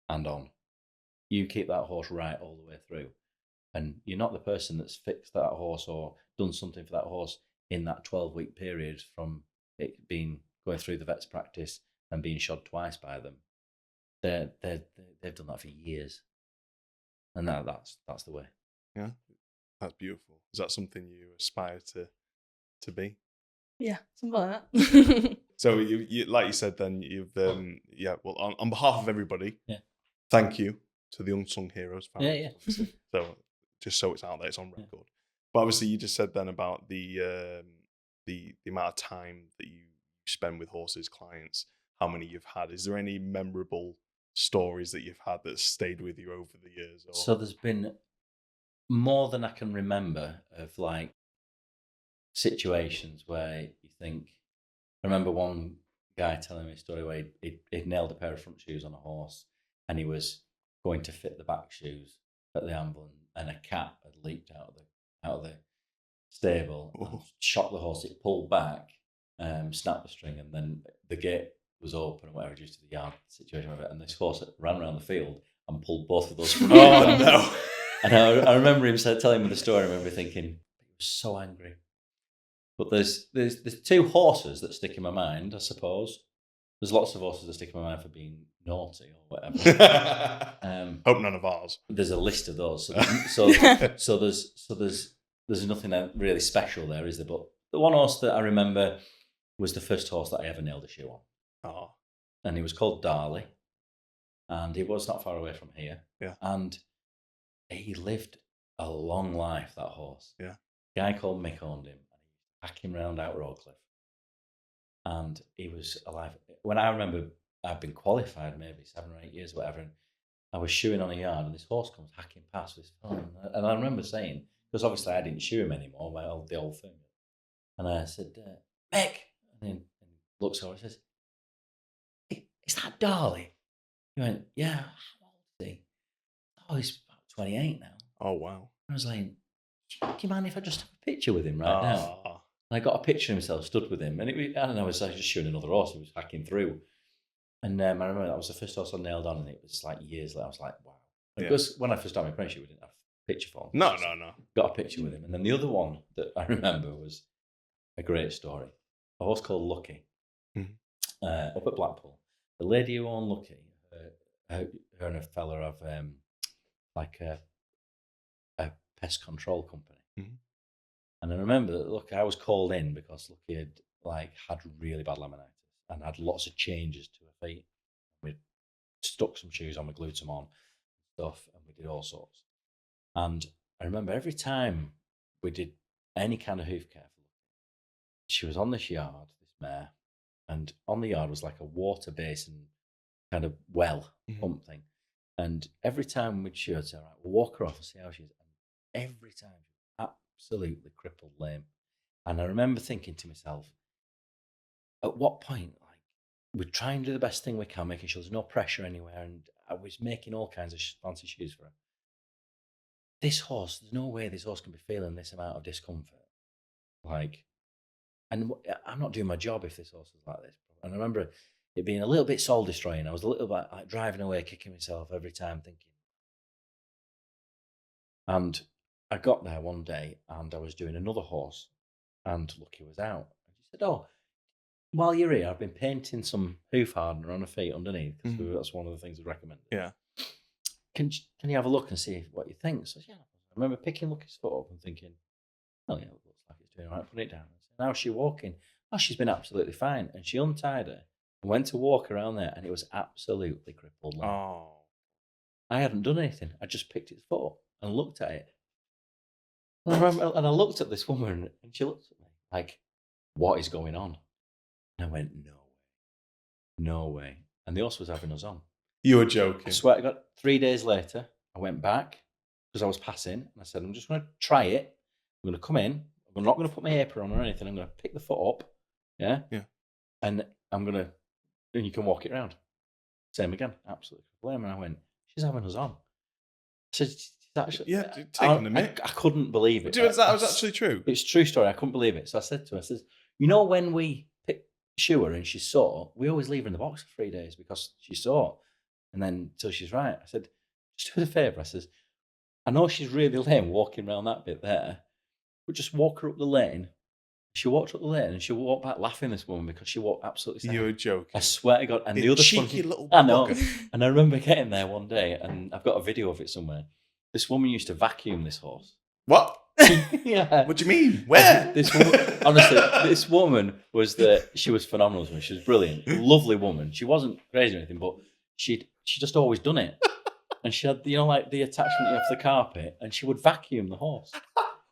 and on. You keep that horse right all the way through. And you're not the person that's fixed that horse or done something for that horse in that 12-week period from it going through the vet's practice and being shod twice by them. They've done that for years. And that's the way. Yeah. That's beautiful. Is that something you aspire to be? Yeah, something like that. So you like you said, then you've well, on behalf of everybody, thank you to the unsung heroes. Yeah. So just so it's out there, it's on record. But obviously, you just said then about the amount of time that you spend with horses, clients, how many you've had. Is there any memorable stories that you've had that stayed with you over the years? Or? So there's been more than I can remember of like situations where you think. I remember one guy telling me a story where he'd nailed a pair of front shoes on a horse, and he was going to fit the back shoes at the anvil, and a cat had leaped out of the stable and shot the horse. It pulled back, snapped the string, and then the gate was open or whatever, due to the yard situation, and this horse ran around the field and pulled both of those front Oh no! And I remember him telling me the story. I remember thinking, he was so angry. But there's two horses that stick in my mind, I suppose. There's lots of horses that stick in my mind for being naughty or whatever. Hope none of ours. There's a list of those. So there's nothing really special there, is there? But the one horse that I remember was the first horse that I ever nailed a shoe on. Oh. And he was called Darley. And he was not far away from here. Yeah. And he lived a long life, that horse. Yeah. A guy called Mick owned him. Pack him round out Roadcliffe, and he was alive. When I remember, I'd been qualified maybe 7 or 8 years, or whatever, and I was shoeing on a yard, and this horse comes hacking past with his phone, and I remember saying, because obviously I didn't shoe him anymore, the old thing, and I said, Mick, and then he looks over and says, hey, is that Darley? He went, yeah. How old is he? Oh, he's about 28 now. Oh wow! I was like, do you mind if I just have a picture with him right now? And I got a picture of himself stood with him, and I don't know, I was just shooting another horse who was hacking through. And I remember that was the first horse I nailed on, and it was like years later. I was like, wow. Because when I first started my apprenticeship, we didn't have a picture for him. No. Got a picture with him. And then the other one that I remember was a great story. A horse called Lucky, up at Blackpool. The lady who owned Lucky, her and a fella have like a pest control company. Mm-hmm. And I remember that, look, I was called in because Lucky had really bad laminitis and had lots of changes to her feet. We stuck some shoes on, we glued some on, stuff, and we did all sorts. And I remember every time we did any kind of hoof care for Lucky, she was on this yard, this mare, and on the yard was like a water basin kind of well pump thing. And every time we'd show her, say, all right, we'll walk her off and see how she is. And every time absolutely crippled, lame. And I remember thinking to myself, at what point, we try and do the best thing we can, making sure there's no pressure anywhere, and I was making all kinds of fancy shoes for her. This horse, there's no way this horse can be feeling this amount of discomfort. And I'm not doing my job if this horse is like this. And I remember it being a little bit soul destroying. I was a little bit like driving away, kicking myself every time, thinking. And I got there one day and I was doing another horse, and Lucky was out. And she said, oh, while you're here, I've been painting some hoof hardener on her feet underneath, because that's one of the things I recommended. Yeah. Can you have a look and see what you think? So yeah, I remember picking Lucky's foot up and thinking, oh yeah, it looks like it's doing all right, put it down. So how's she walking? Oh, she's been absolutely fine. And she untied her and went to walk around there, and it was absolutely crippled. Oh. I hadn't done anything. I just picked its foot up and looked at it. And I looked at this woman, and she looked at me like, what is going on? And I went, no way. And the horse was having us on. You were joking. I swear to God, 3 days later, I went back because I was passing, and I said, I'm just going to try it. I'm going to come in. I'm not going to put my apron on or anything. I'm going to pick the foot up. Yeah. And and you can walk it around. Same again. Absolutely. And I went, she's having us on. I said, actually, taking the mick. I couldn't believe it. That was actually true. It's a true story. I couldn't believe it. So I said to her, I said, you know, when we shoe her and she's sore, we always leave her in the box for 3 days because she's sore. And then till she's right. I said, just do us a favour. I says, I know she's really lame walking around that bit there, but just walk her up the lane. She walked up the lane and she walked back laughing, this woman, because she walked absolutely sad. You were joking. I swear to God. And the other cheeky little I know. And I remember getting there one day, and I've got a video of it somewhere. This woman used to vacuum this horse. What? Yeah. What do you mean? Where? This woman, honestly, this woman she was phenomenal. She was brilliant, lovely woman. She wasn't crazy or anything, but she just always done it. And she had, like the attachment off the carpet, and she would vacuum the horse.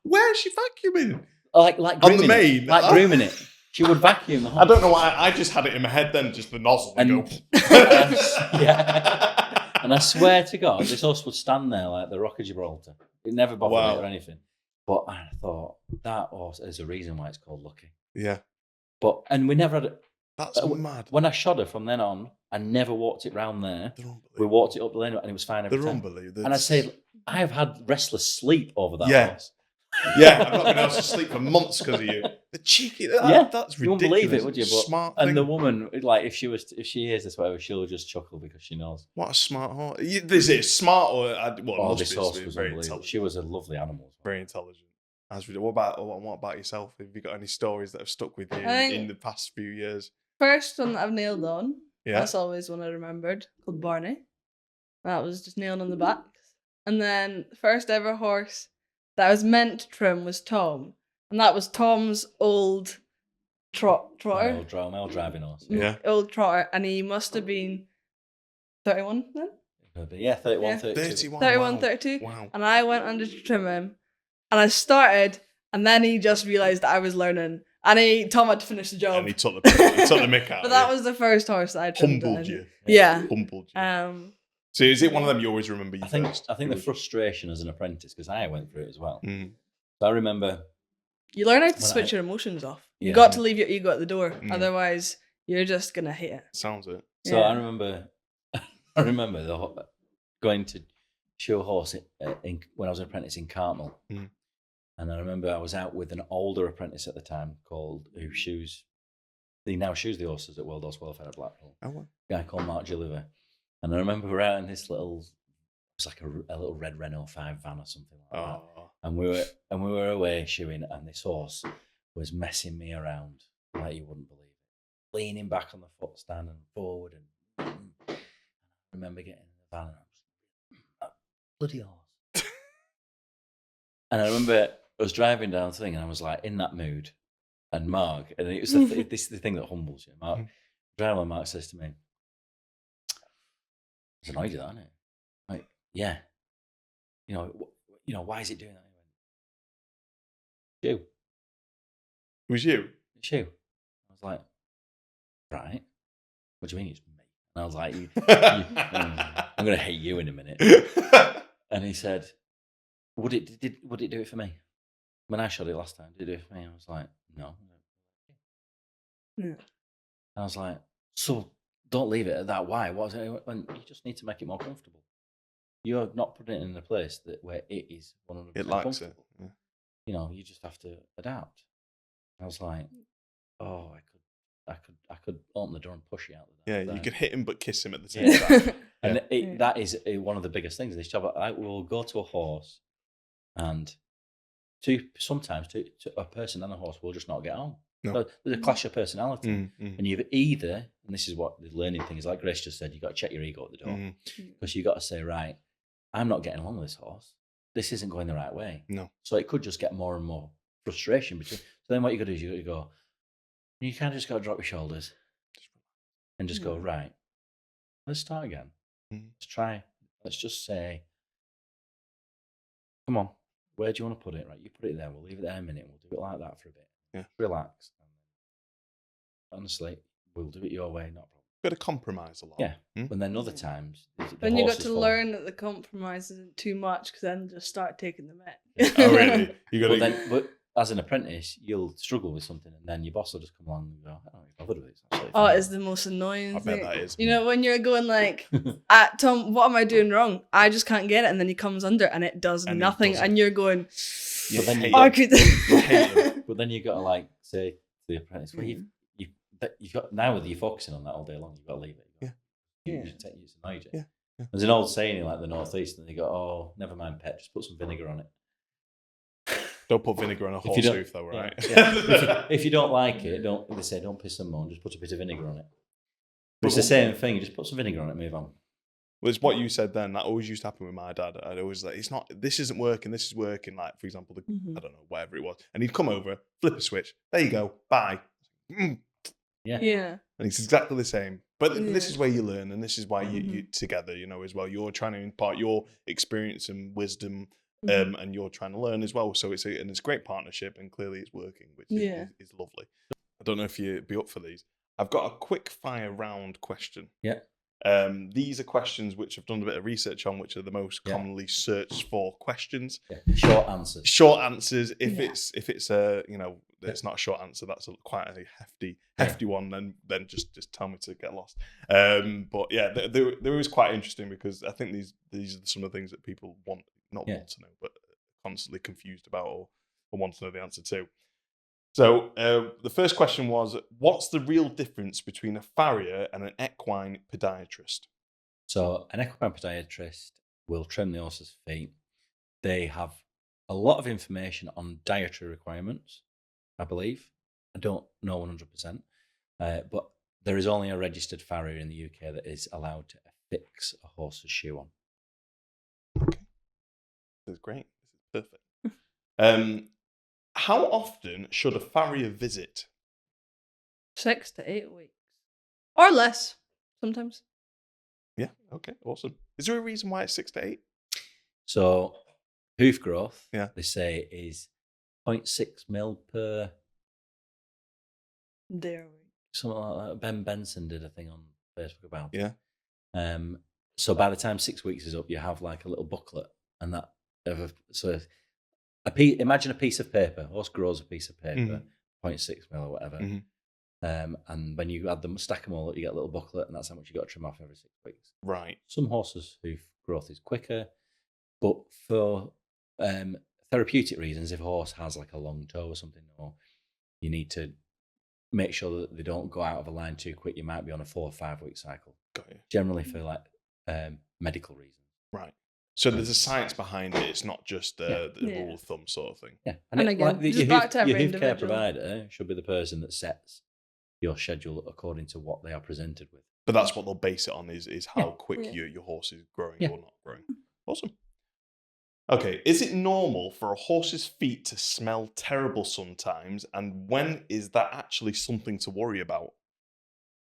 Where is she vacuuming? Like On the mane? grooming it. She would vacuum the horse. I don't know why. I just had it in my head then, just the nozzle and go. Yeah. And I swear to God, this horse would stand there like the Rock of Gibraltar. It never bothered me or anything. But I thought, that horse is a reason why it's called Lucky. Yeah. And we never had it. That's mad. When I shot her from then on, I never walked it round there. We walked it up the lane and it was fine every time. Unbelievable. And I'd say, I have had restless sleep over that horse. Yeah, I've not been able to sleep for months because of you. The cheeky, that's ridiculous. You wouldn't believe it, would you? But, smart and thing. the woman, like, if she hears this, whatever, she'll just chuckle because she knows. What a smart horse! Is it smart or This horse was very intelligent. She was a lovely animal. Very intelligent. What about yourself? Have you got any stories that have stuck with you in the past few years? First one that I've nailed on. Yeah. That's always one I remembered, called Barney. That was just nailed on the back. And then the first ever horse that I was meant to trim was Tom. And that was Tom's old trotter. Old driving horse. Yeah. Old trotter. And he must have been 31 then? Yeah, 31, Yeah. 32. 31, wow. 32. Wow. And I went under to trim him. And I started, and then he just realised that I was learning. And Tom had to finish the job. And he took the mick out. But that was the first horse that I trimmed. Humbled you. Yeah. Humbled you. So is it one of them you always remember? I think the frustration as an apprentice, because I went through it as well. Mm. So I remember. You learn how to switch your emotions off. You got to leave your ego at the door. Otherwise, you're just going to hate it. Sounds it. So I remember going to show a horse when I was an apprentice in Cartmel. Mm. And I remember I was out with an older apprentice at the time he now shoes the horses at World Horse Welfare at Blackpool. Oh, wow. A guy called Mark Gilliver. And I remember we were out in this little, it was like a little red Renault 5 van or something like that. And we were away shoeing, and this horse was messing me around like you wouldn't believe it. Leaning back on the foot stand and forward. And I remember getting in the van and I was that bloody horse. And I remember I was driving down the thing and I was like in that mood. And Mark, and it was this is the thing that humbles you. Mark, driving, Mark says to me, "It's annoyed you, that, isn't it?" Like, yeah. You know, why is it doing that? You. It was you? It's you. I was like, right. What do you mean it's me? And I was like, I'm going to hate you in a minute. And he said, would it do it for me? When I shot it last time, did it do it for me? I was like, no. Yeah. And I was like, so don't leave it at that. Why? What is it? And you just need to make it more comfortable. You're not putting it in a place where it is 100% it likes comfortable. it. Yeah. You know, you just have to adapt. I was like, oh, I could open the door and push it out. Yeah, you could hit him but kiss him at the same time. And that is one of the biggest things in this job. I will go to a horse, and sometimes a person and a horse will just not get on. No. So there's a clash of personality, and you've either, and this is what the learning thing is, like Grace just said, you've got to check your ego at the door, because you've got to say, right, I'm not getting along with this horse. This isn't going the right way. No. So it could just get more and more frustration between. So then what you got to do is you got to go. You kind of just got to drop your shoulders and just go, right, let's start again. Let's try. Let's just say, come on, where do you want to put it? Right, you put it there. We'll leave it there a minute. We'll do it like that for a bit. Yeah. Relax. Honestly, we'll do it your way, not a problem. Got to compromise a lot. Yeah. And then other times, then you got to learn that the compromise isn't too much, because then just start taking the mick. Oh, really? You got to. But as an apprentice, you'll struggle with something, and then your boss will just come along and go, "I don't be bothered with it." Oh, it's the most annoying thing. I bet that is. You know, when you're going like, Tom, what am I doing wrong? I just can't get it. And then he comes under and it does nothing. And you're going, but then but then you got to like say to the apprentice, well, you've got, now that you're focusing on that all day long, you've got to leave it. It's annoyed you. Yeah. There's an old saying in like the Northeast, and they go, "Oh, never mind, pet, just put some vinegar on it." Don't put vinegar on a horse hoof, though, right? If you don't like it, they say don't piss and moan, just put a bit of vinegar on it. But it's the same thing. You just put some vinegar on it, move on. Well, it's what you said then. That always used to happen with my dad. I'd always like, it's not, this isn't working, this is working. Like, for example, I don't know, whatever it was. And he'd come over, flip a switch. There you go. Bye. Yeah. And it's exactly the same. But this is where you learn, and this is why you together, as well. You're trying to impart your experience and wisdom, and you're trying to learn as well. So it's a great partnership, and clearly it's working, which is lovely. I don't know if you'd be up for these. I've got a quick fire round question. Yeah. These are questions which I've done a bit of research on, which are the most commonly searched for questions. Yeah. Short answers. Short answers. If it's a it's not a short answer, that's quite a hefty one. Then just tell me to get lost. But yeah, they was quite interesting because I think these are some of the things that people want to know, but constantly confused about or want to know the answer to. So the first question was, what's the real difference between a farrier and an equine podiatrist? So an equine podiatrist will trim the horse's feet. They have a lot of information on dietary requirements, I believe. I don't know 100%, but there is only a registered farrier in the UK that is allowed to affix a horse's shoe on. Okay, this is great. This is perfect. How often should a farrier visit? 6 to 8 weeks. Or less, sometimes. Yeah, okay, awesome. Is there a reason why it's 6 to 8? So hoof growth, they say, is 0.6 mil per... There. Something like that. Ben Benson did a thing on Facebook about it. Yeah. So by the time 6 weeks is up, you have like a little booklet, and that imagine a piece of paper. Horse grows a piece of paper, 0.6 mil or whatever. And when you stack them all up, you get a little booklet, and that's how much you got to trim off every 6 weeks. Right. Some horses' hoof growth is quicker, but for therapeutic reasons, if a horse has like a long toe or something, or you need to make sure that they don't go out of a line too quick, you might be on a 4 or 5 week cycle. Got you. Generally for like medical reasons. Right. So there's a science behind it. It's not just the rule of thumb sort of thing. Yeah. And again, your hoof care provider should be the person that sets your schedule according to what they are presented with. But that's what they'll base it on is how quick your horse is growing or not growing. Awesome. Okay. Is it normal for a horse's feet to smell terrible sometimes? And when is that actually something to worry about?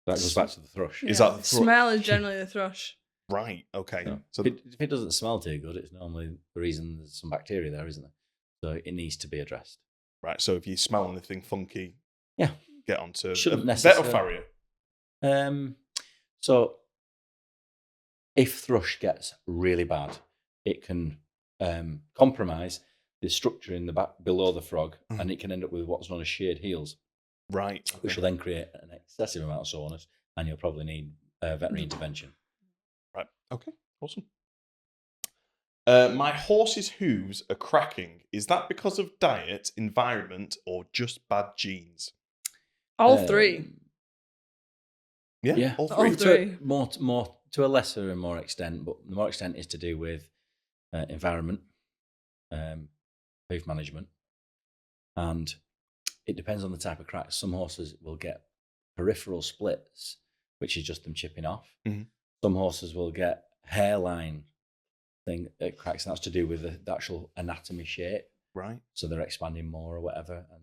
That goes back to the thrush. Is that the thrush? Smell is generally the thrush. Right. Okay. No. So if it doesn't smell too good, it's normally the reason there's some bacteria there, isn't there? So it needs to be addressed. Right. So if you smell anything funky, get onto Shouldn't vet or farrier. So if thrush gets really bad, it can compromise the structure in the back below the frog, and it can end up with what's known as sheared heels. Right. Okay. Which will then create an excessive amount of soreness, and you'll probably need veterinary intervention. Right. Okay. Awesome. My horse's hooves are cracking. Is that because of diet, environment, or just bad genes? All three. Yeah, all three. To a lesser and more extent, but the more extent is to do with environment, hoof management, and it depends on the type of cracks. Some horses will get peripheral splits, which is just them chipping off. Some horses will get hairline cracks, and that's to do with the actual anatomy shape. Right. So they're expanding more or whatever, and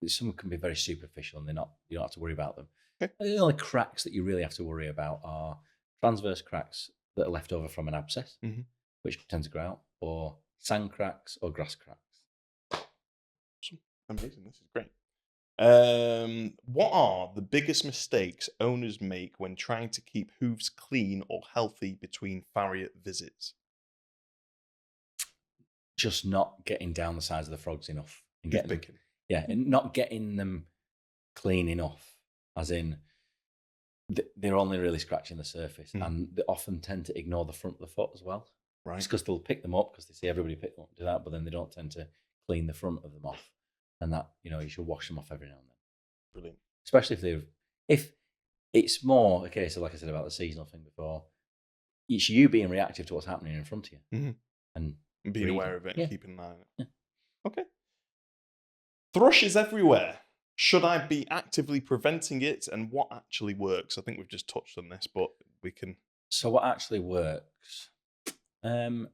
some can be very superficial, and you don't have to worry about them. Okay. The only cracks that you really have to worry about are transverse cracks that are left over from an abscess, which tend to grow out, or sand cracks or grass cracks. Awesome. Amazing. This is great. What are the biggest mistakes owners make when trying to keep hooves clean or healthy between farrier visits? Just not getting down the sides of the frogs enough and getting and not getting them clean enough, as in they're only really scratching the surface, and they often tend to ignore the front of the foot as well. Right. It's because they'll pick them up because they see everybody pick them up, do that, but then they don't tend to clean the front of them off, and that you should wash them off every now and then. Brilliant. Especially if it's more a case of, like I said about the seasonal thing before, it's you being reactive to what's happening in front of you and being aware of it and keeping an eye on it. Yeah. Okay. Thrush is everywhere. Should I be actively preventing it, and what actually works? I think we've just touched on this, but we can So what actually works? There's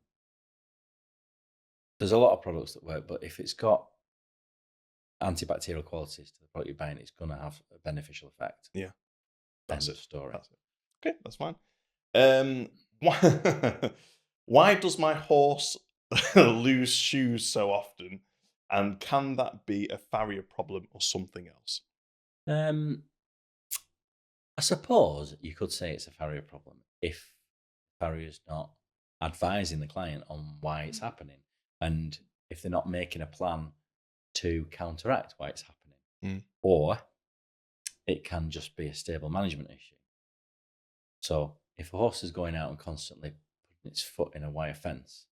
a lot of products that work, but if it's got antibacterial qualities to the product you're buying, it's going to have a beneficial effect. Yeah, that's End it. of story. That's it. Okay, that's fine. Why does my horse lose shoes so often? And can that be a farrier problem or something else? I suppose you could say it's a farrier problem if farrier's not advising the client on why it's happening, and if they're not making a plan to counteract why it's happening, or it can just be a stable management issue. So if a horse is going out and constantly putting its foot in a wire fence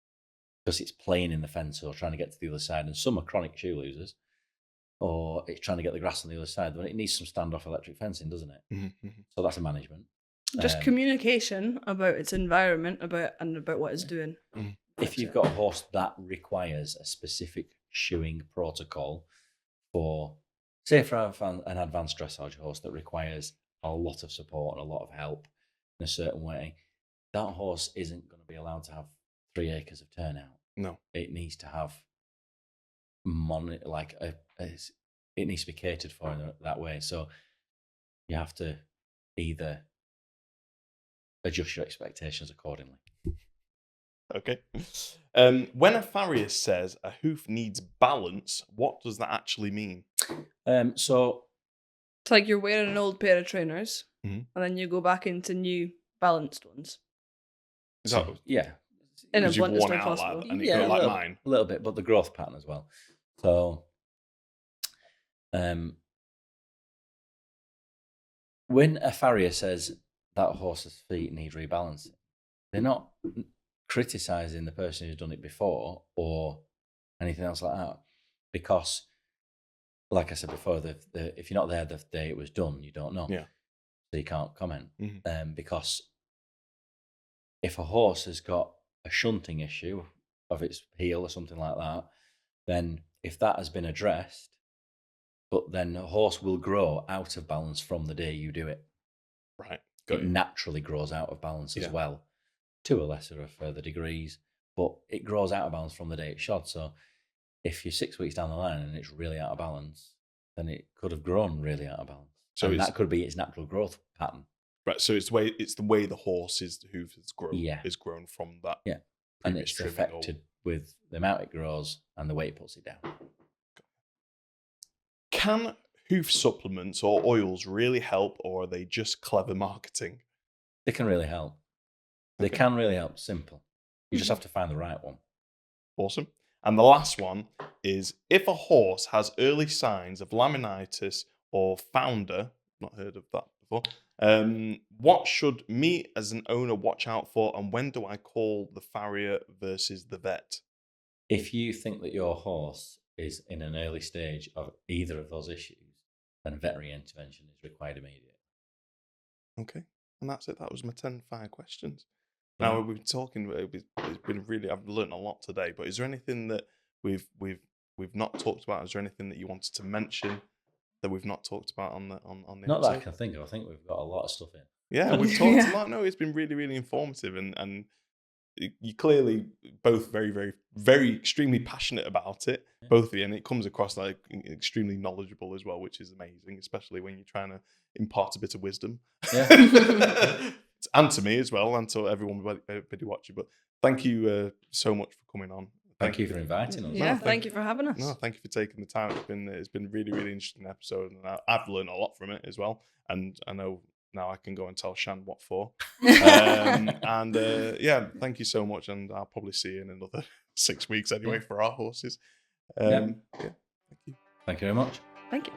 because it's playing in the fence or trying to get to the other side, and some are chronic shoe losers, or it's trying to get the grass on the other side, then it needs some standoff electric fencing, doesn't it? So that's a management. Just communication about its environment, about what it's doing. If you've got a horse that requires a specific shoeing protocol for, say, for an advanced dressage horse that requires a lot of support and a lot of help in a certain way, that horse isn't going to be allowed to have 3 acres of turnout. No, it needs to have it needs to be catered for in that way. So you have to either adjust your expectations accordingly. Okay. When a farrier says a hoof needs balance, what does that actually mean? So it's like you're wearing an old pair of trainers, and then you go back into new balanced ones. Is that, yeah, in a you've bluntest worn way out possible. like, and you go like mine. A little bit, but the growth pattern as well. So when a farrier says that horse's feet need rebalancing, they're not criticising the person who's done it before or anything else like that, because, like I said before, if you're not there the day it was done, you don't know. Yeah. So you can't comment. Because if a horse has got a shunting issue of its heel or something like that, then if that has been addressed, but then a horse will grow out of balance from the day you do it. Right. It naturally grows out of balance as well, to a lesser or further degrees, but it grows out of balance from the day it's shod. So if you're 6 weeks down the line and it's really out of balance, then it could have grown really out of balance. So that could be its natural growth pattern. Right. So it's the way the horse's hoof has grown. Yeah. Is grown from that. Yeah. And it's affected with the amount it grows and the way it puts it down. Can hoof supplements or oils really help, or are they just clever marketing? They can really help. They can really help. Simple. You just have to find the right one. Awesome. And the last one is, if a horse has early signs of laminitis or founder, not heard of that before, what should me as an owner watch out for, and when do I call the farrier versus the vet? If you think that your horse is in an early stage of either of those issues, then veterinary intervention is required immediately. Okay. And that's it. That was my 10 fire questions. Now we've been talking. It's been really. I've learned a lot today. But is there anything that we've not talked about? Is there anything that you wanted to mention that we've not talked about on the Not episode? that I can think of. I think we've got a lot of stuff in. Yeah, we've talked a lot. No, it's been really, really informative, and you clearly both very, very, very extremely passionate about it. Yeah. Both of you, and it comes across like extremely knowledgeable as well, which is amazing, especially when you're trying to impart a bit of wisdom. Yeah. And to me as well, and to everyone watching. But thank you so much for coming on. Thank you for inviting us. Yeah, thank you for having us. No, thank you for taking the time. It's been a really, really interesting episode, and I've learned a lot from it as well. And I know now I can go and tell Shan what for. Yeah, thank you so much, and I'll probably see you in another 6 weeks anyway for our horses. Yeah, thank you. Thank you very much. Thank you.